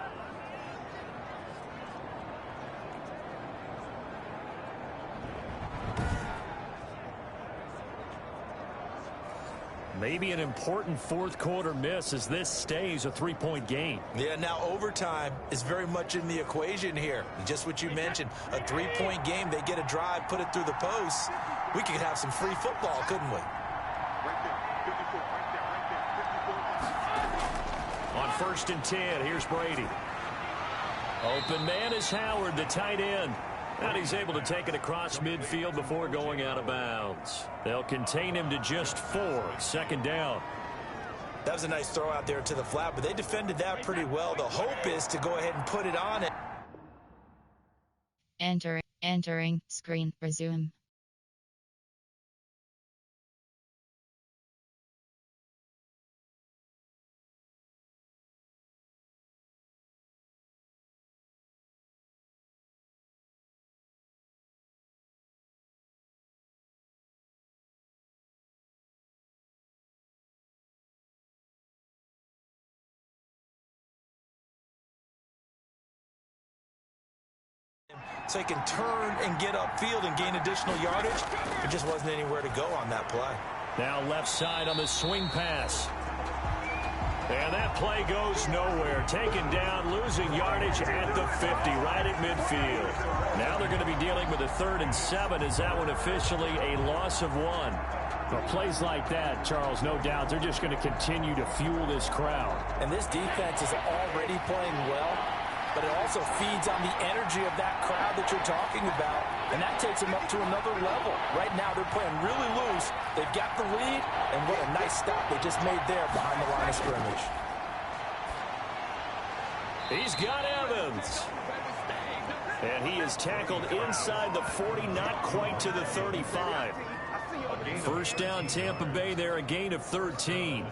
Maybe an important 4th quarter miss as this stays a 3-point game. Yeah, now overtime is very much in the equation here. Just what you mentioned, a 3-point game. They get a drive, put it through the posts. We could have some free football, couldn't we? On 1st and 10, here's Brady. Open man is Howard, the tight end. And he's able to take it across midfield before going out of bounds. They'll contain him to just 4. 2nd down. That was a nice throw out there to the flat, but they defended that pretty well. The hope is to go ahead and put it on it. Entering screen, resume. So he can turn and get upfield and gain additional yardage. There just wasn't anywhere to go on that play. Now left side on the swing pass. And that play goes nowhere. Taken down, losing yardage at the 50, right at midfield. Now they're going to be dealing with a 3rd and 7. Is that one officially a loss of 1? Well, plays like that, Charles, no doubt, they're just going to continue to fuel this crowd. And this defense is already playing well, but it also feeds on the energy of that crowd that you're talking about, and that takes them up to another level. Right now, they're playing really loose. They've got the lead, and what a nice stop they just made there behind the line of scrimmage. He's got Evans. And he is tackled inside the 40, not quite to the 35. 1st down, Tampa Bay there, a gain of 13.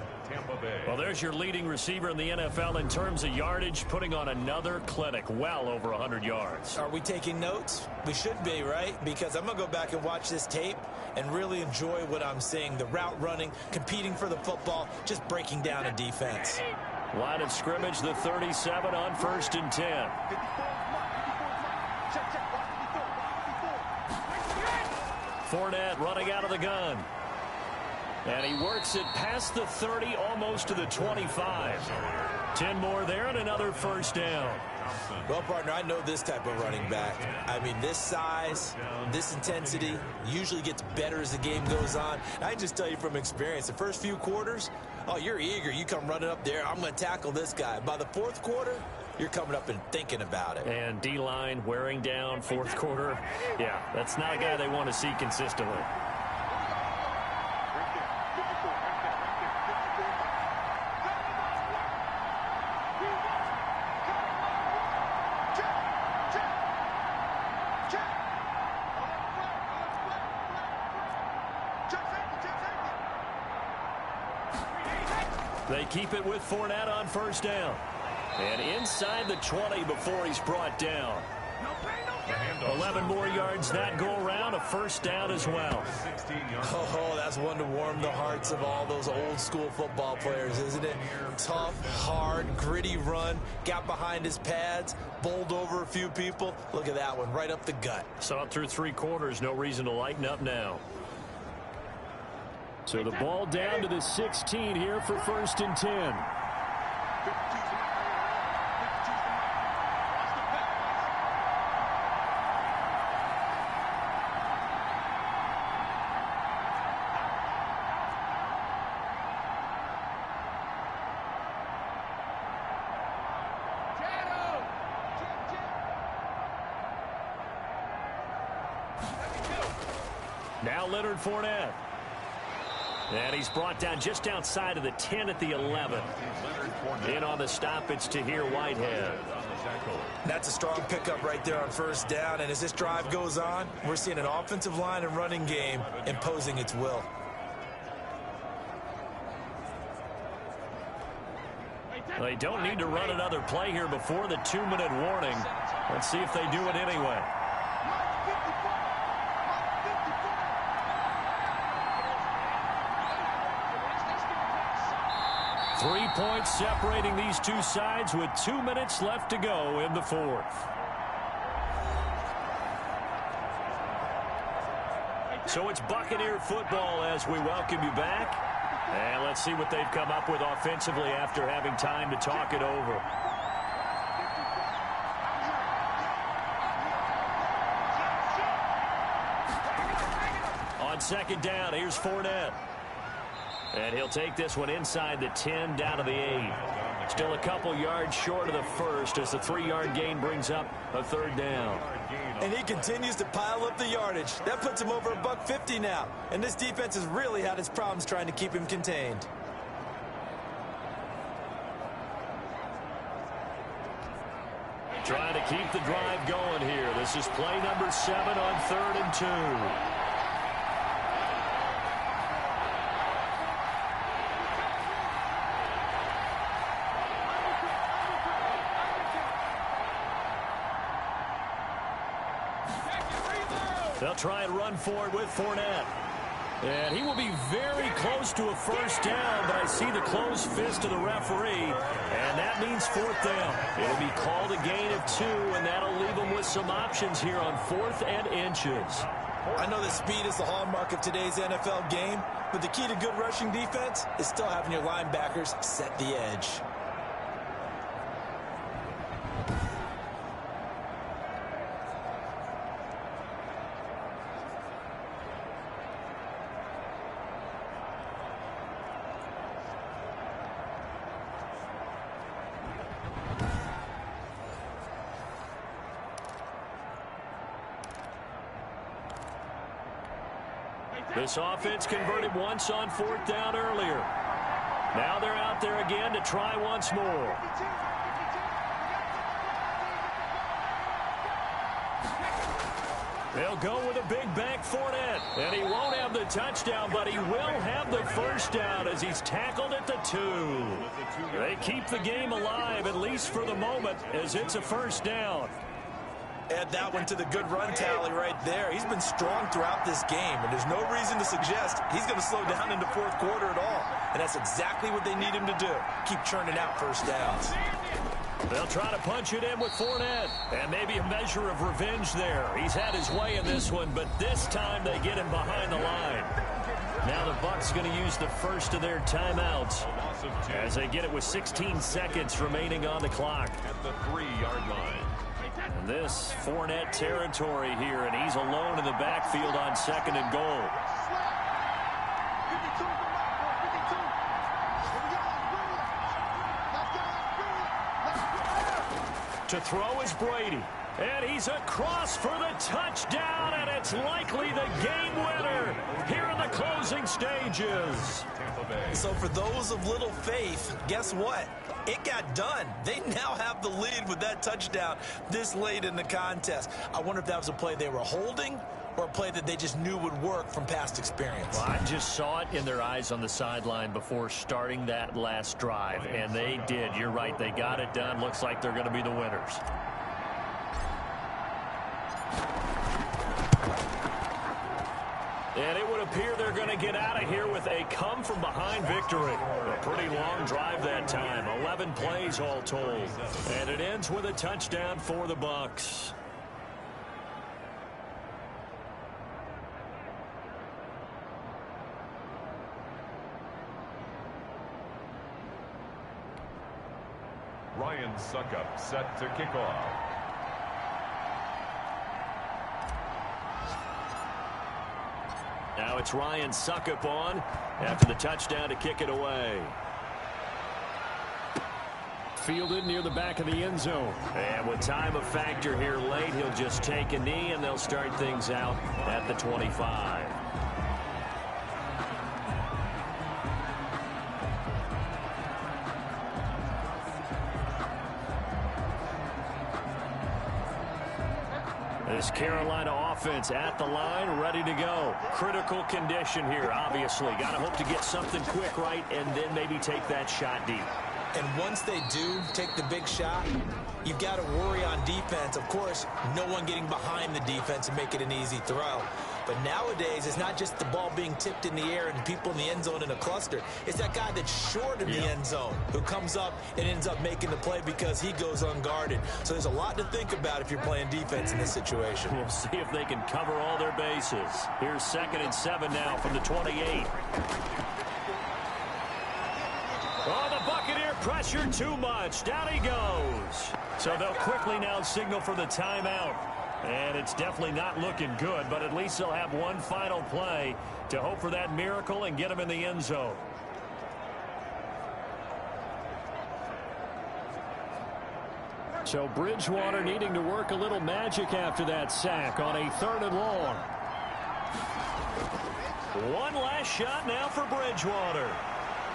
Well, there's your leading receiver in the NFL in terms of yardage, putting on another clinic, well over 100 yards. Are we taking notes? We should be, right? Because I'm going to go back and watch this tape and really enjoy what I'm seeing. The route running, competing for the football, just breaking down a defense. Line of scrimmage, the 37 on 1st and 10. Fournette running out of the gun. And he works it past the 30, almost to the 25. 10 more there and another 1st down. Well, partner, I know this type of running back. I mean, this size, this intensity usually gets better as the game goes on. I can just tell you from experience, the first few quarters, oh, you're eager. You come running up there, I'm going to tackle this guy. By the 4th quarter, you're coming up and thinking about it. And D-line wearing down 4th quarter. Yeah, that's not a guy they want to see consistently. They keep it with Fournette on 1st down. And inside the 20 before he's brought down. 11 more yards that go around, a 1st down as well. Oh, that's one to warm the hearts of all those old school football players, isn't it? Tough, hard, gritty run, got behind his pads, bowled over a few people. Look at that one, right up the gut. Saw it through 3 quarters, no reason to lighten up now. So the ball down to the 16 here for 1st and 10. Now Leonard Fournette. And he's brought down just outside of the 10 at the 11. In on the stop, it's Tahir Whitehead. Now That's a strong pickup right there on first down. And as this drive goes on, we're seeing an offensive line and running game imposing its will. They don't need to run another play here before the 2-minute warning. Let's see if they do it anyway. Three points separating these two sides with 2 minutes left to go in the fourth. So it's Buccaneer football as we welcome you back. And let's see what they've come up with offensively after having time to talk it over. On second down, here's Fournette. And he'll take this one inside the 10 down to the 8. Still a couple yards short of the first as the 3-yard gain brings up a third down. And he continues to pile up the yardage. That puts him over $150 now. And this defense has really had its problems trying to keep him contained. Trying to keep the drive going here. This is play number 7 on 3rd and 2. They'll try and run for it with Fournette. And he will be very close to a first down, but I see the closed fist of the referee, and that means 4th down. It'll be called a gain of 2, and that'll leave them with some options here on 4th and inches. I know that speed is the hallmark of today's NFL game, but the key to good rushing defense is still having your linebackers set the edge. This offense converted once on 4th down earlier. Now they're out there again to try once more. They'll go with a big bank Fournette. And he won't have the touchdown, but he will have the first down as he's tackled at the 2. They keep the game alive, at least for the moment, as it's a first down. Add that one to the good run tally right there. He's been strong throughout this game, and there's no reason to suggest he's going to slow down in the 4th quarter at all. And that's exactly what they need him to do. Keep churning out first downs. They'll try to punch it in with Fournette. And maybe a measure of revenge there. He's had his way in this one, but this time they get him behind the line. Now the Bucs going to use the first of their timeouts as they get it with 16 seconds remaining on the clock. At the 3-yard line. And this Fournette territory here, and he's alone in the backfield on 2nd and goal. To throw is Brady. And he's across for the touchdown, and it's likely the game winner here in the closing stages. So for those of little faith, guess what? It got done. They now have the lead with that touchdown this late in the contest. I wonder if that was a play they were holding or a play that they just knew would work from past experience. Well, I just saw it in their eyes on the sideline before starting that last drive, and they did. You're right. They got it done. Looks like they're going to be the winners. And it would appear they're going to get out of here with a come-from-behind victory. A pretty long drive that time. 11 plays all told. And it ends with a touchdown for the Bucs. Ryan Suckup set to kick off. Now it's Ryan Suckup on after the touchdown to kick it away. Fielded near the back of the end zone. And with time a factor here late, he'll just take a knee and they'll start things out at the 25. This Carolina offense at the line, ready to go. Critical condition here, obviously. Got to hope to get something quick right and then maybe take that shot deep. And once they do take the big shot, you've got to worry on defense. Of course, no one getting behind the defense and make it an easy throw. But nowadays, it's not just the ball being tipped in the air and people in the end zone in a cluster. It's that guy that's short in the end zone who comes up and ends up making the play because he goes unguarded. So there's a lot to think about if you're playing defense in this situation. We'll see if they can cover all their bases. Here's 2nd and 7 now from the 28. Oh, the Buccaneer pressure too much. Down he goes. So they'll quickly now signal for the timeout. And it's definitely not looking good, but at least they'll have one final play to hope for that miracle and get them in the end zone. So Bridgewater needing to work a little magic after that sack on a 3rd and long. One last shot now for Bridgewater.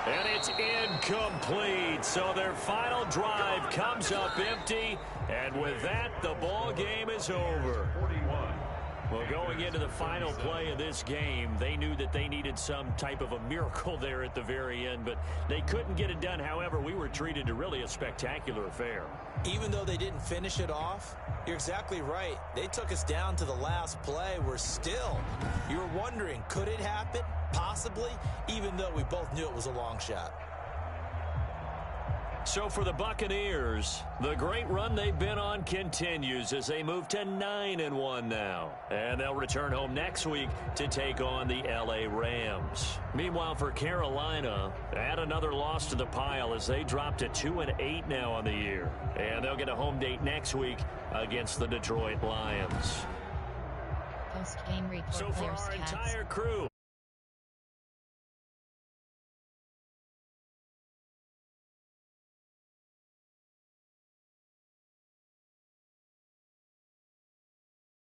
And it's incomplete. So their final drive comes up empty. And with that, the ball game is over. Well, going into the final play of this game, they knew that they needed some type of a miracle there at the very end, but they couldn't get it done. However, we were treated to really a spectacular affair. Even though they didn't finish it off, you're exactly right. They took us down to the last play. You were wondering, could it happen? Possibly, even though we both knew it was a long shot. So for the Buccaneers, the great run they've been on continues as they move to 9-1 now. And they'll return home next week to take on the LA Rams. Meanwhile, for Carolina, add another loss to the pile as they drop to 2-8 now on the year. And they'll get a home date next week against the Detroit Lions. Post-game report. So for our entire crew,